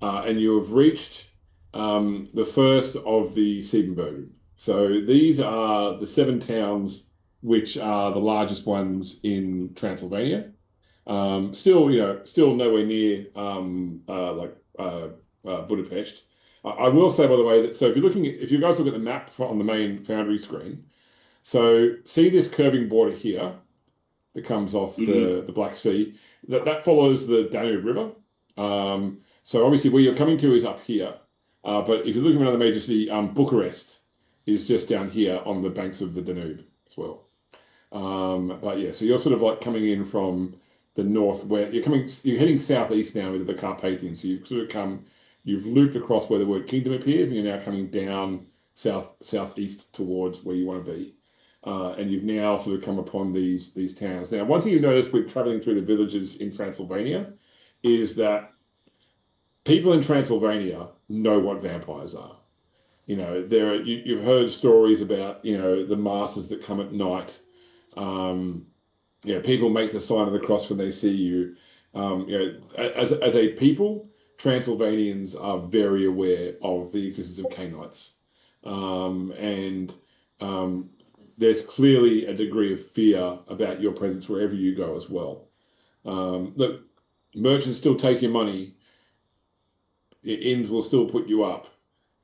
and you have reached the first of the Siebenbürgen. So these are the 7 towns which are the largest ones in Transylvania. Still nowhere near Budapest. I will say, by the way, that so if you guys look at the map on the main Foundry screen, so see this curving border here that comes off the Black Sea, that follows the Danube River. So obviously where you're coming to is up here, but if you're looking at another major city, Bucharest is just down here on the banks of the Danube as well. But yeah, so you're sort of like coming in from the north, where you're heading southeast now into the Carpathian. So you've looped across where the word kingdom appears, and you're now coming down southeast towards where you want to be. And you've now sort of come upon these towns. Now, one thing you've noticed with traveling through the villages in Transylvania is that people in Transylvania know what vampires are. You know, you've heard stories about, you know, the masters that come at night. People make the sign of the cross when they see you. As a people, Transylvanians are very aware of the existence of Canaanites. There's clearly a degree of fear about your presence wherever you go as well. Look, merchants still take your money. Inns will still put you up.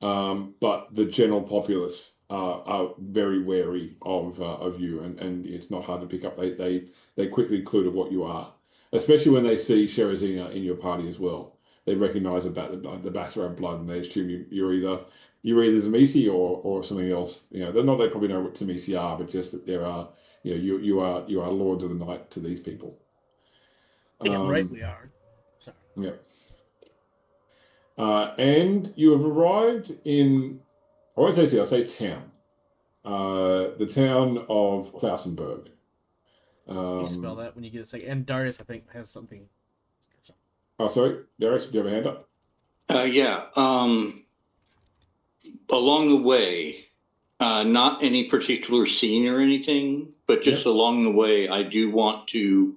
But the general populace are very wary of you, and it's not hard to pick up. They quickly clue to what you are, especially when they see Sherazina in your party as well. They recognise about the Basra blood, and they assume you're either Zamisi or something else. You know, they probably know what Zamisi are, but just that there are, you know, you are lords of the night to these people. Damn right we are. Sorry. Yeah. And you have arrived in, I won't say city, I'll say town. The town of Klausenberg. You spell that when you get a second. And Darius, I think, has something. Oh, sorry, Darius, do you have a hand up? Yeah. Along the way, not any particular scene or anything, but just along the way, I do want to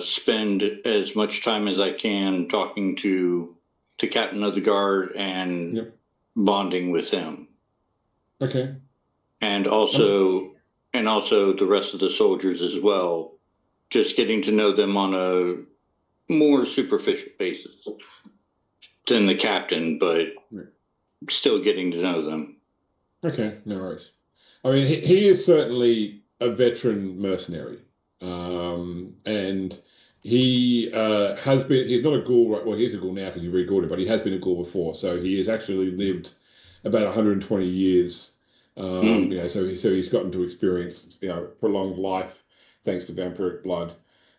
spend as much time as I can talking to Captain of the Guard and bonding with him. Okay. And also the rest of the soldiers as well, just getting to know them on a more superficial basis than the captain, but still getting to know them. Okay, no worries. I mean, he is certainly a veteran mercenary, and he has been. He's not a ghoul, right? Well, he's a ghoul now because he's re-ghouled, but he has been a ghoul before. So he has actually lived about 120 years. You know, so he's gotten to experience, you know, prolonged life thanks to vampiric blood.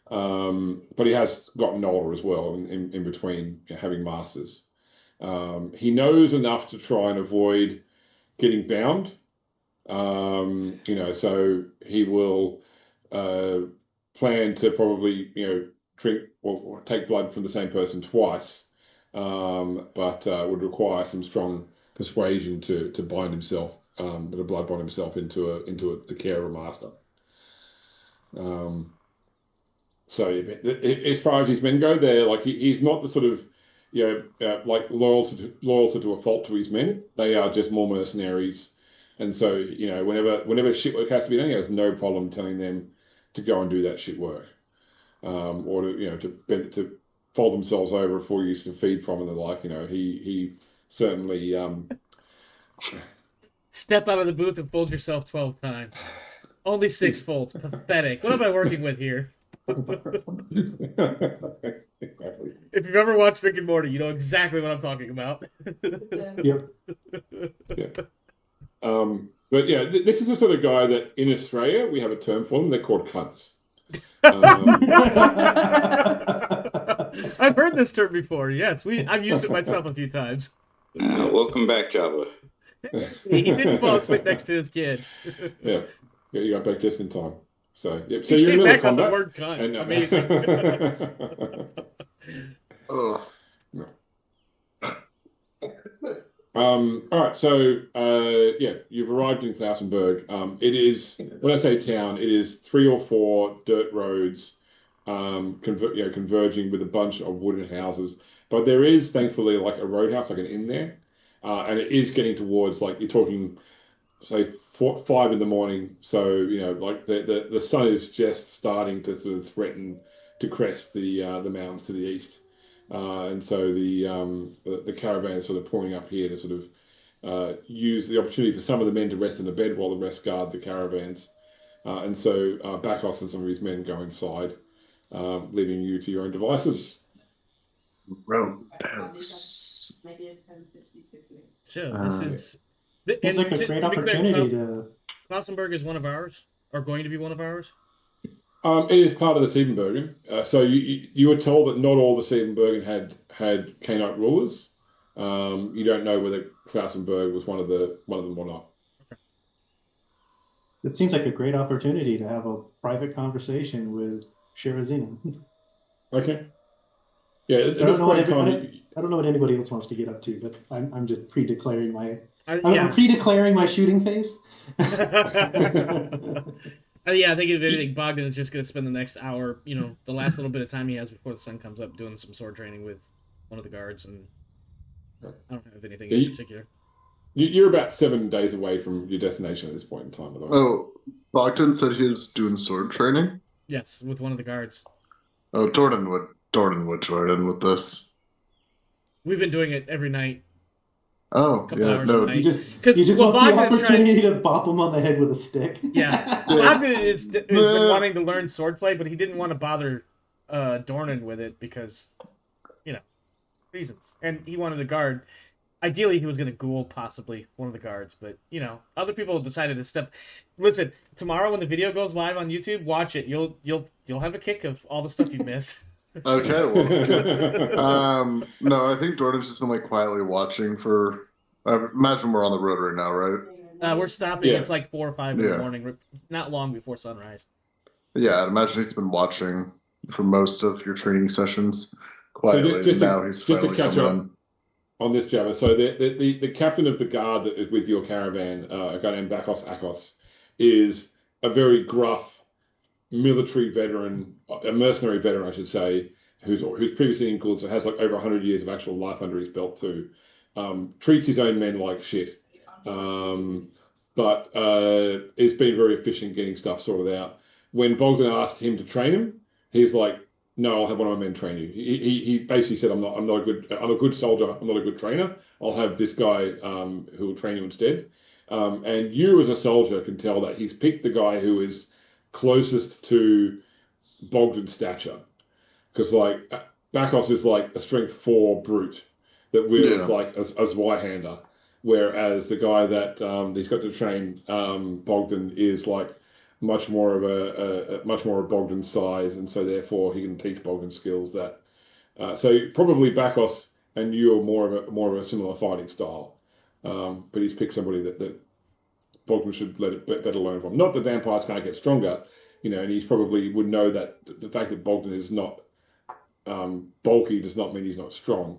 But he has gotten older as well in between, you know, having masters. He knows enough to try and avoid getting bound. You know, so he will plan to probably, you know, drink or take blood from the same person twice, but would require some strong persuasion to bind himself, to blood bond himself into the care of a master. So as far as his men go, they're like he's not the sort of, you know, like loyal to a fault to his men. They are just more mercenaries, and so, you know, whenever shit work has to be done, he has no problem telling them to go and do that shit work, or to, you know, to fold themselves over for you to feed from and the like. You know, he certainly step out of the booth and fold yourself 12 times. Only 6 folds. Pathetic. What am I working with here? Exactly. If you've ever watched Rick and Morty, you know exactly what I'm talking about. Yep. Yeah. But yeah, this is the sort of guy that in Australia we have a term for them. They're called cunts. I've heard this term before. Yes, I've used it myself a few times. Welcome back, Java. He didn't fall asleep next to his kid. Yeah, you got back just in time. So, yep. So He you're in came the middle of back on the combat. word cunt. And, Ugh. all right, so yeah, you've arrived in Klausenberg. It is, when I say town, it is 3 or 4 dirt roads, converging with a bunch of wooden houses. But there is thankfully like a roadhouse, like an inn there, and it is getting towards, like, you're talking, say 5 in the morning. So, you know, like the sun is just starting to sort of threaten to crest the mountains to the east. And so the caravan is sort of pulling up here to sort of use the opportunity for some of the men to rest in the bed while the rest guard the caravans. And so Bacchus and some of his men go inside, leaving you to your own devices. Roadhouse. Sure, this is. Seems like a great opportunity to. Klausenberg is one of ours, or going to be one of ours. It is part of the Siebenbergen. So you were told that not all the Siebenbergen had Cainite rulers. You don't know whether Klausenberg was one of them or not. It seems like a great opportunity to have a private conversation with Shirazina. Okay. Yeah, I at don't this know point in time, I don't know what anybody else wants to get up to, but I'm just pre-declaring my I'm Yeah. pre-declaring my shooting face. Yeah, I think if anything, Bogdan is just going to spend the next hour, the last little bit of time he has before the sun comes up, doing some sword training with one of the guards, and I don't have anything in particular. You're about 7 days away from your destination at this point in time. By the way. Oh, Bogdan said he was doing sword training. Yes, with one of the guards. Oh, Dornan would join in with this. We've been doing it every night. Oh, Couple yeah, hours a no. night. You just what want the Bogdan is opportunity to bop him on the head with a stick. Yeah, Bogdan has been wanting to learn swordplay, but he didn't want to bother Dornan with it because, reasons. And he wanted a guard. Ideally, he was going to ghoul possibly one of the guards, but other people decided to step. Listen, tomorrow when the video goes live on YouTube, watch it. You'll have a kick of all the stuff you missed. Okay, well, good. No, I think Dornan's just been like quietly watching for. I imagine we're on the road right now, right? We're stopping. Yeah. It's like 4 or 5 in the morning, not long before sunrise. Yeah, I'd imagine he's been watching for most of your training sessions quietly. So now he's finally catch coming up in. on this, Jabba. So the captain of the guard that is with your caravan, a guy named Bakos Akos, is a very gruff military veteran, a mercenary veteran, I should say, who's previously in guilds, so has like over 100 years of actual life under his belt too. Treats his own men like shit, but has been very efficient getting stuff sorted out. When Bogdan asked him to train him, he's like, "No, I'll have one of my men train you." He basically said, I'm a good soldier. I'm not a good trainer. I'll have this guy who will train you instead." And you as a soldier can tell that he's picked the guy who is closest to Bogdan's stature, because like Bakos is like a strength 4 brute that wields like a Zweihander, whereas the guy that he's got to train Bogdan is like much more of Bogdan's size, and so therefore he can teach Bogdan skills that. So probably Bakos and you are more of a similar fighting style, but he's picked somebody that Bogdan should better learn from. Not that vampires can't get stronger, and he probably would know that the fact that Bogdan is not bulky does not mean he's not strong,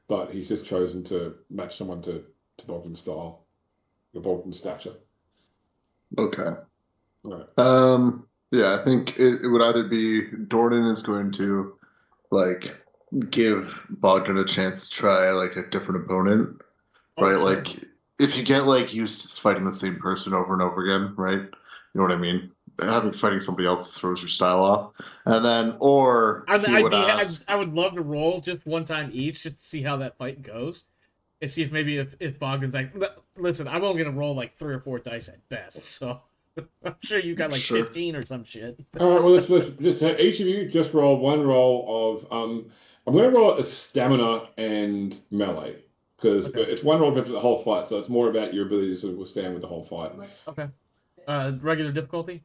but he's just chosen to match someone to Bogdan's style, or Bogdan's stature. Okay. All right. Yeah, I think it would either be Dornan is going to like give Bogdan a chance to try like a different opponent, right? Sure. Like if you get like used to fighting the same person over and over again, right? You know what I mean? Fighting somebody else throws your style off, and then I would love to roll just one time each, just to see how that fight goes, and see if Bogdan's like, listen, I'm only gonna roll like 3 or 4 dice at best, so I'm sure you got like 15 or some shit. All right. Well, let's just each of you just roll one roll of I'm going to roll a stamina and melee, because it's one roll for the whole fight, so it's more about your ability to sort of withstand with the whole fight. Okay. Regular difficulty.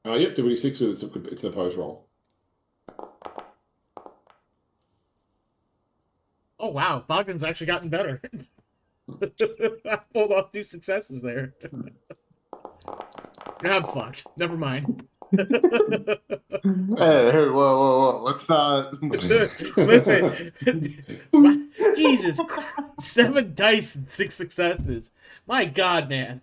Yep, difficulty 6. It's an opposed roll. Oh wow, Bogdan's actually gotten better. I pulled off 2 successes there. I'm fucked. Never mind. Hey, whoa! Let's not. Listen, Jesus Christ, 7 dice and 6 successes. My God, man.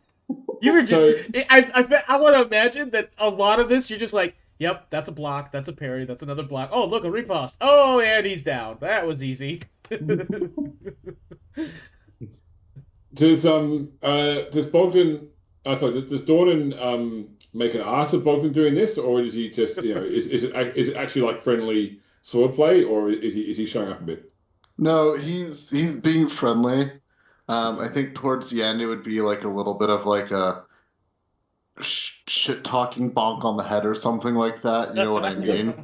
You were just. I want to imagine that a lot of this, you're just like, yep, that's a block, that's a parry, that's another block. Oh, look, a riposte. Oh, and he's down. That was easy. Does Bogdan? Does Dornan make an ass of Bogdan doing this, or is he just is it actually like friendly swordplay, or is he showing up a bit? No, he's being friendly. I think towards the end it would be like a little bit of like a shit talking bonk on the head or something like that. You know what I mean?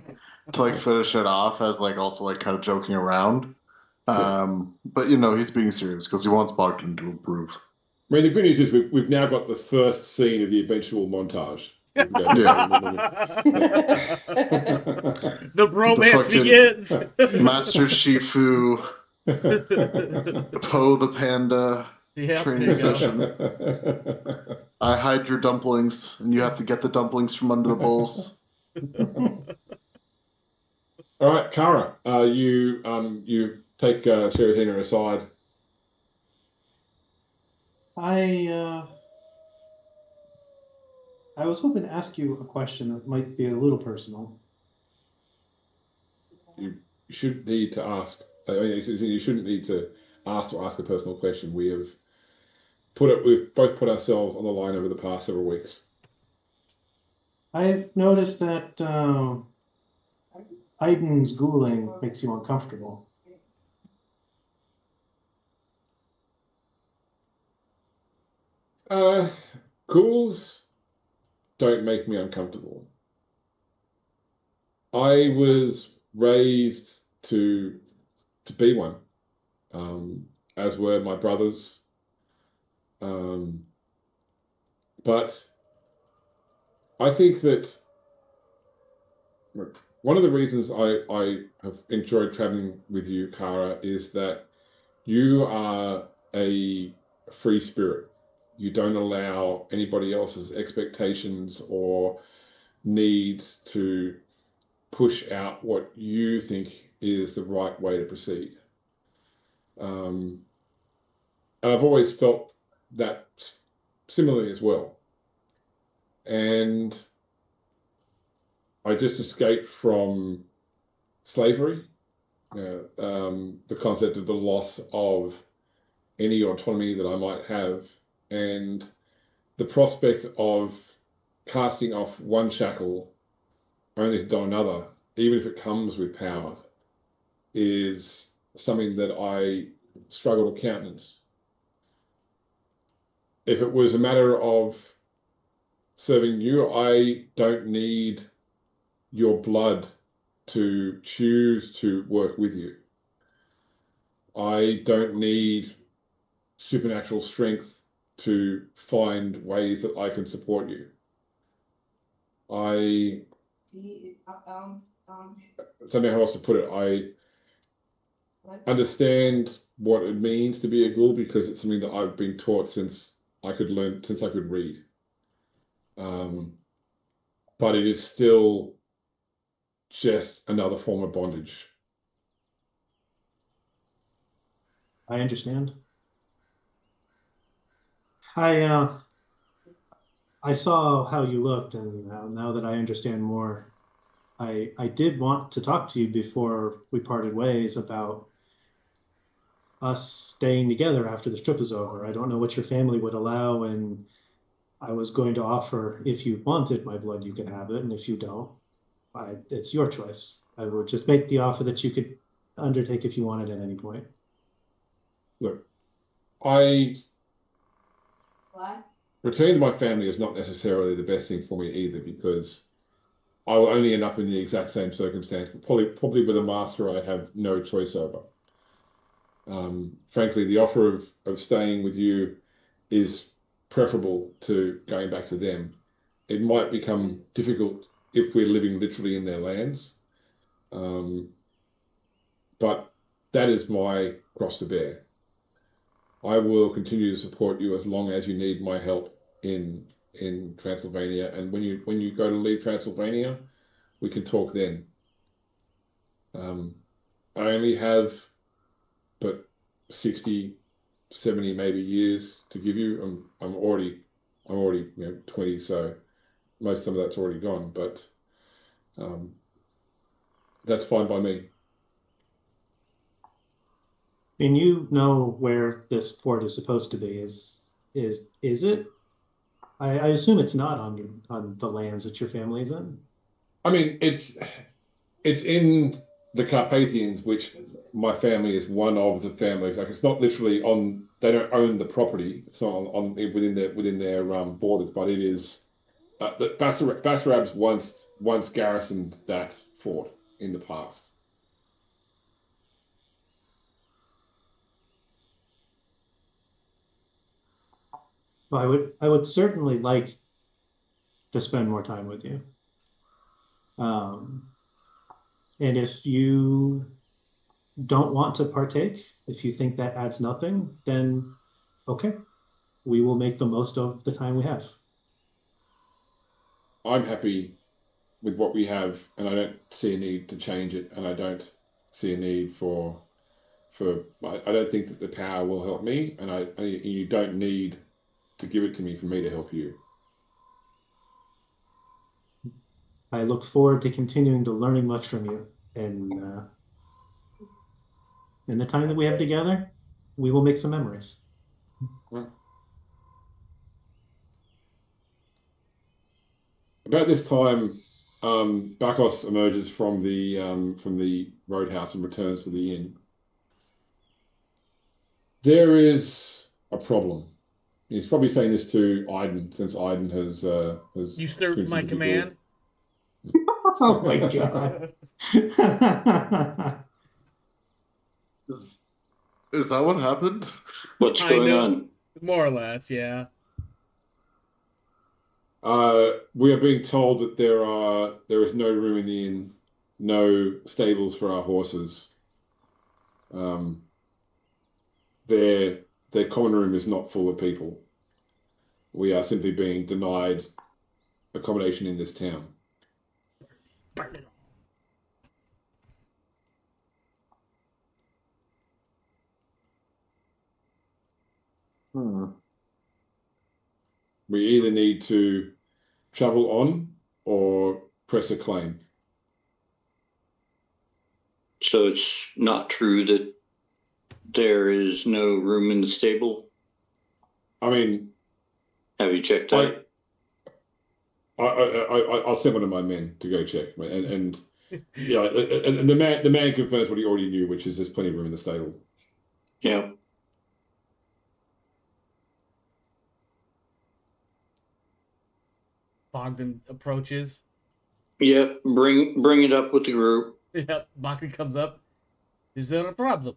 To like finish it off as like also like kind of joking around. But he's being serious because he wants Bogdan to improve. I mean, the good news is we've now got the first scene of the eventual montage. Yeah. The bromance begins. Master Shifu Poe the panda Yeah, training there you go. session. I hide your dumplings, and you have to get the dumplings from under the bowls. All right, Kara, you take Sherazina aside. I was hoping to ask you a question that might be a little personal. You shouldn't need to ask. I mean, you shouldn't need to ask a personal question. We've both put ourselves on the line over the past several weeks. I've noticed that Aiden's ghouling makes you uncomfortable. Ghouls don't make me uncomfortable. I was raised to be one, as were my brothers. But I think that one of the reasons I have enjoyed traveling with you, Kara, is that you are a free spirit. You don't allow anybody else's expectations or needs to push out what you think is the right way to proceed. And I've always felt that similarly as well. And I just escaped from slavery, the concept of the loss of any autonomy that I might have, and the prospect of casting off one shackle only to don another, even if it comes with power, is something that I struggle to countenance. If it was a matter of serving you, I don't need your blood to choose to work with you. I don't need supernatural strength to find ways that I can support you. I don't know how else to put it. I understand what it means to be a ghoul because it's something that I've been taught since I could read. But it is still just another form of bondage. I understand. I saw how you looked, and now that I understand more, I did want to talk to you before we parted ways about us staying together after this trip is over. I don't know what your family would allow, and I was going to offer if you wanted my blood, you could have it, and if you don't, it's your choice. I would just make the offer that you could undertake if you wanted at any point. Look, I What? returning to my family is not necessarily the best thing for me either, because I will only end up in the exact same circumstance, probably with a master I have no choice over. Frankly, the offer of staying with you is preferable to going back to them. It might become difficult if we're living literally in their lands, but that is my cross to bear. I will continue to support you as long as you need my help in Transylvania, and when you go to leave Transylvania, we can talk then. I only have but 60, 70 maybe years to give you. I'm already 20, so most of that's already gone, but that's fine by me. And you know where this fort is supposed to be. Is it? I assume it's not on the lands that your family's in. I mean, it's in the Carpathians, which my family is one of the families. Like, it's not literally on. They don't own the property. It's not on within their borders, but it is. The Basarabs once garrisoned that fort in the past. Well, I would certainly like to spend more time with you. And if you don't want to partake, if you think that adds nothing, then okay, we will make the most of the time we have. I'm happy with what we have, and I don't see a need to change it, and I don't see a need for I don't think that the power will help me, and you don't need to give it to me for me to help you. I look forward to continuing to learning much from you, and in the time that we have together, we will make some memories. About this time, Bakos emerges from the roadhouse and returns to the inn. There is a problem. He's probably saying this to Iden, since Iden has Usurped my command. Oh my god. Is that what happened? What's Kind going of. on? More or less, yeah. We are being told that there is no room in the inn, no stables for our horses. Their common room is not full of people. We are simply being denied accommodation in this town. Burn it all. We either need to travel on or press a claim. So it's not true that there is no room in the stable? I mean, Have you checked that? I'll send one of my men to go check, and yeah, and the man confirms what he already knew, which is there's plenty of room in the stable. Yeah. Bogdan approaches. Yep. Bring it up with the group. Yep. Bogdan comes up. Is there a problem?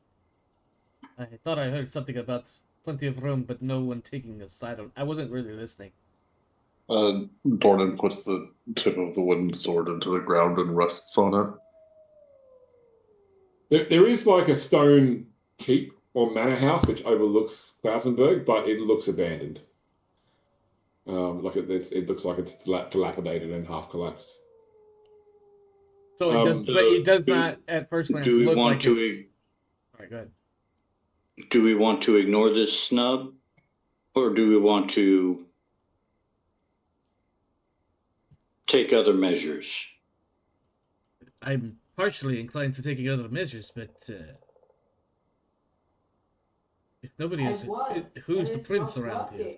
I thought I heard something about plenty of room, but no one taking a side on. I wasn't really listening. Dornan puts the tip of the wooden sword into the ground and rests on it. There is like a stone keep or manor house which overlooks Klausenberg, but it looks abandoned. It looks like it's dilapidated and half collapsed. So it does, but it does not at first glance Do we look want like to? it's. All right, go ahead. Do we want to ignore this snub, or do we want to take other measures? I'm partially inclined to taking other measures, but if nobody is, who's the prince around here?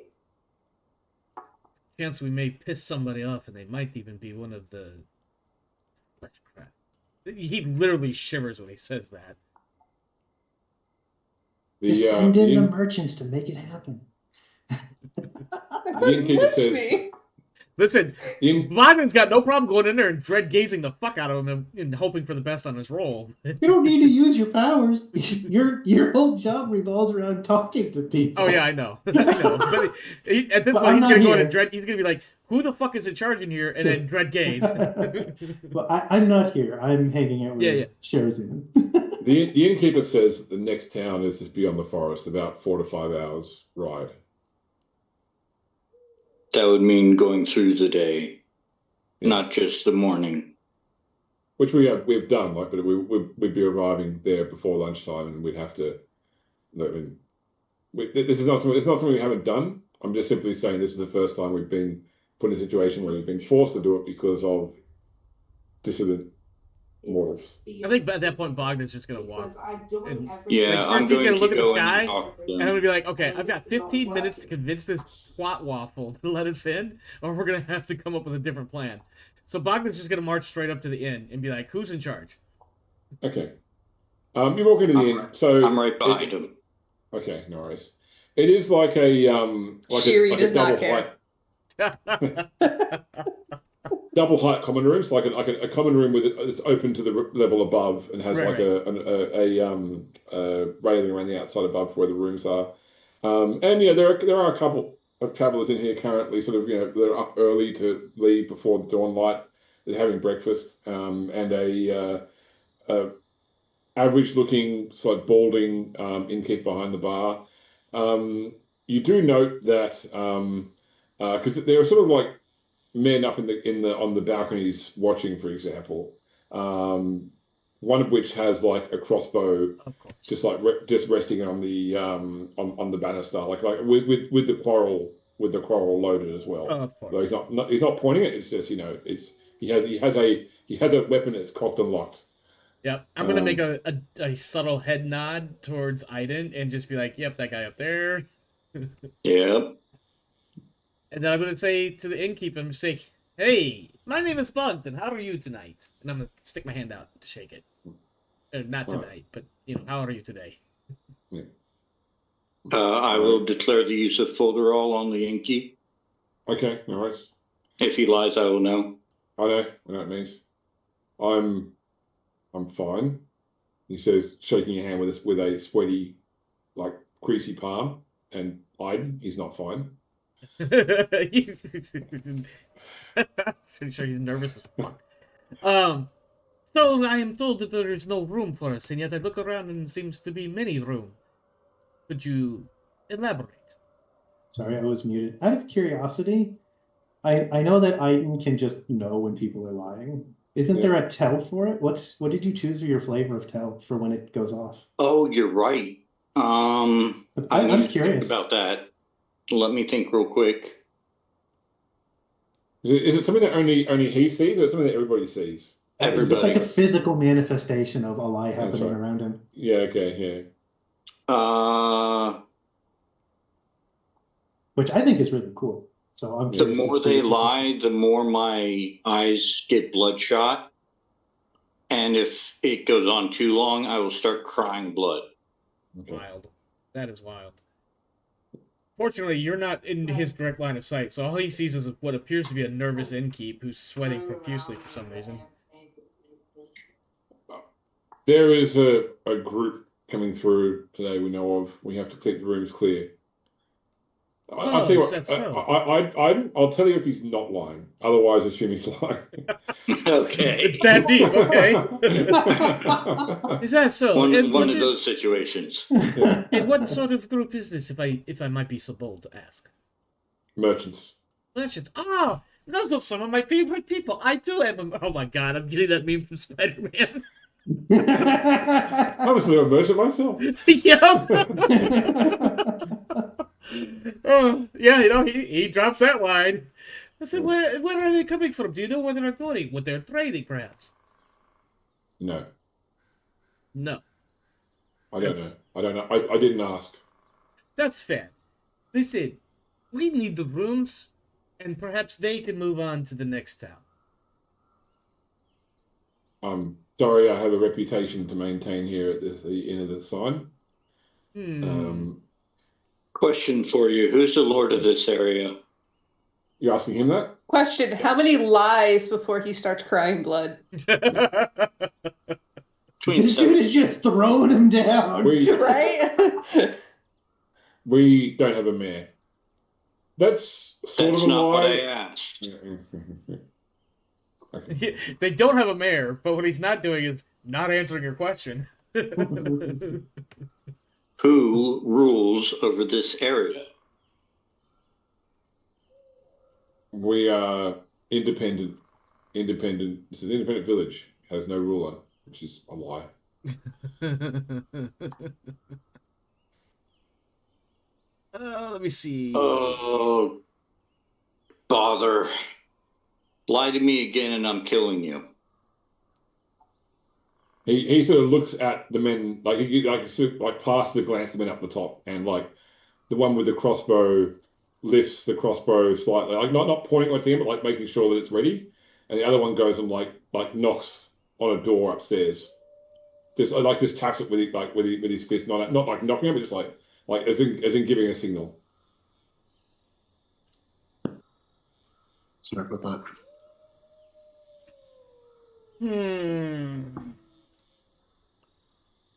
Chance we may piss somebody off, and they might even be one of the Fleshcraft. He literally shivers when he says that. Just send in the merchants to make it happen. The innkeeper says, Listen, Bogdan's got no problem going in there and dread gazing the fuck out of him and hoping for the best on his roll. You don't need to use your powers. Your whole job revolves around talking to people. Oh yeah, I know. I know. But at this point, he's gonna go in and dread. He's gonna be like, "Who the fuck is in charge in here?" And then dread gaze. Well, I'm not here. I'm hanging out with Sherzan. The innkeeper says that the next town is just beyond the forest, about 4 to 5 hours ride. That would mean going through the day, not just the morning. Which we've done, but we'd be arriving there before lunchtime, and we'd have to. This is not something. It's not something we haven't done. I'm just simply saying this is the first time we've been put in a situation where we've been forced to do it because of dissident mortals. I think at that point, Bogdan's just gonna walk. And, I'm he's gonna look at the go sky, and talk to them. and I'm gonna be like, "Okay, I've got 15 minutes to convince this twat waffle to let us in, or we're gonna have to come up with a different plan." So Bogdan's just gonna march straight up to the inn and be like, "Who's in charge?" Okay. You walk into the inn. So I'm right behind him. Okay, no worries. It is like a Shiri does not care. Double height common rooms, like a common room with it's open to the level above and has a railing around the outside above where the rooms are. And yeah, there are a couple of travelers in here currently, sort of they're up early to leave before the dawn light. They're having breakfast, and a average-looking, sort of balding innkeep behind the bar. You do note that because there are sort of like men up on the balconies watching, for example. One of which has like a crossbow, Of course. just resting on the banister, like with the quarrel loaded as well. Of So course. he's not pointing it. It's just he has a weapon that's cocked and locked. Yep. I'm gonna make a subtle head nod towards Iden and just be like, "Yep, that guy up there." Yep. And then I'm gonna say to the innkeeper, I'm say, "Hey, my name is Bunt, and how are you tonight?" And I'm gonna stick my hand out to shake it. Not tonight, but how are you today? I will declare the use of folderol on the innkeep. Okay, no worries. If he lies, I will know. I know what it means. I'm fine. He says, shaking your hand with a sweaty, like greasy palm, and Iden, he's not fine. He's sure he's nervous as fuck. So I am told that there is no room for us, and yet I look around and seems to be many room. Could you elaborate? Sorry, I was muted. Out of curiosity, I know that Iden can just know when people are lying. Isn't there a tell for it? What did you choose for your flavor of tell for when it goes off? Oh, you're right. I'm curious about that. Let me think real quick. Is it something that only he sees, or something that everybody sees? Everybody. It's like a physical manifestation of a lie happening around him. Yeah. Okay. Yeah. Which I think is really cool. So I'm The curious. more they lie, the more my eyes get bloodshot. And if it goes on too long, I will start crying blood. Okay. Wild. That is wild. Fortunately, you're not in his direct line of sight, so all he sees is what appears to be a nervous innkeep who's sweating profusely for some reason. There is a group coming through today we know of. We have to keep the rooms clear. I'll tell you what, I'll tell you if he's not lying. Otherwise, assume he's lying. Okay. It's that deep, okay. Is that so? One of those situations. Yeah. And what sort of group is this, if I might be so bold to ask? Merchants. Merchants. Oh, those are some of my favorite people. I do have a... Oh my god, I'm getting that meme from Spider-Man. I was a merchant myself. Yep. Oh, yeah, he drops that line. I said, where are they coming from? Do you know where they're going? What they're trading, perhaps? No. No. I don't know. I didn't ask. That's fair. They said, we need the rooms, and perhaps they can move on to the next town. I'm sorry, I have a reputation to maintain here at the Inn of the Sign. Question for you. Who's the lord of this area? You asking him that? Question, how many lies before he starts crying blood? This dude is just throwing him down. Right? We don't have a mayor. That's That's of a not lie. what I asked. Okay. They don't have a mayor, but what he's not doing is not answering your question. Who rules over this area? We are independent. Independent. It's an independent village. Has no ruler, which is a lie. Let me see. Oh, bother. Lie to me again and I'm killing you. He sort of looks at the men, like past the glance the men up the top, and like the one with the crossbow lifts the crossbow slightly, like not pointing what's in, but like making sure that it's ready. And the other one goes and like knocks on a door upstairs. Just taps it with his fist, not like knocking it, but just like as in giving a signal. Start with that.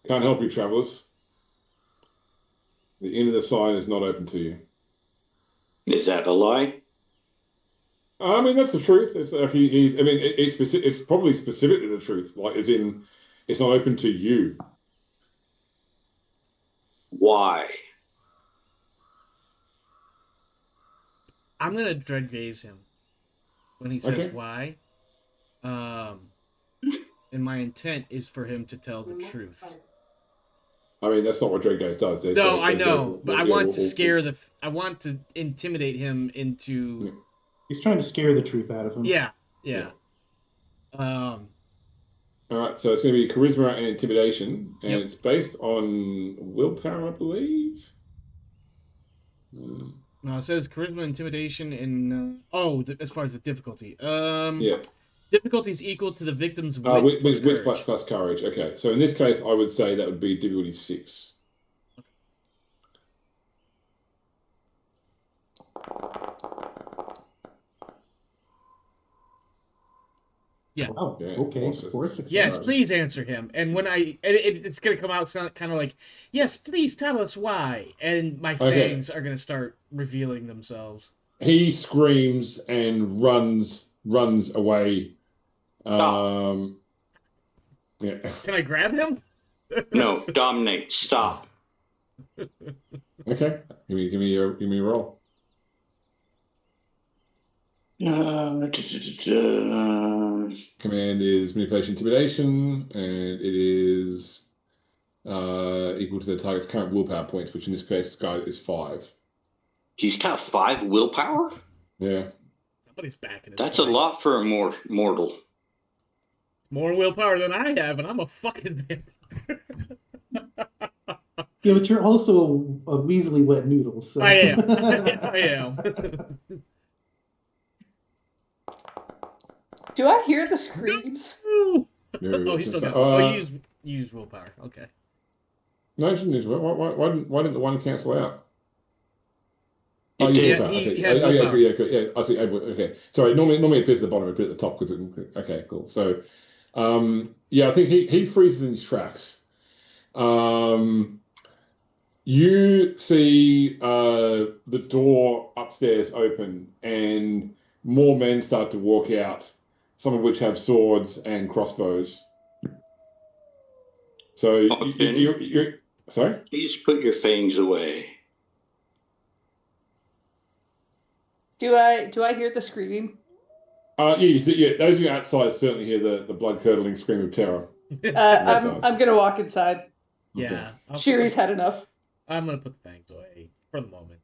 Can't help you, travelers. The Inn of the Sign is not open to you. Is that a lie? I mean, that's the truth. It's like it's probably specifically the truth. Like, as in, It's not open to you. Why? I'm gonna dread gaze him when he says Okay. why. And my intent is for him to tell the truth. I mean, that's not what Dreadgaze does. No, I know, but I want to scare I want to intimidate him into. He's trying to scare the truth out of him. Yeah. All right, so it's going to be charisma and intimidation, and Yep. it's based on willpower, I believe. No, it says charisma, intimidation, and as far as the difficulty. Yeah. Difficulty is equal to the victim's wits plus Wits courage. plus courage. Okay, so in this case, I would say that would be difficulty 6. Yeah. Oh, Yeah, okay. four 4 successes. Yes, please answer him. And when it's gonna come out kind of like, yes, please tell us why. And my fangs are gonna start revealing themselves. He screams and runs away. Yeah. Can I grab him? No, dominate. Stop. Okay. Give me a roll. Uh, Command is manipulation, intimidation, and it is equal to the target's current willpower points, which in this case, guy is 5. He's got 5 willpower? Yeah. Somebody's backing his That's a fight. lot for a mortal. More willpower than I have, and I'm a fucking vampire. Yeah, but you're also a measly wet noodle. So. I am. I am. Do I hear the screams? Oh, he's still going. You use willpower. Okay. No, you shouldn't use why didn't the one cancel out? It did. Willpower. He Okay. had willpower. Yeah, I see. Okay. Sorry. Normally it appears at the bottom, it appears at the top because okay, cool. So, I think he freezes in his tracks. You see the door upstairs open, and more men start to walk out. Some of which have swords and crossbows. So you're sorry? Please put your fangs away. Do I hear the screaming? Yeah. Those of you outside certainly hear the blood curdling scream of terror. I'm gonna walk inside. Yeah. Shiri's had enough. I'm gonna put the fangs away for the moment.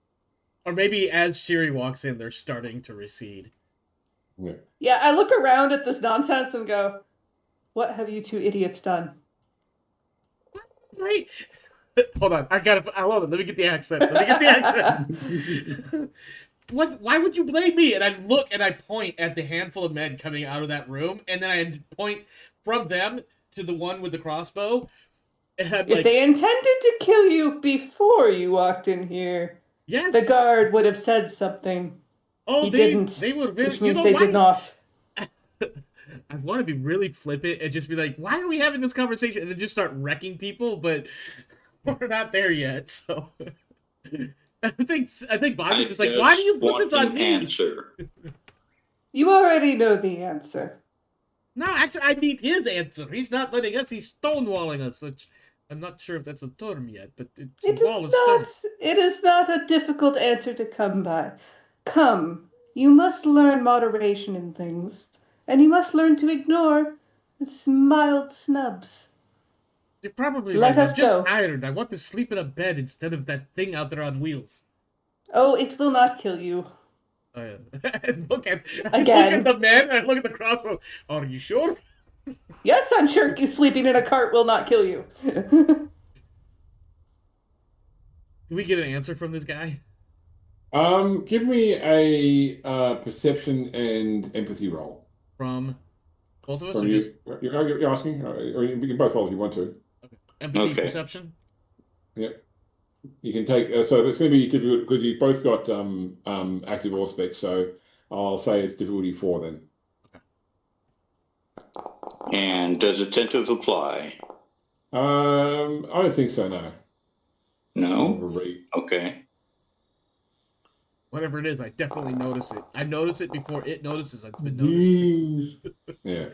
Or maybe as Shiri walks in, they're starting to recede. Yeah, I look around at this nonsense and go, "What have you two idiots done?" Right? Hold on, hold on. Let me get the accent. What? Why would you blame me? And I look and I point at the handful of men coming out of that room, and then I point from them to the one with the crossbow. And I'm If they intended to kill you before you walked in here, yes, the guard would have said something. Oh, he didn't. They would, which means they did not. I want to be really flippant and just be like, "Why are we having this conversation?" And then just start wrecking people, but we're not there yet. So I think Bobby's just like, "Why do you put this on me?" Answer. You already know the answer. No, actually, I need his answer. He's not letting us. He's stonewalling us. Which I'm not sure if that's a term yet, but it's It a wall is of not. stone. It is not a difficult answer to come by. Come, you must learn moderation in things, and you must learn to ignore mild snubs. You're probably Let right. us I'm just go. tired. I want to sleep in a bed instead of that thing out there on wheels. Oh, it will not kill you. I look at Again. the man and I look at the crossbow. Are you sure? Yes, I'm sure sleeping in a cart will not kill you. Do we get an answer from this guy? Give me a perception and empathy roll. From both of us, From or you, just you're asking, or you can both roll if you want to. empathy, Okay. perception? Yeah, you can take. So it's going to be difficult because you've both got active auspex. So I'll say it's difficulty 4 then. And does attentive apply? I don't think so. No. No? Overread. Okay. Whatever it is, I definitely notice it. I notice it before it notices it's been noticed. Jeez. Yeah.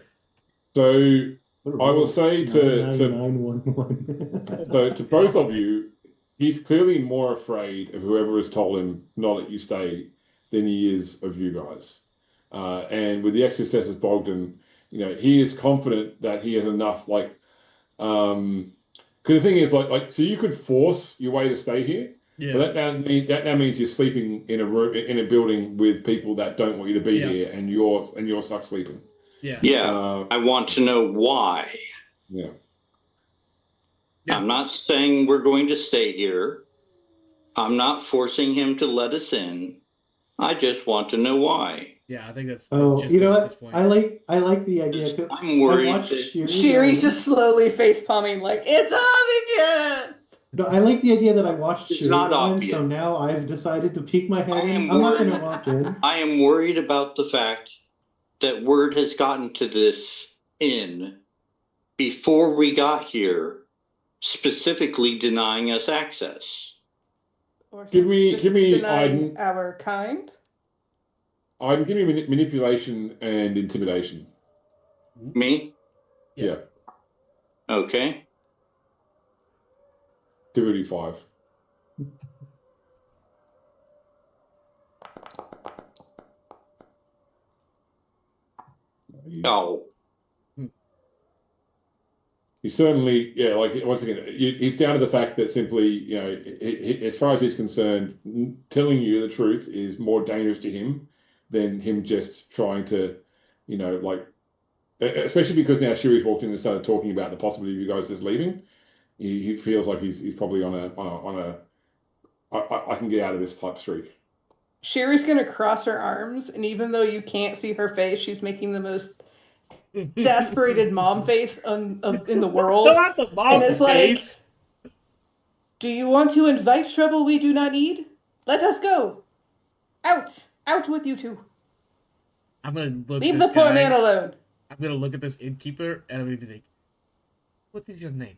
So I will say to 99911. so to both of you, he's clearly more afraid of whoever has told him not to let you stay than he is of you guys. And with the extra successes, Bogdan, he is confident that he has enough. Because the thing is, so you could force your way to stay here, Yeah. but that now means you're sleeping in a room in a building with people that don't want you to be Yeah. here, and you're stuck sleeping. Yeah. Yeah, I want to know why. Yeah. Yeah. I'm not saying we're going to stay here. I'm not forcing him to let us in. I just want to know why. Yeah, I think that's Oh, just you know at what? this point. I like the idea. 'Cause I'm worried I watched that- Sherry's just slowly face palming like it's obvious. No, I like the idea that I watched It's Shiri not go in, obvious. so now I've decided to peek my head I in. am I'm not worried. going to walk in. I am worried about the fact that word has gotten to this inn before we got here, specifically denying us access. Or Give me denying Aiden. our kind. I'm giving you manipulation and intimidation. Me? Yeah. Okay. Difficulty 5. Oh, He certainly, once again, it's down to the fact that simply, as far as he's concerned, telling you the truth is more dangerous to him than him just trying to, especially because now Shiri's walked in and started talking about the possibility of you guys just leaving. He feels like he's probably on a I can get out of this type streak. Sherry's gonna cross her arms, and even though you can't see her face, she's making the most exasperated mom face in the world. Not the mom And it's face. like, do you want to invite trouble we do not need? Let us go. Out with you two. I'm gonna look Leave this the poor guy. man alone. I'm gonna look at this innkeeper and I'm gonna think, what is your name?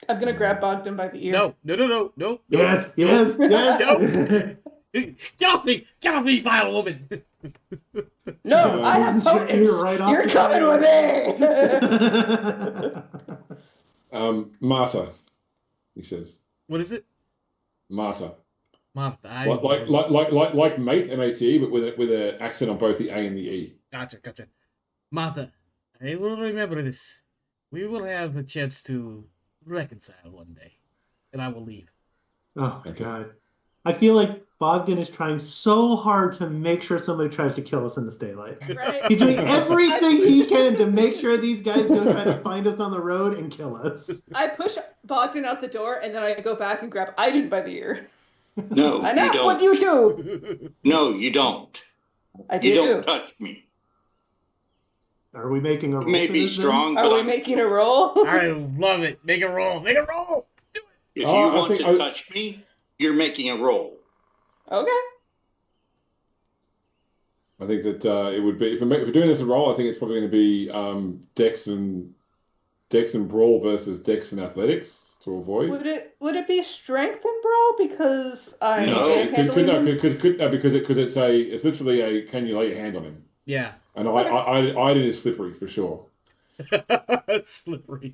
I'm gonna grab Bogdan by the ear. No. Yes. No. Get off me, vile woman. No, I have He's gonna eat potence. her right off You're the coming with me. Marta, he says. What is it? Marta. Martha. Like mate, M-A-T-E, but with an accent on both the A and the E. Gotcha. Martha, I will remember this. We will have a chance to reconcile one day, and I will leave. Oh my god. I feel like Bogdan is trying so hard to make sure somebody tries to kill us in this daylight. Right? He's doing everything he can to make sure these guys go try to find us on the road and kill us. I push Bogdan out the door, and then I go back and grab Aiden by the ear. no, you Enough don't. with you two. No, you don't. I You don't do. touch me. Are we making a roll? You may for be this then? strong, Are but we I'm- making a roll? I love it. Make a roll. Do it. if Oh, you I want think to touch me, you're making a roll. Okay. I think that it would be if we're doing this a roll. I think it's probably going to be Dex and Brawl versus Dex and Athletics to avoid. Would it be strength and brawl because I'm No, manhandling him? Because it's literally a can you lay your hand on him? Yeah. And Aiden is slippery for sure. Slippery.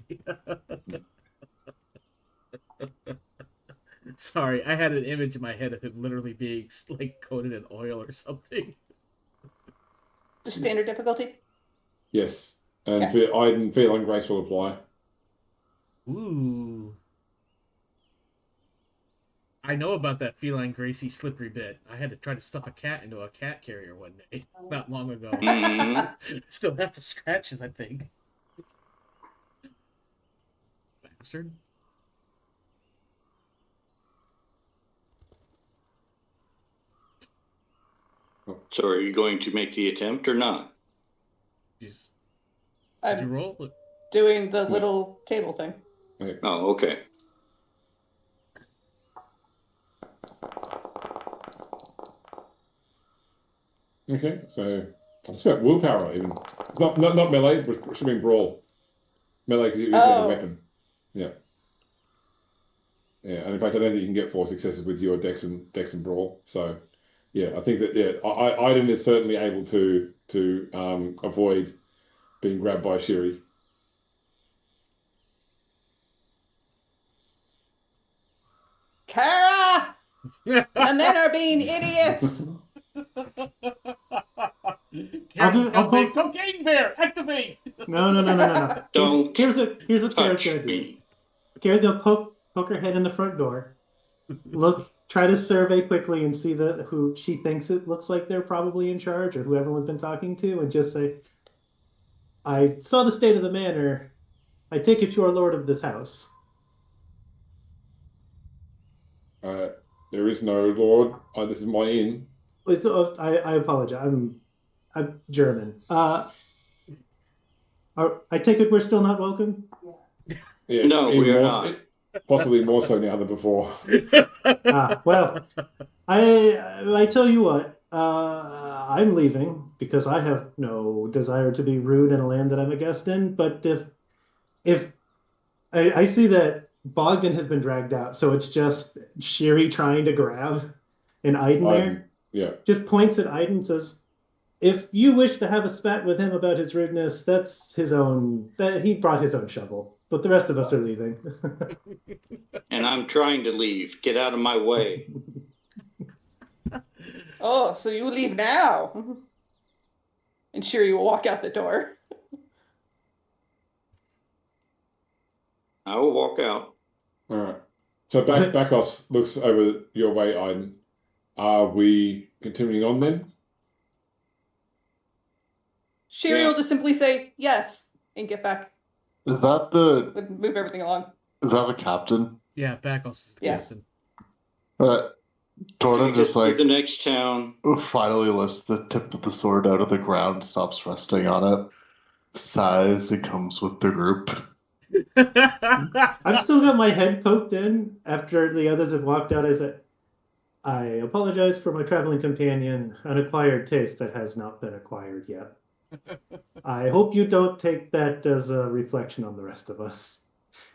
Sorry, I had an image in my head of him literally being like coated in oil or something. The standard difficulty? Yes, and Okay. for Aiden, feline grace will apply. Ooh. I know about that feline Gracie slippery bit. I had to try to stuff a cat into a cat carrier one day, not long ago. Mhm. Still have the scratches, I think. Bastard. So are you going to make the attempt or not? Jeez. Did you I'm roll? doing the little table thing. Okay. Oh, okay. Okay, so it's about willpower even. Not melee, but it should be brawl. Melee because you have a weapon. Yeah. Yeah, and in fact, I don't think you can get 4 successes with your Dex and brawl. So, yeah, I think that Aiden is certainly able to avoid being grabbed by Sherry. Kara! The men are being idiots! I'll pull- Cocaine bear, activate! No. Don't Here's what Kara's touch gonna do. me. Kara's gonna poke her head in the front door. Look, try to survey quickly and see who she thinks it looks like they're probably in charge or who everyone's been talking to, and just say, "I saw the state of the manor. I take it you are lord of this house." There is no lord. This is my inn. I apologize. I'm German. I take it we're still not welcome. Yeah, No, even we are more, not. possibly more so now than before. Well, I tell you what. I'm leaving because I have no desire to be rude in a land that I'm a guest in. But if I see that Bogdan has been dragged out, so it's just Shiri trying to grab an Aiden there. Yeah. Just points at Aiden and says, "If you wish to have a spat with him about his rudeness, that's his own. That he brought his own shovel. But the rest of us are leaving." And I'm trying to leave. Get out of my way. Oh, so you leave now? And Shiri will walk out the door. I will walk out. All right. So Bakos looks over your way, Aiden. Are we continuing on then? Shiri Yeah. will just simply say yes and get back Is that and move everything along. the captain? Yeah, Bakos is the Yeah. captain. Jordan Take us just to like the next town. finally lifts the tip of the sword out of the ground, stops resting on it, sighs, and comes with the group. I've still got my head poked in after the others have walked out. I said, "I apologize for my traveling companion, an acquired taste that has not been acquired yet. I hope you don't take that as a reflection on the rest of us."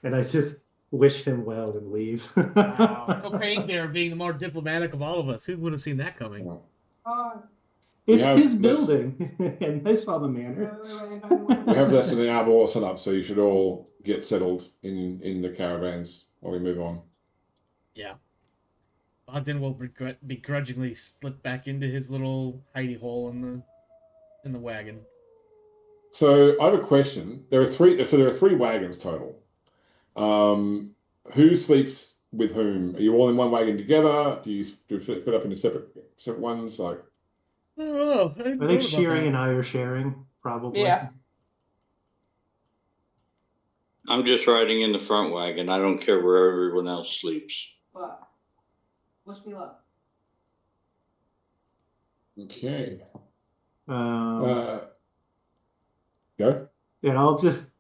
And I just wish him well and leave. Wow. Cocaine bear being the more diplomatic of all of us. Who would have seen that coming? It's have his this- building, and I saw the manor. We have less than an hour all set up, so you should all get settled in the caravans while we move on. Yeah. Bogdan will begrudgingly slip back into his little hidey hole in the wagon. So I have a question. There are three wagons total. Who sleeps with whom? Are you all in one wagon together? Do you split up into separate ones? Like, I don't know. I think Shiri and I are sharing, probably. Yeah. I'm just riding in the front wagon. I don't care where everyone else sleeps. But wish me luck. okay. Um, Go. and I'll just.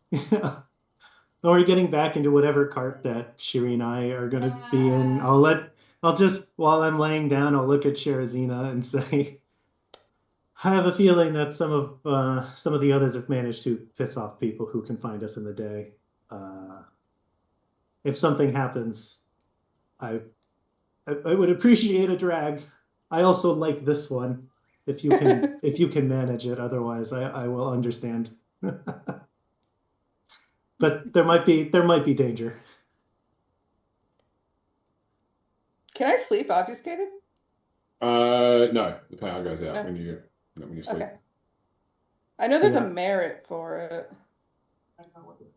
Or getting back into whatever cart that Shiri and I are going to be in. I'll just, while I'm laying down, I'll look at Sherazina and say, "I have a feeling that some of the others have managed to piss off people who can find us in the day. If something happens, I would appreciate a drag. I also like this one. If you can manage it, otherwise I will understand." But there might be danger. Can I sleep obfuscated? No, the power goes out No. when you sleep. Okay. I know there's Yeah. a merit for it,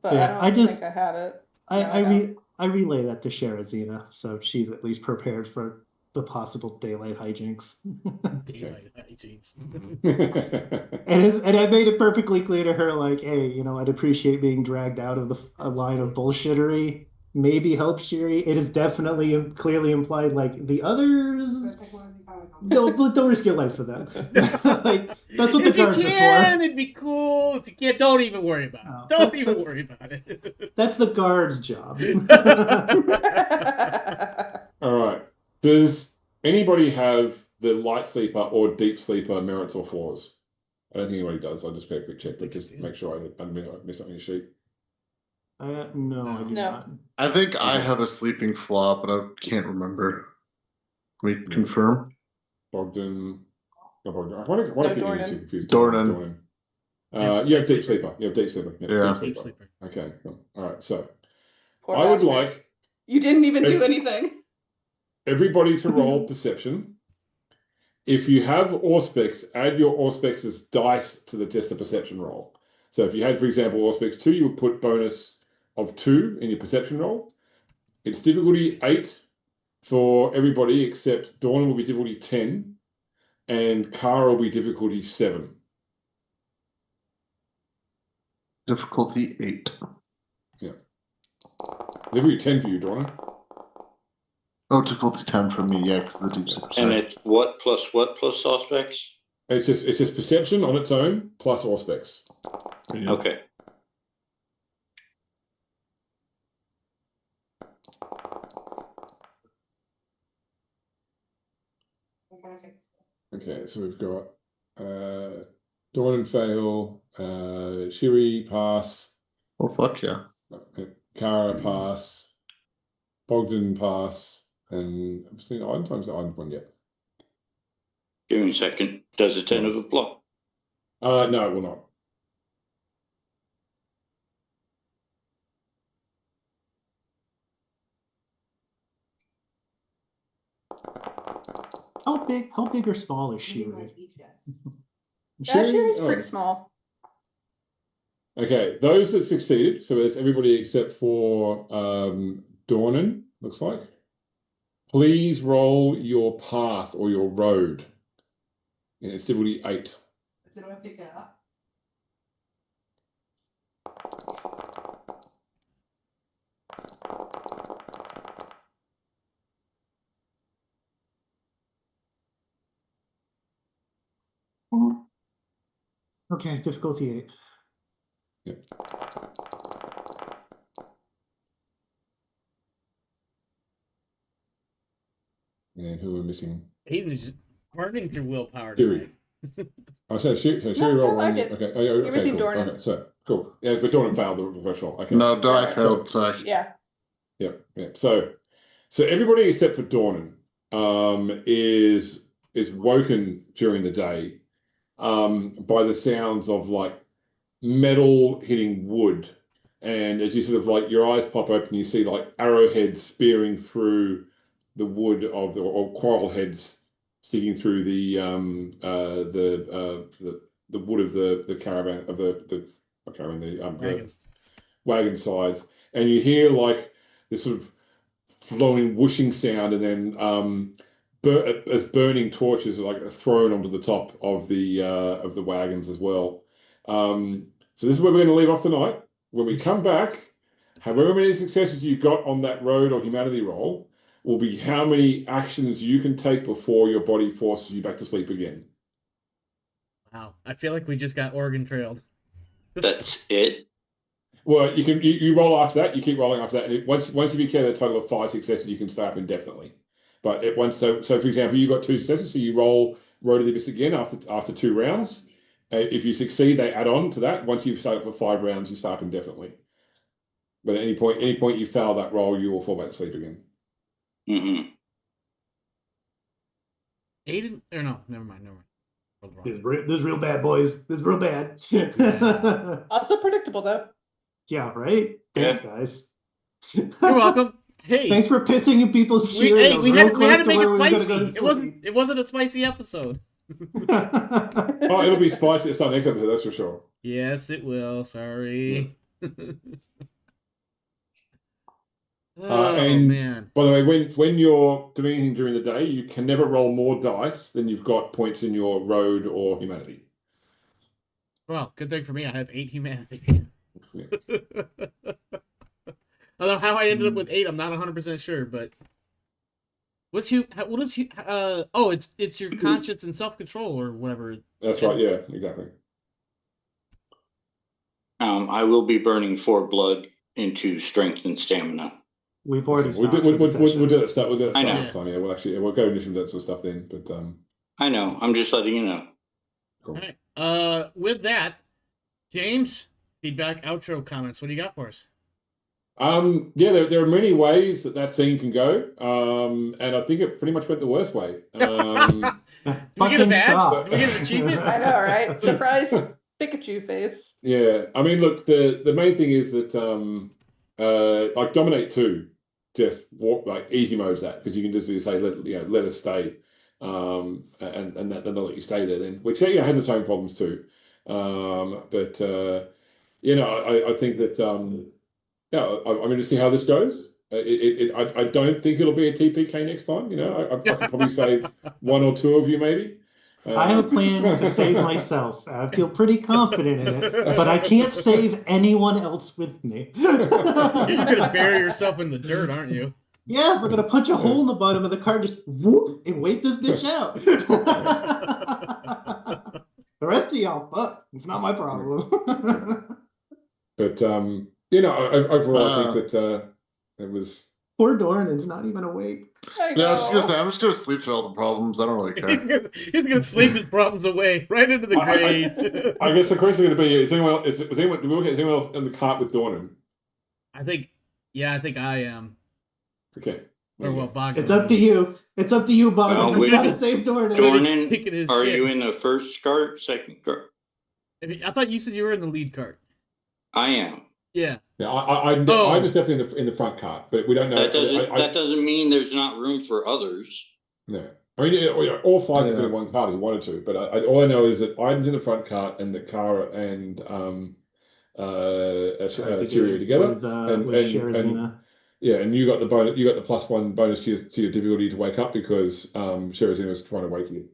but Yeah, I don't think I have it. I relay that to Sherazina, so she's at least prepared for the possible daylight hijinks. Daylight hijinks. And I made it perfectly clear to her, like, hey, I'd appreciate being dragged out of a line of bullshittery. Maybe help Shiri. It is definitely clearly implied, like, the others. Don't risk your life for them. Like, that's what the If you guards are can, for. it'd be cool. If you can't, don't even worry about it. Oh, Don't that's- worry about it. That's the guard's job. All right. Does anybody have the light sleeper or deep sleeper merits or flaws? I don't think anybody does. I'll just get a quick check, but think I just do. make sure I didn't miss something on your sheet. No, I do No. not. I think I Okay. have a sleeping flaw, but I can't remember. Can we confirm? Bogdan. No, Bogdan. Why do I keep getting Dornan. too confused? Dornan. You have deep sleeper. You have deep sleeper. Yeah. Deep sleeper. Okay. Cool. All right. So Poor I would bastard. like You didn't even do Ev- anything. everybody to roll perception. If you have Auspex, add your Auspex's dice to just the perception roll. So if you had, for example, Auspex 2, you would put bonus of 2 in your perception roll. It's difficulty 8 for everybody except Dawn will be difficulty 10 and Kara will be difficulty 7. Difficulty 8. Difficulty 10 for you, Dawn. Oh, difficulty 10 for me, yeah, because the deep sleeper. And Sorry. it's what plus suspects? It's just perception on its own plus Auspex. Yeah. Okay. Okay, so we've got Dawn and fail, Shiri pass, Oh, fuck yeah. Kara pass, Bogdan pass, and I've seen Iron times the Iron one yet. Give me a second. Does a 10 of a block? No, it will not. How big or small is she? Shiri's Oh. pretty small. Okay, those that succeeded, so it's everybody except for Dornan, looks like. Please roll your path or your road. And it's difficulty 8. Did I pick it up? Okay, difficulty 8. Yep. And who are missing? He was just burning through willpower Shiri. tonight. Oh, so Shiri No, roll I one. did. Okay, You're missing cool. Dornan. Okay, so cool. Yeah, but Dornan failed the first roll. Okay. No, die Alright. failed, so Yeah. Yeah. So everybody except for Dornan is woken during the day by the sounds of like metal hitting wood, and as you sort of like your eyes pop open, you see like arrowheads spearing through the wood of or quarrel heads sticking through the wood of the caravan of the Wagons. wagon sides, and you hear like this sort of flowing whooshing sound, and then as burning torches are like thrown onto the top of the wagons as well. So this is where we're going to leave off tonight. When we come back, however many successes you got on that road or humanity roll will be how many actions you can take before your body forces you back to sleep again. Wow. I feel like we just got Oregon trailed. That's it? Well, you roll after that. You keep rolling after that, and once you get a total of 5 successes, you can stay up indefinitely. But so for example, you got 2 successes, so you roll Road to the Abyss again after 2 rounds. If you succeed, they add on to that. Once you've started for 5 rounds, you start up indefinitely. But at any point you fail that roll, you will fall back to sleep again. Mm-hmm. Aiden? Or no, never mind. This is real bad, boys. This is real bad. Also predictable though. Yeah, right? Thanks, guys. You're welcome. Hey, Thanks for pissing in people's Cheerios. we real had close to make where it we were gonna spicy. go to It wasn't a spicy episode. sleep. Oh, it'll be spicy at the next episode, that's for sure. Yes, it will. Sorry. Oh and man. By the way, when you're doing anything during the day, you can never roll more dice than you've got points in your road or humanity. Well, good thing for me, I have 8 humanity. Yeah. Although how I ended up with 8, I'm not 100% sure, but what is you? Oh, it's your conscience and self-control or whatever. That's right. Yeah, exactly. I will be burning 4 blood into strength and stamina. We've already We'll stopped. do for the session. that stuff. We'll do that I stuff know. next time. Yeah, we'll go into some of that sort of stuff then. But I know. I'm just letting you know. cool. All right. With that, James, feedback, outro comments. What do you got for us? Yeah, there are many ways that scene can go. And I think it pretty much went the worst way. Do we get a Fucking badge? shock. Do we get an achievement? I know, right? Surprise Pikachu face. Yeah, I mean, look, the main thing is that like Dominate 2 just walk like easy modes that, because you can just say let us stay, and that they'll let you stay there then, which has its own problems too. But I think that I'm interested to see how this goes. I don't think it'll be a TPK next time. I could probably save one or two of you maybe. I have a plan to save myself. I feel pretty confident in it, but I can't save anyone else with me. You're just gonna bury yourself in the dirt, aren't you? Yes, I'm gonna punch a hole in the bottom of the car, just whoop, and wait this bitch out. The rest of y'all fucked. It's not my problem. But overall, I think that it was. Poor Dornan's not even awake. I No, I'm just gonna know. say I'm just gonna sleep through all the problems. I don't really care. He's gonna sleep his problems away right into the grave. I guess the question is going to be: Did we look at anyone else in the cart with Dornan? I think I am. Okay. Or well, Bogdan. It's up to you. It's up to you, Bogdan. Well, You gotta save Dornan. Picking his Dornan, are shit. you in the first cart, second cart? I thought you said you were in the lead cart. I am. Yeah. Yeah, I was definitely in the front cart, but we don't know. That doesn't mean there's not room for others. No, I mean all five could fit in one cart if you wanted to, but all I know is that Iden's in the front cart and that Kara and Cheerio together, with Sherazina. Yeah, and you got the bonus. You got the +1 bonus to your difficulty to wake up because Sherazina was trying to wake you.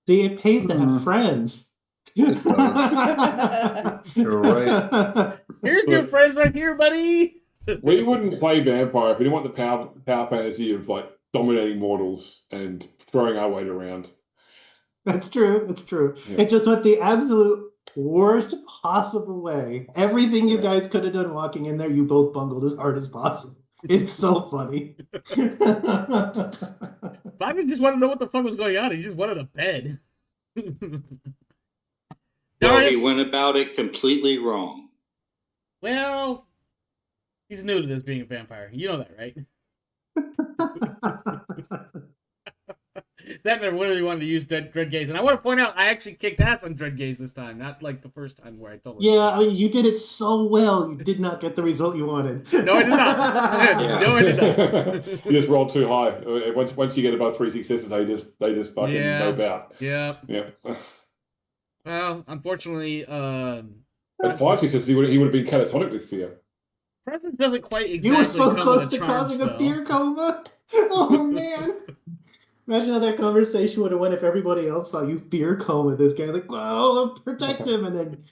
See, it pays to have friends. It does. You're right. Here's your friends right here, buddy. We wouldn't play vampire if we didn't want the power fantasy of like dominating mortals and throwing our weight around. That's true. That's true. Yeah. It just went the absolute worst possible way. Everything you guys could have done walking in there, you both bungled as hard as possible. It's so funny. Bogdan just wanted to know what the fuck was going on. He just wanted a bed. Well, Darius, he went about it completely wrong. well, he's new to this being a vampire. You know that, right? That never really wanted to use Dread Gaze. And I want to point out, I actually kicked ass on Dread Gaze this time, not like the first time where I told him. Yeah, I mean, you did it so well. You did not get the result you wanted. No, I did not. Yeah. No, I did not. You just rolled too high. Once you get above 3 successes, they just fucking nope out. Yeah. Yeah. Well, unfortunately, At 5 successes, he would have been catatonic with fear. Presence doesn't quite exactly You were so come close with to a charm causing a spell. fear coma. Oh man! Imagine how that conversation would have went if everybody else saw you fear coma this guy. Like, well, protect him, and then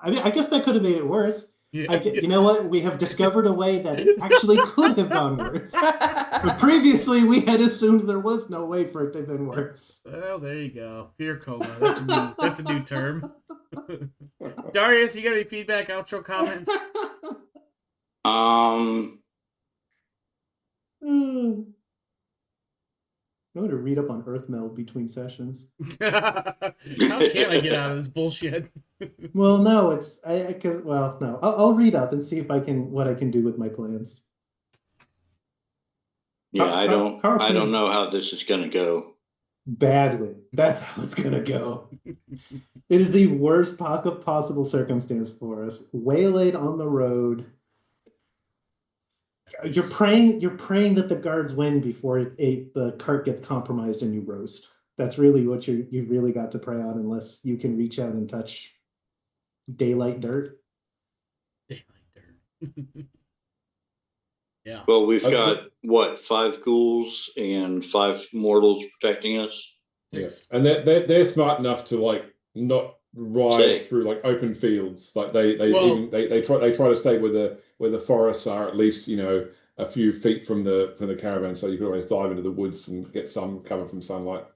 I mean, I guess that could have made it worse. Yeah. You know what? We have discovered a way that it actually could have gone worse. But previously, we had assumed there was no way for it to have been worse. Well, there you go. Fear coma. That's a new term. Darius, you got any feedback, outro comments? I'm going to read up on Earth Meld between sessions. How can I get out of this bullshit? Well, no, I'll read up and see if what I can do with my plans. Yeah, I don't know how this is going to go. Badly. That's how it's going to go. It is the worst possible circumstance for us. Waylaid on the road. You're praying that the guards win before the cart gets compromised and you roast. That's really what you've really got to pray on, unless you can reach out and touch daylight dirt. Daylight dirt. Yeah. Well, we've got, 5 ghouls and 5 mortals protecting us? 6. Yeah. And they're smart enough to like not ride through like open fields. Like they try to stay where the forests are, at least, a few feet from the caravan, so you can always dive into the woods and get some cover from sunlight.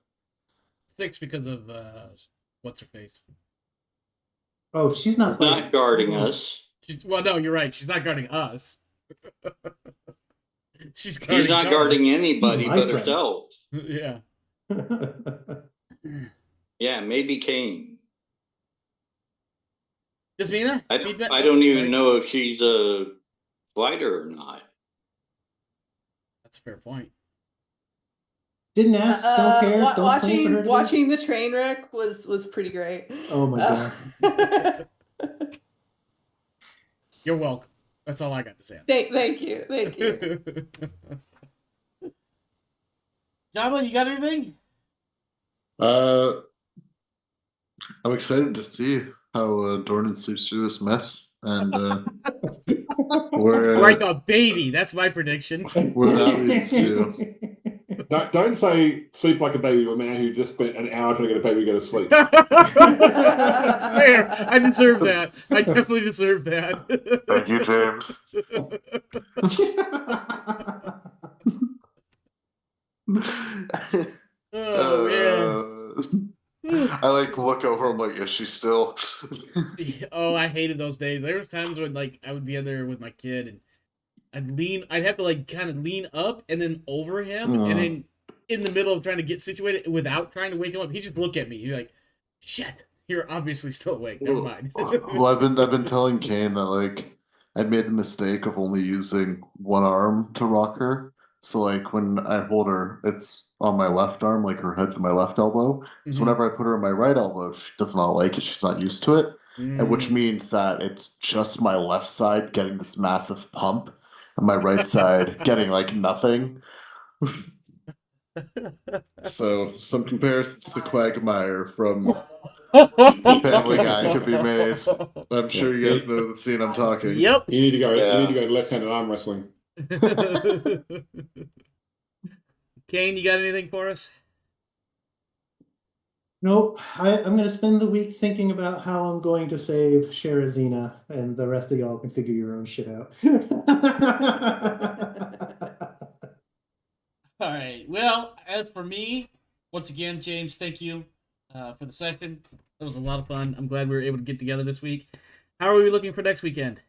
6 because of what's her face? Oh, she's not guarding us. Well, no, you're right. She's not guarding us. She's not guarding anybody but friend. herself. Yeah. Yeah, maybe Kane. Desmina? I don't even know if she's a fighter or not. That's a fair point. Didn't ask, don't care, don't claim for her to do. Watching the train wreck was pretty great. Oh my god. You're welcome. That's all I got to say. Thank you. Java, you got anything? I'm excited to see how Dornan sleeps through this mess and where Like a baby. That's my prediction. where that leads to. Don't say sleep like a baby to a man who just spent an hour trying to get a baby to go to sleep. That's fair. I deserve that. I definitely deserve that. Thank you, James. Oh man. I like look over. I'm like, is she still? Oh, I hated those days. There was times when like I would be in there with my kid and I'd have to like kind of lean up and then over him, and then in the middle of trying to get situated without trying to wake him up, he just look at me. He's like, "Shit, you're obviously still awake. Never mind." Well, I've been telling Kane that like I made the mistake of only using one arm to rock her. So like when I hold her, it's on my left arm, like her head's in my left elbow. So Mhm. whenever I put her in my right elbow, she does not like it. She's not used to it. And which means that it's just my left side getting this massive pump, and my right side getting like nothing. So some comparisons to Quagmire from Family Guy could be made. I'm sure you guys know the scene I'm talking. Yep. You need to go. Yeah. You need to go left-handed arm wrestling. Kane, you got anything for us? Nope. I'm gonna spend the week thinking about how I'm going to save Sherazina, and the rest of y'all can figure your own shit out. All right. Well, as for me, once again, James, thank you for the session. That was a lot of fun. I'm glad we were able to get together this week. How are we looking for next weekend?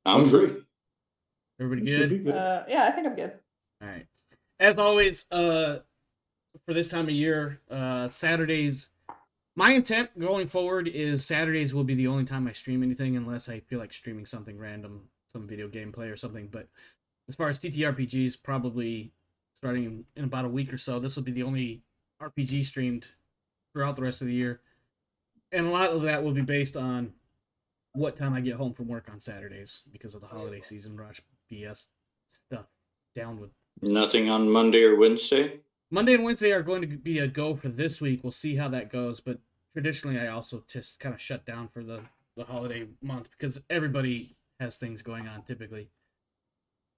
I'm free. Everybody Should good? be good. Yeah, I think I'm good. All right. As always, for this time of year, Saturdays. My intent going forward is Saturdays will be the only time I stream anything, unless I feel like streaming something random, some video gameplay or something. But as far as TTRPGs, probably starting in about a week or so, this will be the only RPG streamed throughout the rest of the year. And a lot of that will be based on what time I get home from work on Saturdays because of the holiday season rush BS stuff down with. Nothing on Monday or Wednesday? Monday and Wednesday are going to be a go for this week. We'll see how that goes. But traditionally, I also just kind of shut down for the holiday month because everybody has things going on typically.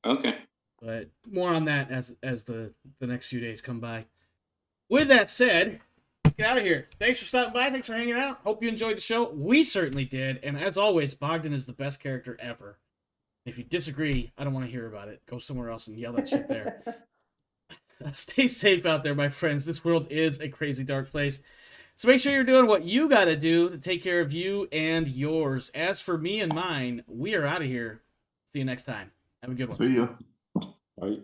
Okay. But more on that as the next few days come by. With that said, let's get out of here. Thanks for stopping by. Thanks for hanging out. Hope you enjoyed the show. We certainly did. And as always, Bogdan is the best character ever. If you disagree, I don't want to hear about it. Go somewhere else and yell that shit there. Stay safe out there, my friends. This world is a crazy dark place. So make sure you're doing what you got to do to take care of you and yours. As for me and mine, we are out of here. See you next time. Have a good one. See ya. Right?